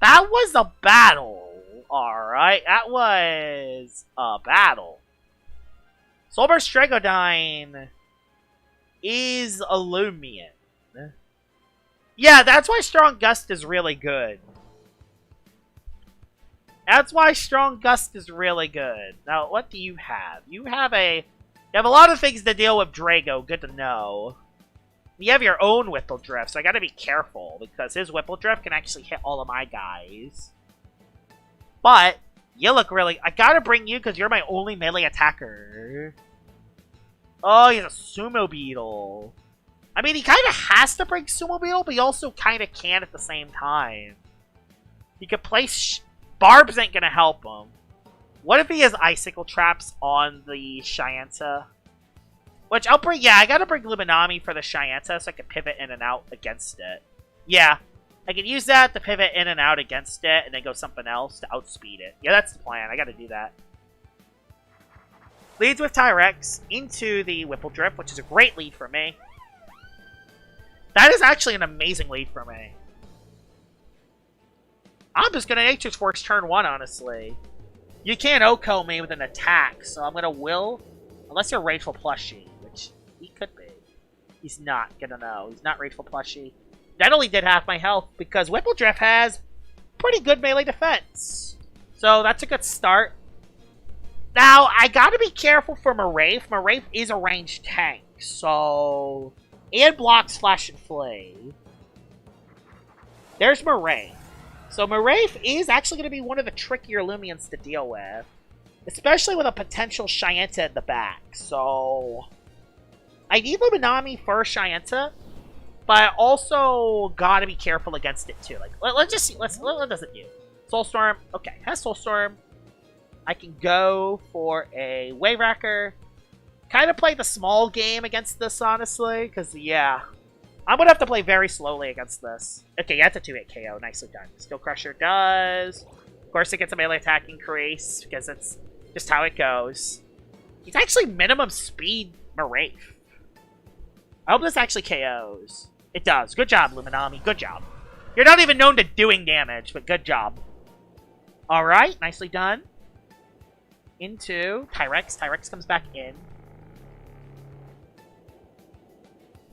That was a battle. Alright, that was a battle. Soulburst Dragodyne is Illumian. Yeah, that's why Strong Gust is really good. That's why Strong Gust is really good. Now, what do you have? You have a lot of things to deal with Drago. Good to know. You have your own Whipple Drift, so I gotta be careful, because his Whipple Drift can actually hit all of my guys. But, you look really... I gotta bring you, because you're my only melee attacker. Oh, he's a Sumo Beetle. I mean, he kind of has to bring Sumo Beetle, but he also kind of can at the same time. He could place... Barbs ain't gonna help him. What if he has Icicle Traps on the Shyenta? Which I'll bring... Yeah, I gotta bring Luminami for the Shyenta so I can pivot in and out against it. Yeah. I can use that to pivot in and out against it and then go something else to outspeed it. Yeah, that's the plan. I gotta do that. Leads with Tyrex into the Whipple Drift, which is a great lead for me. That is actually an amazing lead for me. I'm just gonna Nature's Force turn 1, honestly. You can't Oko me with an attack, so I'm gonna will... Unless you're Rageful Plushie, which he could be. He's not gonna know. He's not Rageful Plushie. That only did half my health, because Whipple Drift has pretty good melee defense. So that's a good start. Now, I gotta be careful for Marafe. Marafe is a ranged tank, so... And blocks Flash and Flame. There's Marafe. So Marafe is actually going to be one of the trickier Lumians to deal with. Especially with a potential Shyenta in the back. So... I need Luminami for Shyenta. But I also gotta be careful against it too. Like, let's just see. What does it do? Soulstorm. Okay, has Soulstorm. I can go for a Wave Wrecker. Kind of play the small game against this, honestly, because, yeah. I'm going to have to play very slowly against this. Okay, yeah, that's a 2-hit KO. Nicely done. Steel Crusher does. Of course, it gets a melee attack increase, because it's just how it goes. He's actually minimum speed Marafe. I hope this actually KOs. It does. Good job, Luminami. Good job. You're not even known to doing damage, but good job. Alright, nicely done. Into Tyrex. Tyrex comes back in.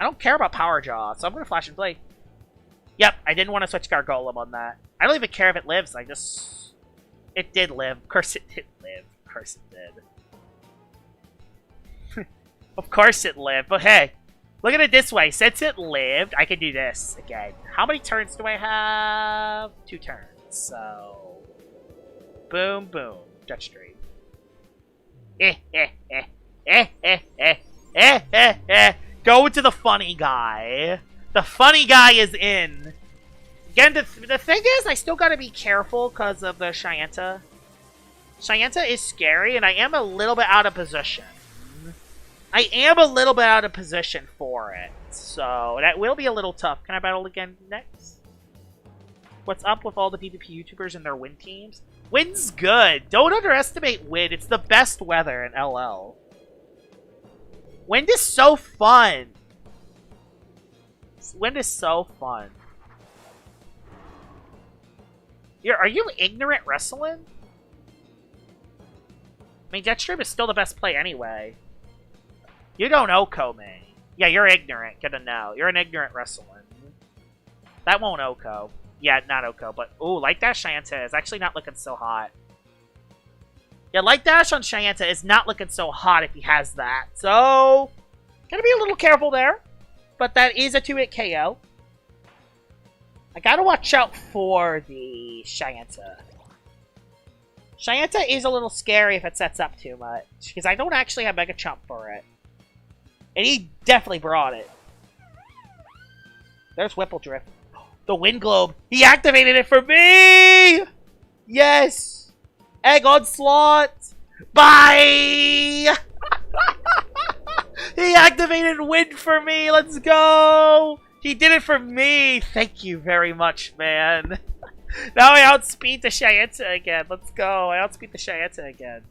I don't care about Power Jaw, so I'm going to Flash and Play. Yep, I didn't want to switch Gargolem on that. I don't even care if it lives, I just... It did live. Of course it did live. Of course it did. Of course it lived, but hey. Look at it this way. Since it lived, I can do this again. How many turns do I have? 2 turns, so... Boom, boom. Jetstream. Go to the funny guy. The funny guy is in. Again, the thing is, I still gotta be careful because of the Shyenta. Shyenta is scary, and I am a little bit out of position. I am a little bit out of position for it, so that will be a little tough. Can I battle again next? What's up with all the PvP YouTubers and their win teams? Win's good. Don't underestimate wind. It's the best weather in LL. Wind is so fun. Wind is so fun. Are you ignorant wrestling? I mean, Jetstream is still the best play anyway. You don't Oko me. Yeah, you're ignorant. Get a no. You're an ignorant wrestling. That won't Oko. Yeah, not Oko, but ooh, Light Dash Shyenta is actually not looking so hot. Yeah, Light Dash on Shyenta is not looking so hot if he has that. So, gotta be a little careful there. But that is a 2-hit KO. I gotta watch out for the Shyenta. Shyenta is a little scary if it sets up too much, because I don't actually have Mega Chump for it. And he definitely brought it. There's Whipple Drift. The Wind Globe. He activated it for me! Yes! Egg Onslaught! Bye! He activated Wind for me! Let's go! He did it for me! Thank you very much, man. Now I outspeed the Shyenta again. Let's go. I outspeed the Shyenta again.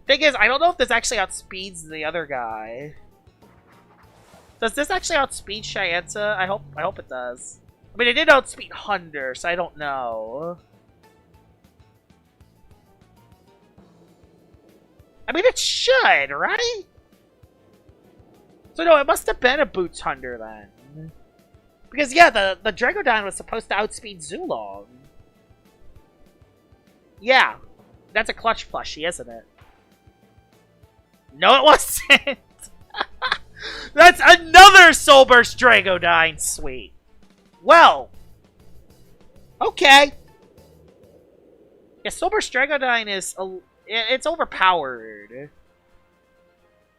Thing is, I don't know if this actually outspeeds the other guy. Does this actually outspeed Shyenta? I hope it does. I mean, it did outspeed Hunder, so I don't know. I mean, it should, right? So no, it must have been a Boots Hunder then. Because yeah, the Dragodon was supposed to outspeed Zulong. Yeah. That's a clutch plushie, isn't it? No, it wasn't! That's another Soul Burst Dragodine! Sweet. Well. Okay. Yeah, Soul Burst Dragodine is... it's overpowered.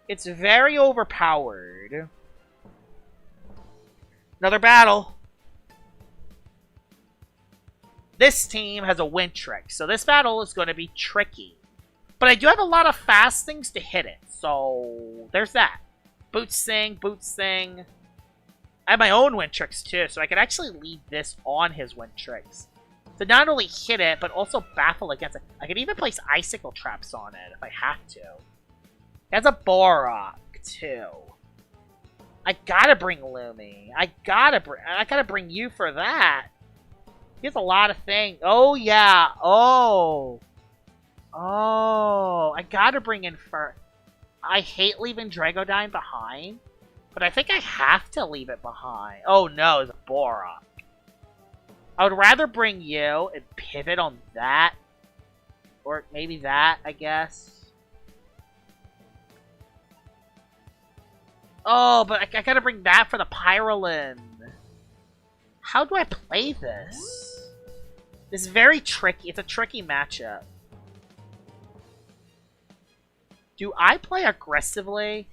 It's very overpowered. Another battle. This team has a Wintrix, so this battle is going to be tricky. But I do have a lot of fast things to hit it, so there's that. Boots Sing. I have my own Wintrix too, so I can actually leave this on his Wintrix. To not only hit it, but also baffle against it. I can even place Icicle Traps on it if I have to. It has a Borok too. I gotta bring Lumi. I gotta bring you for that. He has a lot of things. Oh yeah. Oh, I gotta bring in first. I hate leaving Dragodine behind, but I think I have to leave it behind. Oh no, it's a Borok. I would rather bring you and pivot on that. Or maybe that, I guess. Oh, but I gotta bring that for the Pyrolin. How do I play this? This is very tricky. It's a tricky matchup. Do I play aggressively?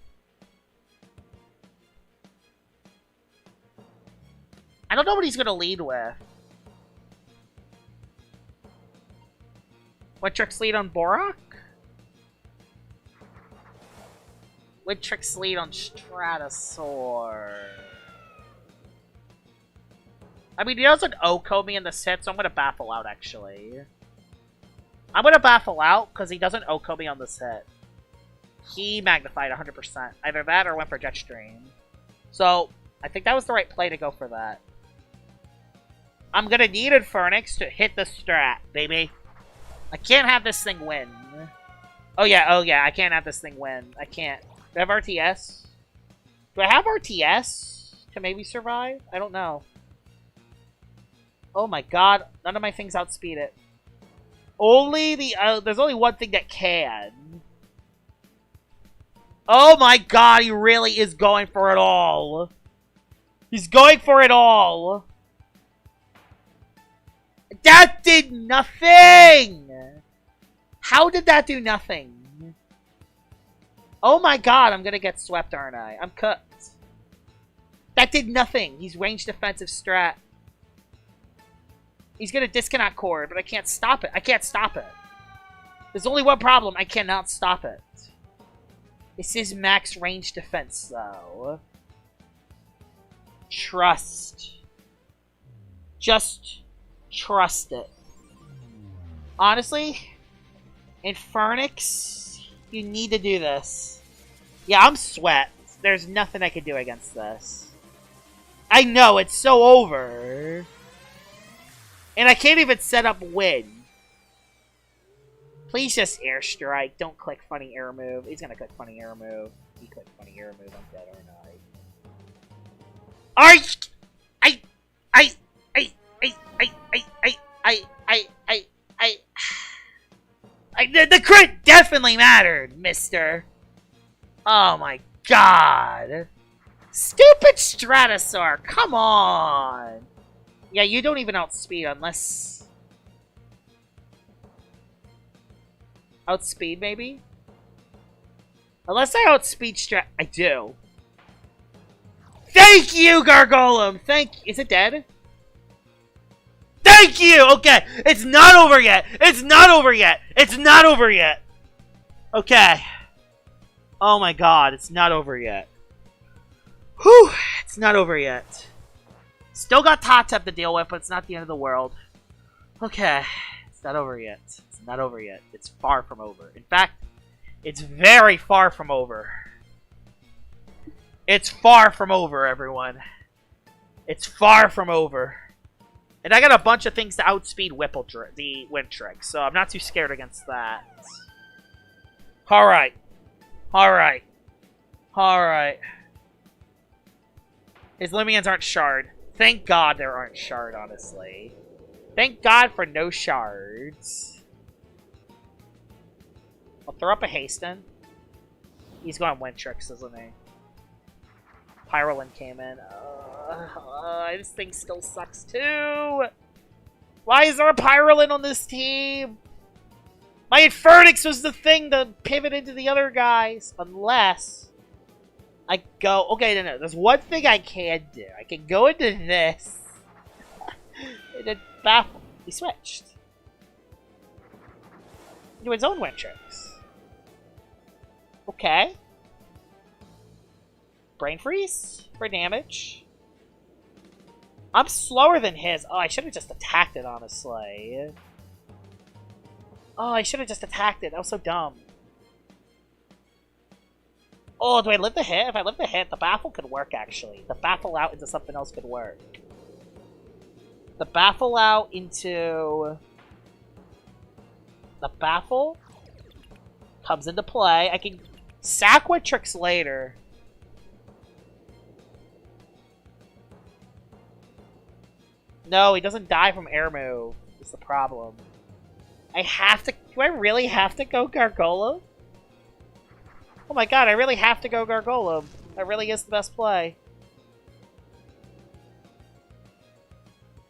I don't know what he's gonna lead with. Wintrix lead on Borok? Wintrix lead on Stratosaur. I mean, he doesn't Oko me in the set, so I'm gonna Baffle out, actually. I'm gonna Baffle out, because he doesn't Oko me on the set. He magnified 100%. Either that or went for Jetstream. So, I think that was the right play to go for that. I'm gonna need Infernix to hit the strat, baby. I can't have this thing win. Oh yeah, I can't have this thing win. I can't. Do I have RTS? Do I have RTS to maybe survive? I don't know. Oh my god, none of my things outspeed it. Only the, there's only one thing that can. Oh my god, he really is going for it all. He's going for it all. That did nothing! How did that do nothing? Oh my god, I'm gonna get swept, aren't I? I'm cooked. That did nothing. He's ranged defensive strat. He's gonna disconnect cord, but I can't stop it. I can't stop it. There's only one problem. I cannot stop it. This is max range defense, though. Trust. Just trust it. Honestly, Infernix, you need to do this. Yeah, I'm sweat. There's nothing I can do against this. I know, it's so over. And I can't even set up win. Please just airstrike. Don't click funny air move. He's gonna click funny air move. He clicked funny air move. I'm dead or not. The crit definitely mattered, mister. Oh my god. Stupid Stratosaur, come on. Yeah, you don't even outspeed unless... Outspeed, maybe? Unless I outspeed Strat... I do. Thank you, Gargolem! Is it dead? Thank you! Okay, it's not over yet! It's not over yet! It's not over yet! Okay. Oh my god, it's not over yet. Whew! It's not over yet. Still got Totep to deal with, but it's not the end of the world. Okay. It's not over yet. It's not over yet. It's far from over. In fact, it's very far from over. It's far from over, everyone. It's far from over. And I got a bunch of things to outspeed the Wintrix, so I'm not too scared against that. Alright. Alright. Alright. His Limians aren't shard. Thank God there aren't shard, honestly. Thank God for no shards. I'll throw up a Hasten. He's going Wintrix, isn't he? Pyrolin came in. This thing still sucks too! Why is there a Pyrolin on this team? My Infernix was the thing to pivot into the other guys. Unless I go... Okay, no. There's one thing I can do. I can go into this. And then baffle. He switched. Into his own Wintrix. Okay. Brain Freeze for damage. I'm slower than his. Oh, I should have just attacked it, honestly. Oh, I should have just attacked it. That was so dumb. Oh, do I live the hit? If I live the hit, the baffle could work, actually. The baffle out into something else could work. The baffle out into... The baffle comes into play. I can sack Wintrix later. No, he doesn't die from air move. Is the problem. I have to... Do I really have to go Gargolem? Oh my god, I really have to go Gargolem. That really is the best play.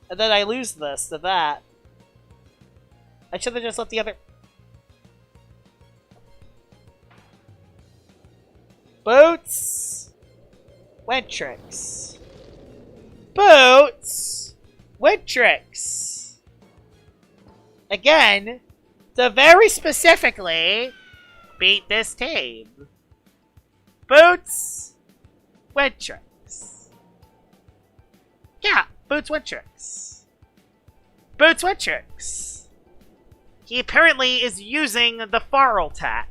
And then I lose this to that. I should have just let the other... Boots! Wintrix. Boots! Wintrix! Again, to very specifically beat this team. Boots! Wintrix. Yeah, Boots Wintrix. Boots Wintrix. He apparently is using the Farl attack.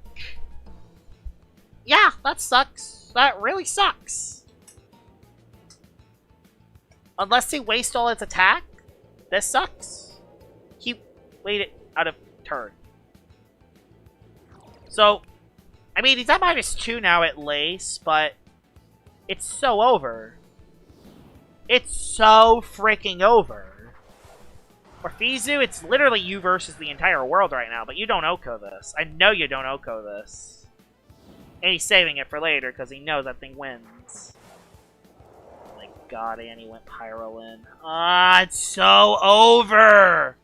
Yeah, that sucks. That really sucks. Unless he wastes all its attack, this sucks. He waited out of turn. So, I mean, he's at -2 now at least, but it's so over. It's so freaking over. For Fizu, it's literally you versus the entire world right now, but you don't Oko this. I know you don't Oko this. And he's saving it for later because he knows that thing wins. Oh my god, and he went Pyrolin. Ah, it's so over!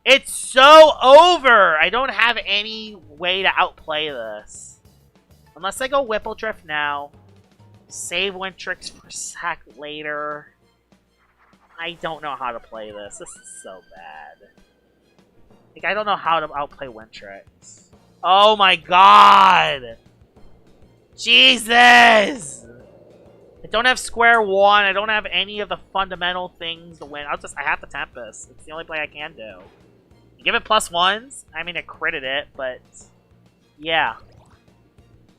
It's so over! I don't have any way to outplay this. Unless I go Whipple Drift now. Save Wintrix for sack later. I don't know how to play this. This is so bad. Like, I don't know how to outplay Wintrix. Oh my god! Jesus! I don't have square one. I don't have any of the fundamental things to win. I have the Tempest. It's the only play I can do. You give it +1s. I mean, it critted it, but yeah.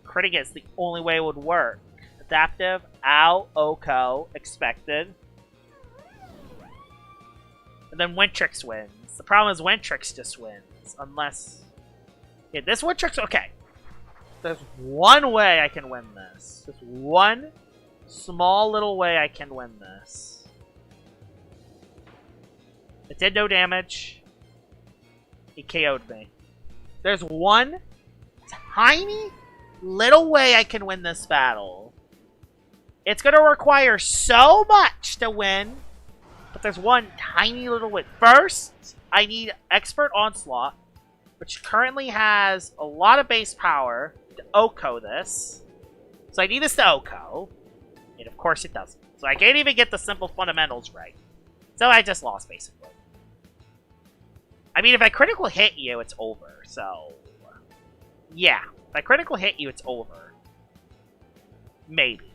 Critting it is the only way it would work. Adaptive, ow, Oko, expected. And then Wintrix wins. The problem is Wintrix just wins. Unless... yeah, this Wintrix... okay. There's one way I can win this. Just one small little way I can win this. It did no damage. He KO'd me. There's one tiny little way I can win this battle. It's going to require so much to win. But there's one tiny little way. First, I need Expert Onslaught, which currently has a lot of base power to Oko this. So I need this to Oko. And of course it doesn't. So I can't even get the simple fundamentals right. So I just lost, basically. I mean, if I critical hit you, it's over. So, yeah. If I critical hit you, it's over. Maybe.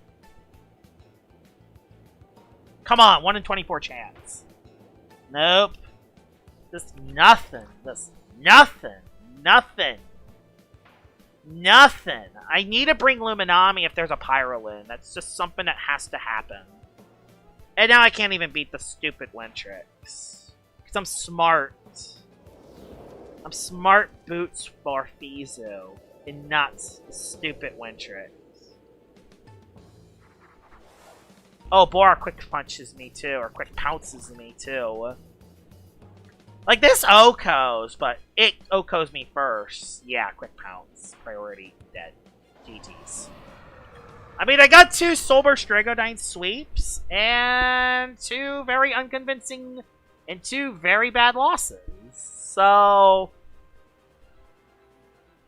Come on, 1 in 24 chance. Nope. Just nothing. Just nothing. Nothing. Nothing. I need to bring Luminami if there's a Pyrolin. That's just something that has to happen. And now I can't even beat the stupid Wintrix. Because I'm smart. I'm smart boots for Fizu. And not the stupid Wintrix. Oh, Bora quick punches me too, or quick pounces me too. Like this Okos, but it Okos me first. Yeah, quick pounce. Priority dead. GG's. I mean, I got 2 Soulburst Dragodyne sweeps, and 2 very unconvincing, and 2 very bad losses. So,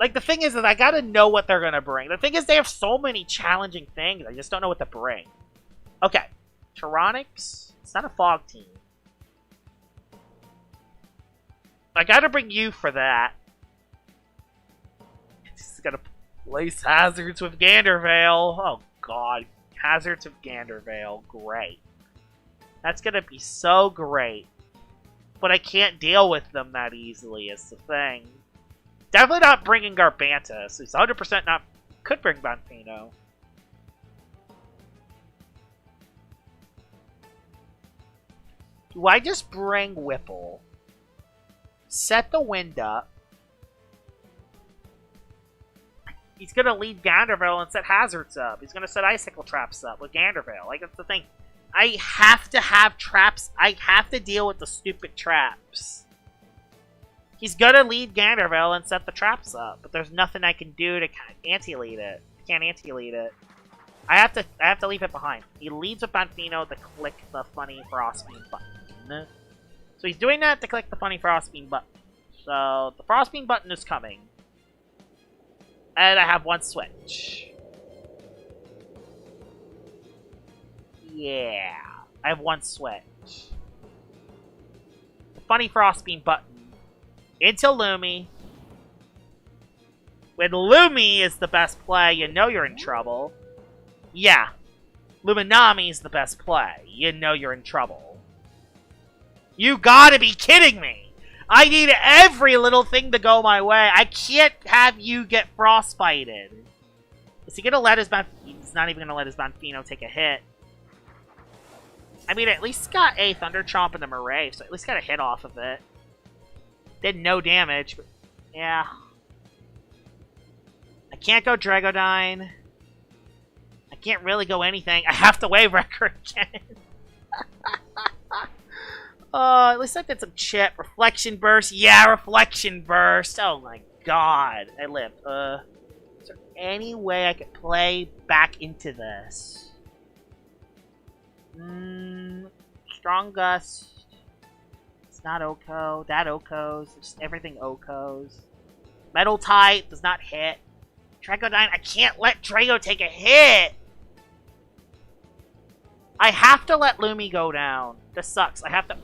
like, the thing is that I gotta know what they're gonna bring. The thing is they have so many challenging things, I just don't know what to bring. Okay, Tyrannics. It's not a fog team. I gotta bring you for that. Just gotta place Hazards with Gandervale. Oh god, Hazards with Gandervale. Great. That's gonna be so great. But I can't deal with them that easily is the thing. Definitely not bringing Garbantus. He's 100% not... could bring Banfino. Do I just bring Whipple? Set the wind up. He's going to lead Gandervale and set Hazards up. He's going to set Icicle Traps up with Gandervale. Like, that's the thing. I have to have traps. I have to deal with the stupid traps. He's going to lead Gandervale and set the traps up. But there's nothing I can do to anti-lead it. I can't anti-lead it. I have to leave it behind. He leads with Banfino to click the funny Frostbeam button. So he's doing that to click the funny Frostbeam button. So the Frostbeam button is coming. And I have 1 switch. Yeah. I have 1 switch. The funny Frostbeam button. Into Lumi. When Lumi is the best play, you know you're in trouble. Yeah. Luminami is the best play. You know you're in trouble. You gotta be kidding me! I need every little thing to go my way. I can't have you get frostbited. Is he gonna let his He's not even gonna let his Banfino take a hit. I mean, at least got a Thunder Chomp and a Murray, so at least got a hit off of it. Did no damage, but yeah. I can't go Dragodyne. I can't really go anything. I have to Wave Wrecker again. At least I did some chip. Reflection Burst. Yeah, Reflection Burst. Oh my god. I lived. Is there any way I could play back into this? Strong Gust. It's not Oko. That Oko's. Just everything Oko's. Metal type does not hit. Dragodyne. I can't let Drago take a hit. I have to let Lumi go down. This sucks. I have to...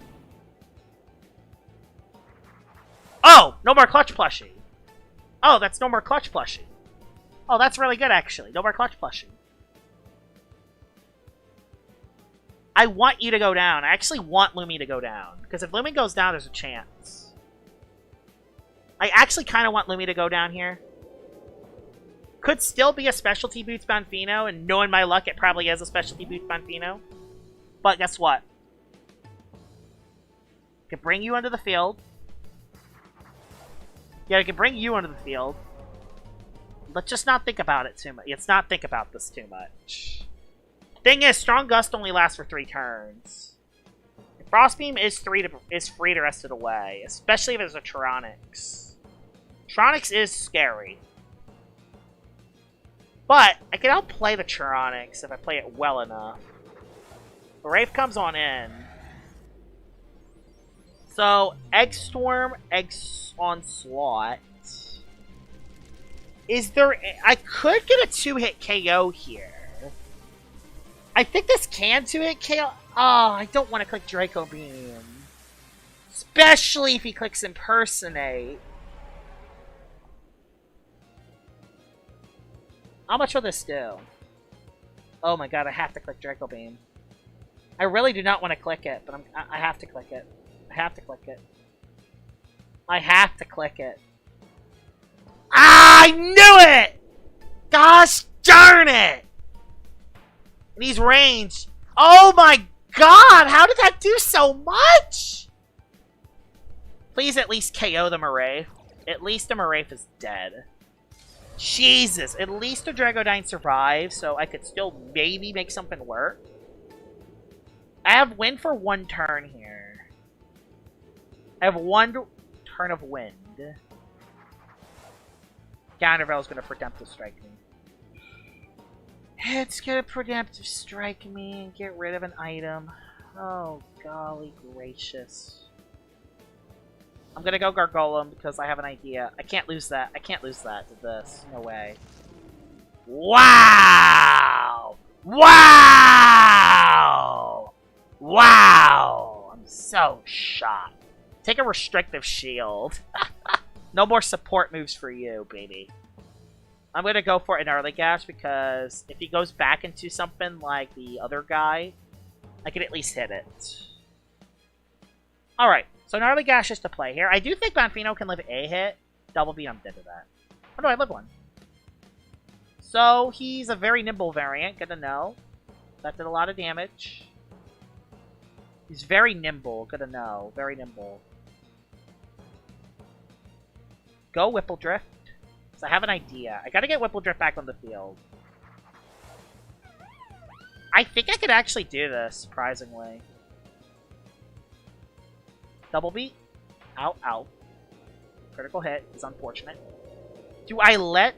Oh! No more Clutch Plushie. Oh, that's no more Clutch Plushie. Oh, that's really good, actually. No more Clutch Plushie. I want you to go down. I actually want Lumi to go down. Because if Lumi goes down, there's a chance. I actually kind of want Lumi to go down here. Could still be a Specialty Boots Bonfino, and knowing my luck, it probably is a Specialty Boots Bonfino. But guess what? I can bring you onto the field. Yeah, I can bring you onto the field. Let's just not think about it too much. Let's not think about this too much. Thing is, Strong Gust only lasts for 3 turns. Frost Beam is free the rest of the way, especially if it's a Tronix. Tronix is scary. But I can outplay the Tronix if I play it well enough. The Wraith comes on in. So, Egg Storm, Egg Onslaught. Is there... I could get a 2-hit KO here. I think this can 2-hit KO. Oh, I don't want to click Draco Beam. Especially if he clicks Impersonate. How much will this do? Oh my god, I have to click Draco Beam. I really do not want to click it, but I have to click it. I have to click it. I have to click it. Ah, I knew it! Gosh darn it! And he's ranged. Oh my god, how did that do so much? Please at least KO the Moraith. At least the Moraith is dead. Jesus, at least the Dragodyne survives, so I could still maybe make something work. I have wind for 1 turn here. I have 1 turn of wind. Gandervel's gonna Redemptive Strike me. It's gonna Redemptive Strike me and get rid of an item. Oh, golly gracious. I'm gonna go Gargolem because I have an idea. I can't lose that. I can't lose that to this. No way. Wow! Wow! Wow! I'm so shocked. Take a Restrictive Shield. No more support moves for you, baby. I'm gonna go for an Early Gash because if he goes back into something like the other guy, I can at least hit it. Alright, so Gnarly Gash is to play here. I do think Bonfino can live a hit. Double Beat, I'm dead to that. Oh no, I live 1. So, he's a very nimble variant, good to know. That did a lot of damage. He's very nimble, good to know. Very nimble. Go Whipple Drift. So I have an idea. I gotta get Whipple Drift back on the field. I think I could actually do this, surprisingly. Double Beat. Ow, ow. Critical hit is unfortunate. Do I let...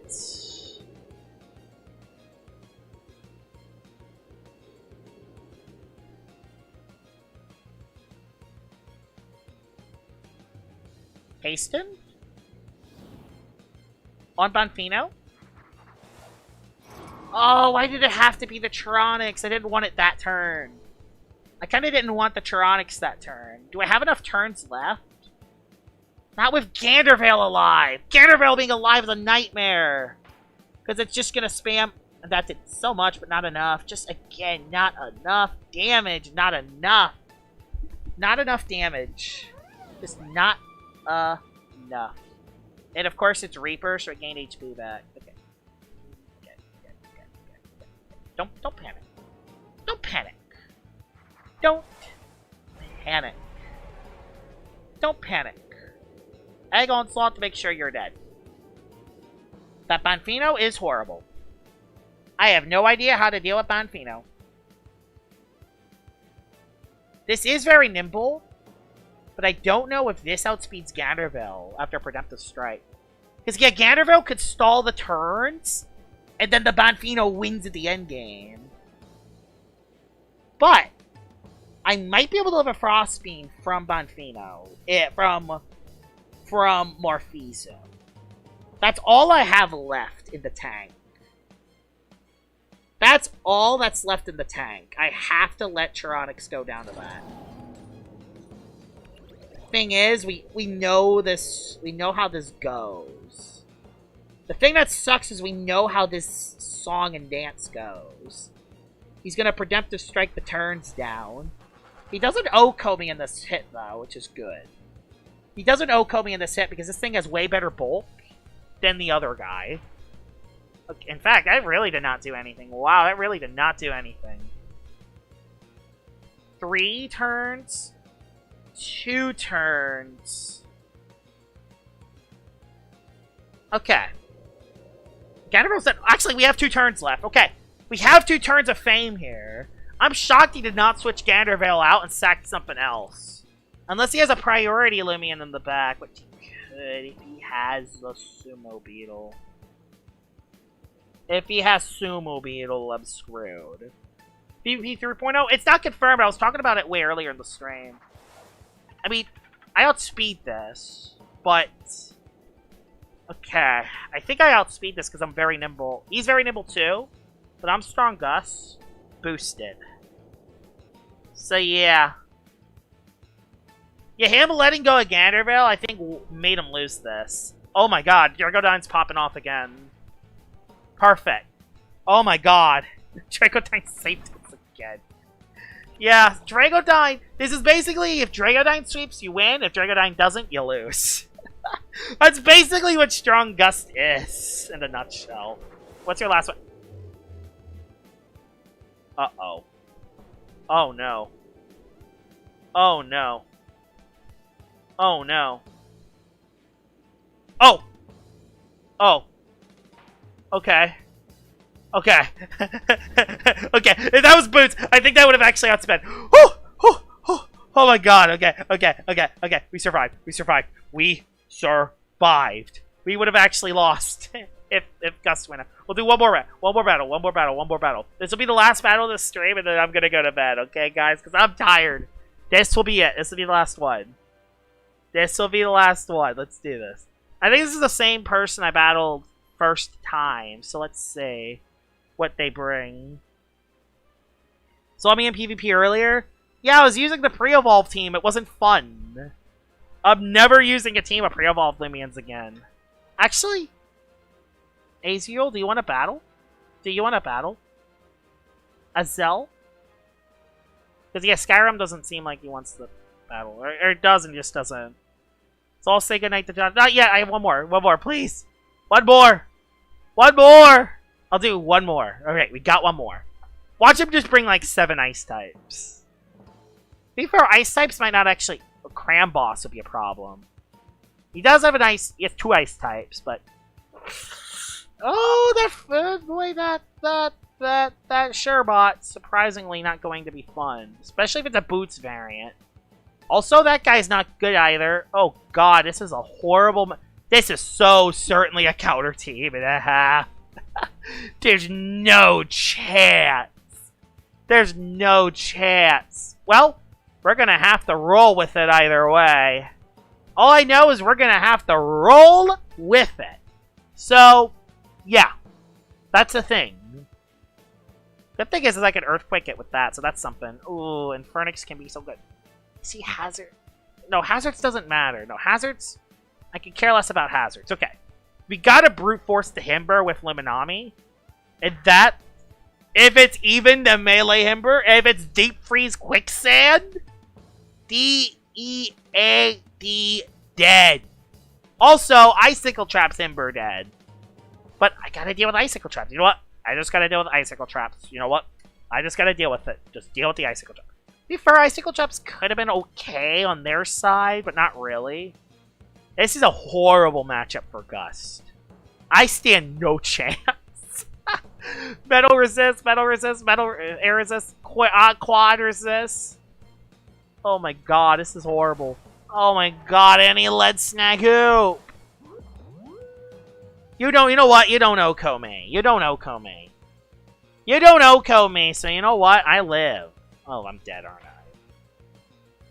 Hasten? On Bonfino? Oh, why did it have to be the Tronix? I didn't want it that turn. I kind of didn't want the Tronix that turn. Do I have enough turns left? Not with Gandervale alive! Gandervale being alive is a nightmare! Because it's just going to spam... That did so much, but not enough. Just, again, not enough damage. Not enough. Not enough damage. Just not enough. And of course it's Reaper, so I gained HP back. Okay. Okay. Don't panic. Don't panic. Don't panic. Don't panic. Egg Onslaught to make sure you're dead. That Bonfino is horrible. I have no idea how to deal with Bonfino. This is very nimble, but I don't know if this outspeeds Ganderville after Redemptive Strike. Because, yeah, Ganderville could stall the turns, and then the Bonfino wins at the end game. But I might be able to live a Frost Beam from Bonfino. From Morphizo. That's all I have left in the tank. That's all that's left in the tank. I have to let Charonix go down to that. Thing is, we know this. We know how this goes. The thing that sucks is we know how this song and dance goes. He's gonna Redemptive Strike the turns down. He doesn't OHKO me in this hit, though, which is good. He doesn't OHKO me in this hit because this thing has way better bulk than the other guy. In fact, that really did not do anything. Wow, that really did not do anything. 3 turns. 2 turns. Okay. Ganondorf said, actually, we have 2 turns left. Okay. We have 2 turns of fame here. I'm shocked he did not switch Gandervale out and sack something else. Unless he has a priority Lumion in the back, which he could if he has the Sumo Beetle. If he has Sumo Beetle, I'm screwed. PvP 3.0? It's not confirmed. I was talking about it way earlier in the stream. I mean, I outspeed this, but... Okay, I think I outspeed this because I'm very nimble. He's very nimble too. But I'm Strong Gus, boosted. So yeah. Yeah, him letting go of Gandervale, I think, made him lose this. Oh my god, Dragodyne's popping off again. Perfect. Oh my god. Dragodyne saved us again. Yeah, Dragodyne, this is basically, if Dragodyne sweeps, you win. If Dragodyne doesn't, you lose. That's basically what Strong Gust is, in a nutshell. What's your last one? Uh-oh. Oh, no. Oh, no. Oh, no. Oh! Oh. Okay. Okay. Okay, if that was Boots, I think that would have actually outspent. Oh! Oh! Oh! Oh my god, okay, okay, okay, okay. We survived. We survived. We survived. We would have actually lost. If Gus went. We'll do one more battle. This will be the last battle of this stream, and then I'm gonna go to bed, okay, guys? Because I'm tired. This will be it. This will be the last one. This will be the last one. Let's do this. I think this is the same person I battled first time, so let's see what they bring. Saw me in PvP earlier? Yeah, I was using the pre-evolve team. It wasn't fun. I'm never using a team of pre-evolved Lumions again. Actually... Azrael, do you want to battle? Do you want to battle? Azel? Because, yeah, Skyrim doesn't seem like he wants to battle. Or it does and just doesn't. So I'll say goodnight to John. Not yet, I have one more. One more, please. One more! One more! I'll do one more. Okay, we got one more. Watch him just bring, like, 7 ice types. To be fair, ice types might not actually... Cram Boss would be a problem. He does have an ice... He has 2 ice types, but... Oh, boy, that Sherbot's surprisingly not going to be fun. Especially if it's a Boots variant. Also, that guy's not good either. Oh, God, this is a horrible... This is so certainly a counter team and a half. There's no chance. There's no chance. Well, we're going to have to roll with it either way. All I know is we're going to have to roll with it. So... yeah, that's the thing. The thing is I can Earthquake it with that, so that's something. Ooh, and Phoenix can be so good. See, Hazard. No, Hazards doesn't matter. No, Hazards, I can care less about Hazards. Okay. We gotta Brute Force the Himber with Luminami. And that, if it's even the melee Himber, if it's Deep Freeze Quicksand, D-E-A-D dead. Also, Icicle Traps Himber dead. But I gotta deal with Icicle Traps. You know what? I just gotta deal with Icicle Traps. You know what? I just gotta deal with it. Just deal with the Icicle Traps. To be fair, Icicle Traps could have been okay on their side, but not really. This is a horrible matchup for Gust. I stand no chance. Metal resist, metal resist, metal air resist, quad resist. Oh my god, this is horrible. Oh my god, any lead snag hoop. You know what? You don't OHKO me. You don't OHKO me. You don't OHKO me, so you know what? I live. Oh, I'm dead, aren't I?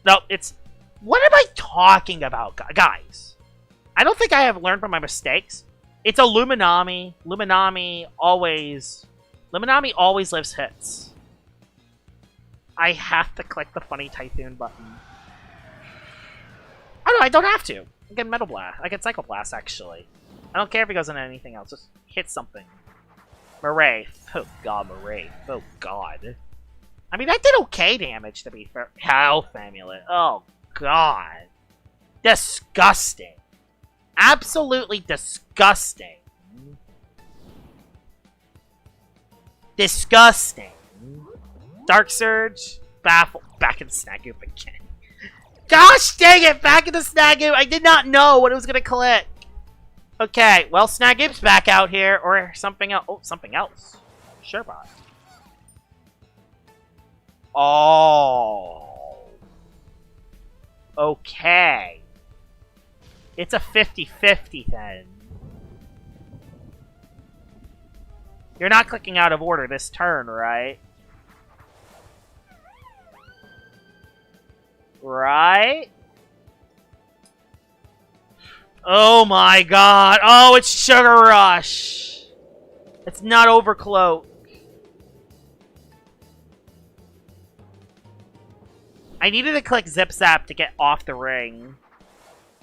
No, it's... What am I talking about, guys? I don't think I have learned from my mistakes. It's a Luminami. Luminami always Luminami always lives hits. I have to click the funny Typhoon button. Oh no, I don't have to. I get Metal Blast. I get Psycho Blast, actually. I don't care if he goes into anything else. Just hit something. Murray. Oh god, Murray. Oh god. I mean, that did okay damage, to be fair. Health Amulet. Oh god. Disgusting. Absolutely disgusting. Disgusting. Dark Surge. Baffle. Back in Snagoop again. Gosh dang it! Back in the Snagoop! I did not know what it was gonna click. Okay, well, Snagoop's back out here, or something else. Oh, something else. Sherbot. Oh. Okay. It's a 50-50 then. You're not clicking out of order this turn, right? Right? Oh my god. Oh, it's Sugar Rush. It's not Overcloak. I needed to click Zip Zap to get off the ring.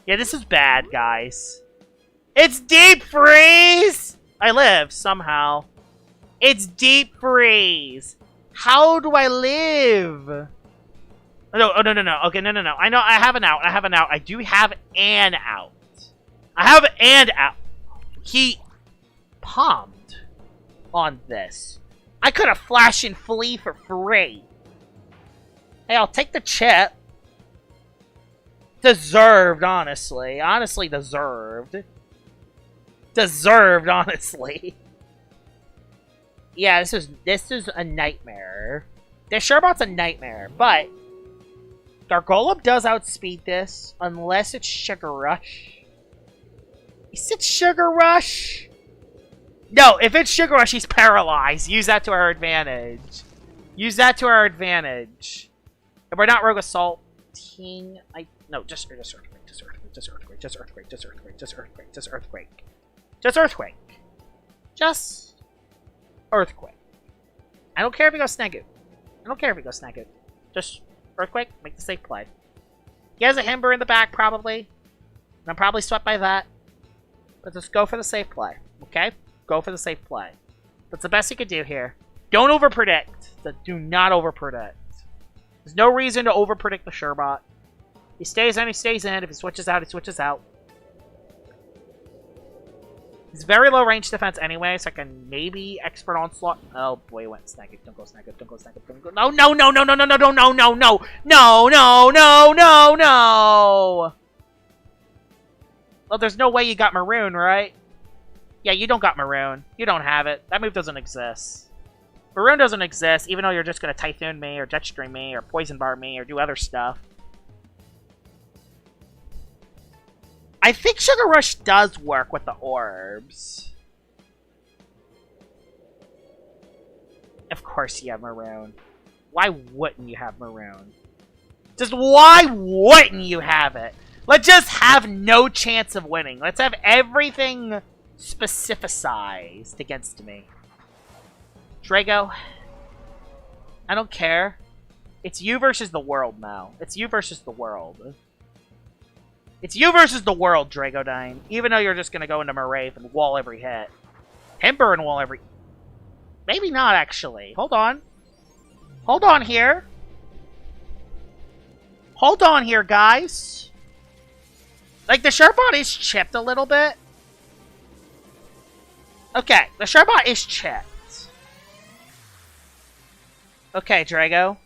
Yeah, this is bad, guys. It's Deep Freeze! I live, somehow. It's Deep Freeze! How do I live? No, oh, no. Okay, no. I know, I have an out. I do have an out. I have an out. He palmed on this. I could have Flash and Flee for free. Hey, I'll take the chip. Deserved, honestly. Honestly, deserved. Deserved, honestly. Yeah, this is a nightmare. This Sherbot's a nightmare, but Gargolem does outspeed this, unless it's Sugar Rush. Is it Sugar Rush? No, if it's Sugar Rush, he's paralyzed. Use that to our advantage. Use that to our advantage. If we're not Rogue Assaulting, no, just Earthquake. Just Earthquake. I don't care if he goes Snagoop. Just Earthquake, make the safe play. He has a Himber in the back, probably. And I'm probably swept by that. But just go for the safe play, okay? Go for the safe play. That's the best you can do here. Don't overpredict. Do not overpredict. There's no reason to overpredict the Sherbot. He stays in, he stays in. If he switches out, he switches out. He's very low range defense anyway, so I can maybe Expert Onslaught. Oh boy, he went Snagoop. Don't go Snagoop. Don't go Snagoop. Don't go. No. Well, there's no way you got Maroon, right? Yeah, you don't got Maroon. You don't have it. That move doesn't exist. Maroon doesn't exist, even though you're just going to Typhoon me, or Jetstream me, or Poison Bar me, or do other stuff. I think Sugar Rush does work with the orbs. Of course you have Maroon. Why wouldn't you have Maroon? Just why wouldn't you have it? Let's just have no chance of winning. Let's have everything specificized against me. Drago, I don't care. It's you versus the world now. It's you versus the world. It's you versus the world, Dragodine. Even though you're just going to go into Marave and wall every hit. Himber and wall every... Maybe not, actually. Hold on. Hold on here. Hold on here, guys. Like, the Sherbot is chipped a little bit. Okay, the Sherbot is chipped. Okay, Drago.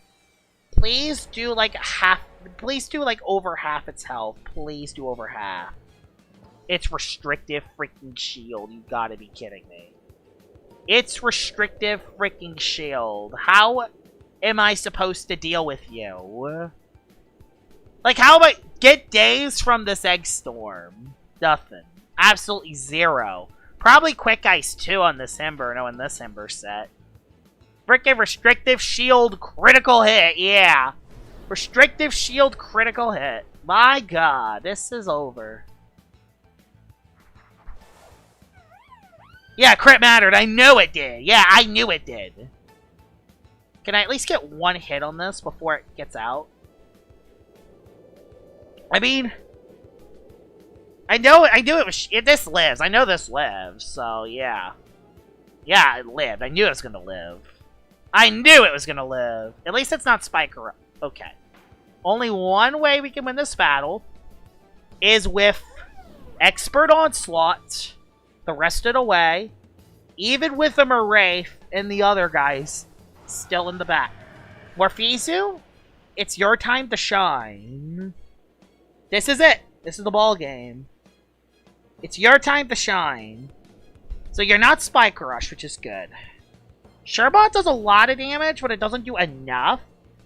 Please do, like, half... Please do, like, over half its health. Please do over half. It's restrictive freaking shield. You gotta be kidding me. It's restrictive freaking shield. How am I supposed to deal with you? Like, how am I... Get days from this Egg Storm. Nothing. Absolutely zero. Probably Quick Ice, too, on this Himber. No, in this Himber set. Freaking restrictive shield critical hit. Yeah. Restrictive shield critical hit. My god, this is over. Yeah, crit mattered. I knew it did. Yeah, I knew it did. Can I at least get one hit on this before it gets out? I mean, I knew it was. This lives. I know this lives. So yeah, yeah, it lived. I knew it was gonna live. I knew it was gonna live. At least it's not Spiker. Okay. Only one way we can win this battle is with Expert Onslaught the rest of the way, even with the Moraith and the other guys still in the back. Morphezu, it's your time to shine. This is it. This is the ball game. It's your time to shine. So you're not Spike Rush, which is good. Sherbot does a lot of damage, but it doesn't do enough.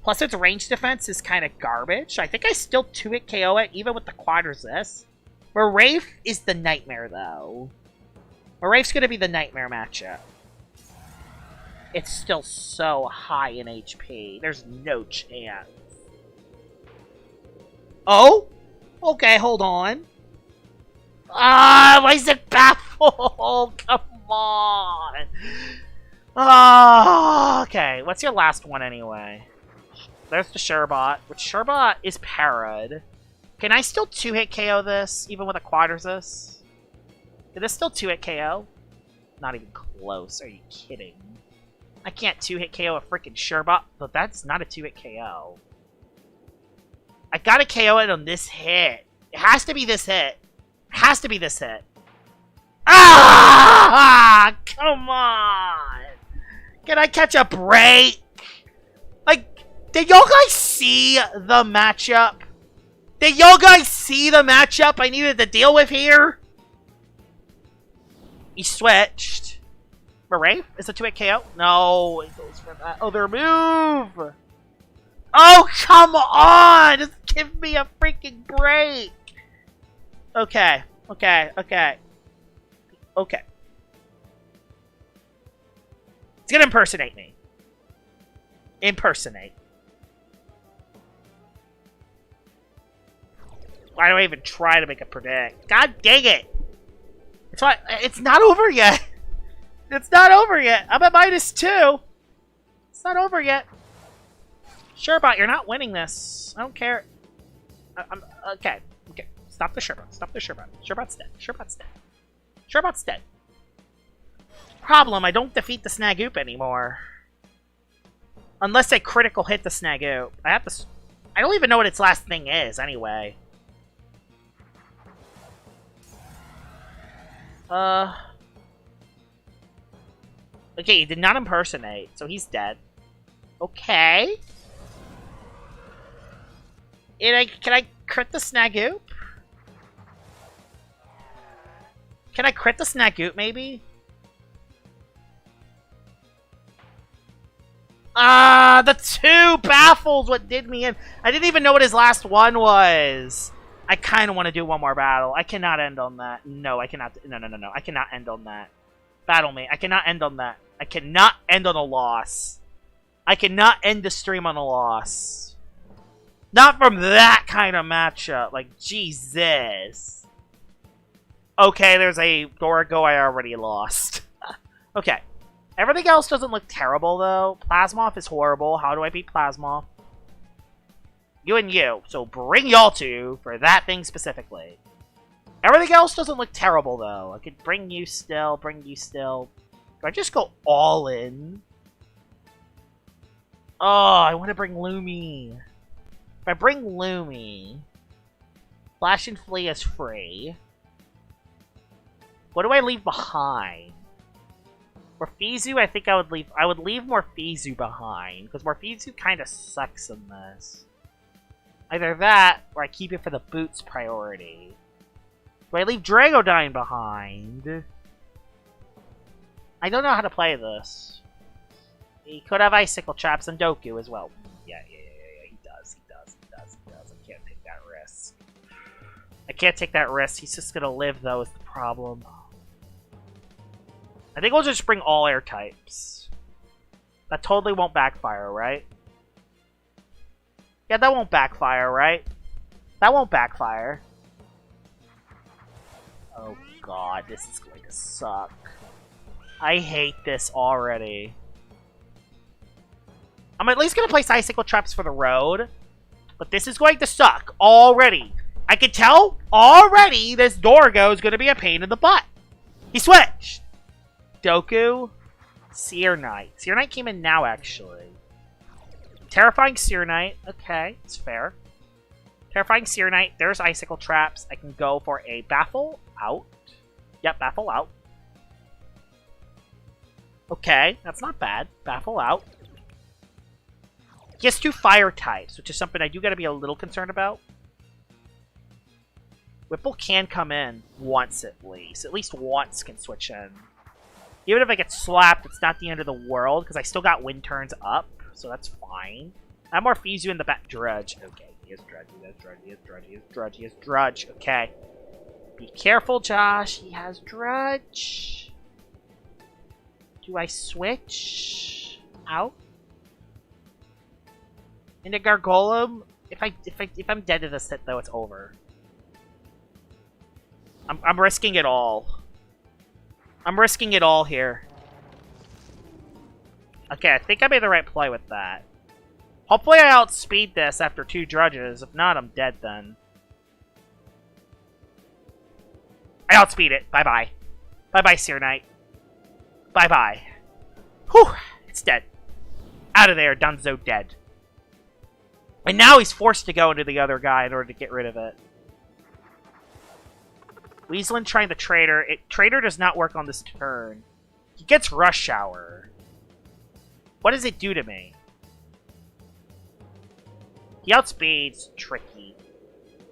Plus its range defense is kind of garbage. I think I still 2-hit KO it, even with the quad resist. Moraith is the nightmare, though. Moraith's going to be the nightmare matchup. It's still so high in HP. There's no chance. Oh? Okay, hold on. Ah, why is it baffled? Come on. Ah, okay. What's your last one anyway? There's the Sherbot, which Sherbot is parried. Can I still 2-hit KO this, even with a quad resist? Did this still 2-hit KO? Not even close. Are you kidding? I can't 2-hit KO a freaking Sherbot, but that's not a 2-hit KO. I gotta KO it on this hit. It has to be this hit. It has to be this hit. Ah! Come on! Can I catch a break? Like, did y'all guys see the matchup? Did y'all guys see the matchup I needed to deal with here? He switched. Moraith is a 2-hit KO? No, it goes for that other move. Oh, come on! Just give me a freaking break. Okay, okay, okay. Okay. It's gonna impersonate me. Impersonate. Why do I even try to make a predict? God dang it! It's why it's not over yet. It's not over yet. I'm at -2. It's not over yet. Sherbot, you're not winning this. I don't care. I'm okay. Okay. Stop the Sherbot. Stop the Sherbot. Sherbot's dead. Sherbot's dead. Sherbot's dead. Problem, I don't defeat the Snagoop anymore. Unless I critical hit the Snagoop. I don't even know what its last thing is, anyway. Okay, he did not impersonate, so he's dead. Okay. Can I crit the Snagoop? Can I crit the Snagoop, maybe? Ah, the 2 baffles what did me in. I didn't even know what his last one was. I kind of want to do one more battle. I cannot end on that. No, I cannot. No, no, no, no. I cannot end on that. Battle me. I cannot end on that. I cannot end on a loss. I cannot end the stream on a loss. Not from that kind of matchup. Like, Jesus. Okay, there's a Dorigo I already lost. Okay. Everything else doesn't look terrible, though. Plasmoth is horrible. How do I beat Plasmoth? You and you. So bring y'all two for that thing specifically. Everything else doesn't look terrible, though. I could bring you still, bring you still. Do I just go all in? Oh, I want to bring Lumi. If I bring Lumi, Flash and Flee is free. What do I leave behind? Morphezu, I think I would leave Morphezu behind, because Morphezu kind of sucks in this. Either that, or I keep it for the boots priority. Do I leave Dragodyne behind? I don't know how to play this. He could have Icicle Traps and Doku as well. Yeah, he does. I can't take that risk. I can't take that risk. He's just gonna live, though, is the problem. I think we'll just bring all air types. That totally won't backfire, right? Yeah, that won't backfire, right? That won't backfire. Oh god, this is going to suck. I hate this already. I'm at least going to place icicle traps for the road. But this is going to suck already. I can tell already this Dorgo is going to be a pain in the butt. He switched. Doku. Seer Knight. Seer Knight came in now, actually. Terrifying Seer Knight. Okay, it's fair. Terrifying Seer Knight. There's icicle traps. I can go for a Baffle out. Yep, Baffle out. Okay, that's not bad. Baffle out. He has 2 fire types, which is something I do got to be a little concerned about. Whipple can come in once at least. At least once can switch in. Even if I get slapped, it's not the end of the world, because I still got wind turns up, so that's fine. I have more Fizu in the back. Drudge. Okay, he has Drudge, he has Drudge, he has Drudge, he has Drudge, he has Drudge. Okay. Be careful, Josh. He has Drudge. Do I switch out? Into Gargolem? If I'm dead to this hit, though, it's over. I'm risking it all. I'm risking it all here. Okay, I think I made the right play with that. Hopefully I outspeed this after 2 Drudges. If not, I'm dead then. I outspeed it. Bye-bye. Bye-bye, Seer Knight. Bye-bye. Whew! It's dead. Out of there, Dunzo dead. And now he's forced to go into the other guy in order to get rid of it. Weaselin trying the Trader. Trader does not work on this turn. He gets Rush Hour. What does it do to me? He outspeeds. Tricky.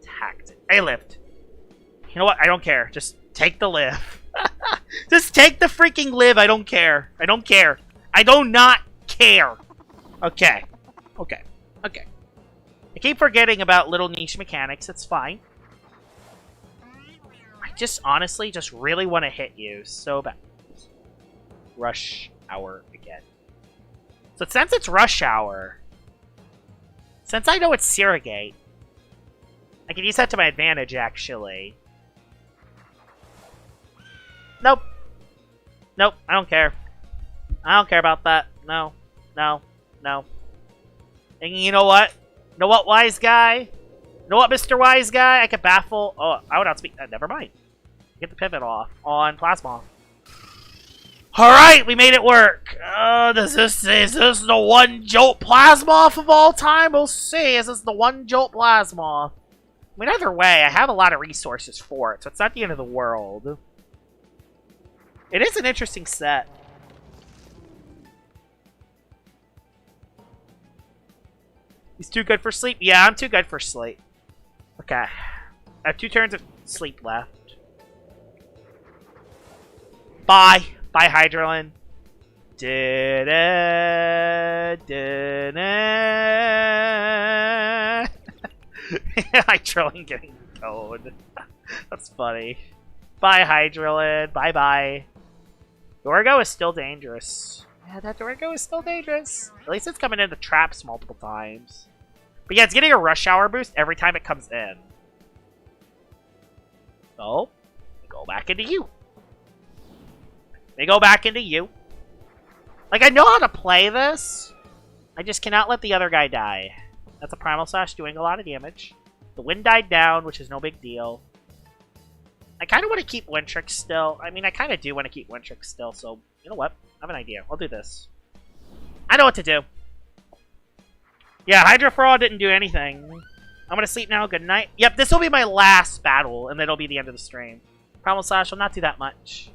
Tactic. I lived. You know what? I don't care. Just take the live. Just take the freaking live. I don't care. I don't care. I do not care. Okay. Okay. Okay. I keep forgetting about little niche mechanics. It's fine. I just honestly just really want to hit you so bad. Rush Hour again. So since it's Rush Hour, since I know it's Surrogate, I can use that to my advantage, actually. Nope. Nope, I don't care. I don't care about that. No. No. No. And you know what? You know what, wise guy? You know what, Mr. Wise Guy? I could baffle... Oh, I would outspeed... never mind. Get the pivot off on Plasma. Alright, we made it work. Is this the one Jolt Plasmoth of all time? We'll see. Is this the one Jolt Plasmoth? I mean, either way, I have a lot of resources for it, so it's not the end of the world. It is an interesting set. He's too good for sleep? Yeah, I'm too good for sleep. Okay. I have 2 turns of sleep left. Bye. Bye, Hydralin. Hydralin getting towed. That's funny. Bye, Hydralin. Bye-bye. Dorgo is still dangerous. Yeah, that Dorgo is still dangerous. At least it's coming into traps multiple times. But yeah, it's getting a Rush Hour boost every time it comes in. So, go back into you. They go back into you. Like, I know how to play this. I just cannot let the other guy die. That's a Primal Slash doing a lot of damage. The wind died down, which is no big deal. I kind of want to keep Wintrix still. I mean, I kind of do want to keep Wintrix still, so you know what? I have an idea. I'll do this. I know what to do. Yeah, Hydra Fraud didn't do anything. I'm going to sleep now. Good night. Yep, this will be my last battle, and then it'll be the end of the stream. Primal Slash will not do that much.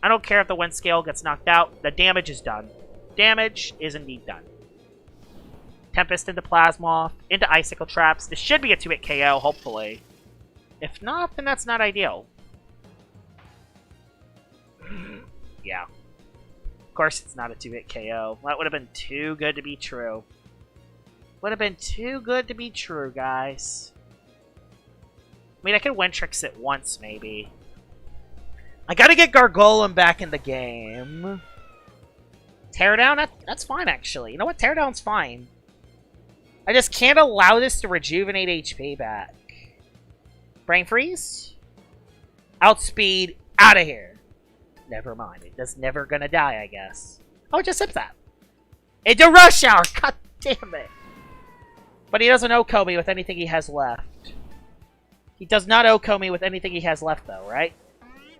I don't care if the wind scale gets knocked out. The damage is done. Damage is indeed done. Tempest into Plasmoth, into Icicle Traps. This should be a 2-hit KO, hopefully. If not, then that's not ideal. Yeah. Of course it's not a 2-hit KO. That would have been too good to be true. Would have been too good to be true, guys. I mean, I could Wintrix it once, maybe. I gotta get Gargolem back in the game. Teardown? That's fine, actually. You know what? Teardown's fine. I just can't allow this to rejuvenate HP back. Brain Freeze? Outspeed. Out of here. Never mind. It is never gonna die, I guess. Oh, it just sips that. Into Rush Hour! God damn it! But he doesn't Oko me with anything he has left. He does not Oko me with anything he has left, though, right?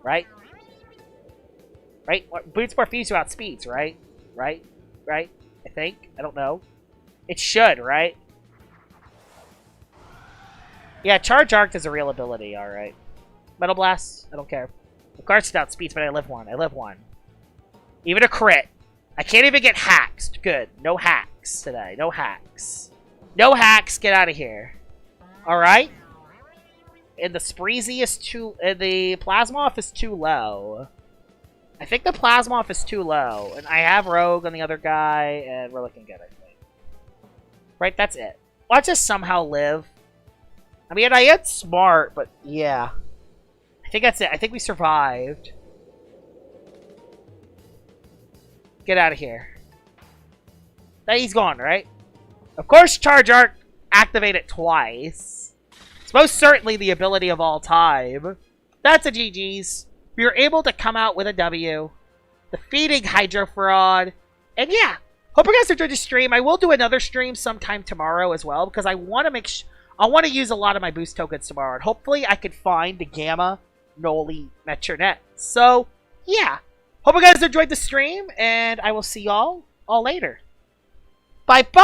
Right? Right? Boots more fees you outspeeds, right? Right? Right? I think? I don't know. It should, right? Yeah, Charge Arc is a real ability, alright. Metal Blast, I don't care. Of course it outspeeds, but I live one. I live one. Even a crit. I can't even get hacked. Good. No hacks today. No hacks. No hacks. Get out of here. Alright? And the Spreezy is too... the Plasmoth is too low. I think the Plasmoth is too low. And I have Rogue on the other guy, and we're looking good, I think. Right, that's it. Watch us somehow live. I mean, I am smart, but yeah. I think that's it. I think we survived. Get out of here. He's gone, right? Of course, Charge Arc activated twice. It's most certainly the ability of all time. That's a GG's. We were able to come out with a W. Defeating Hydro Fraud. And yeah, hope you guys enjoyed the stream. I will do another stream sometime tomorrow as well, because I want to make I want to use a lot of my boost tokens tomorrow. And hopefully I could find the Gamma Noli Metronet. So, yeah. Hope you guys enjoyed the stream, and I will see y'all all later. Bye-bye!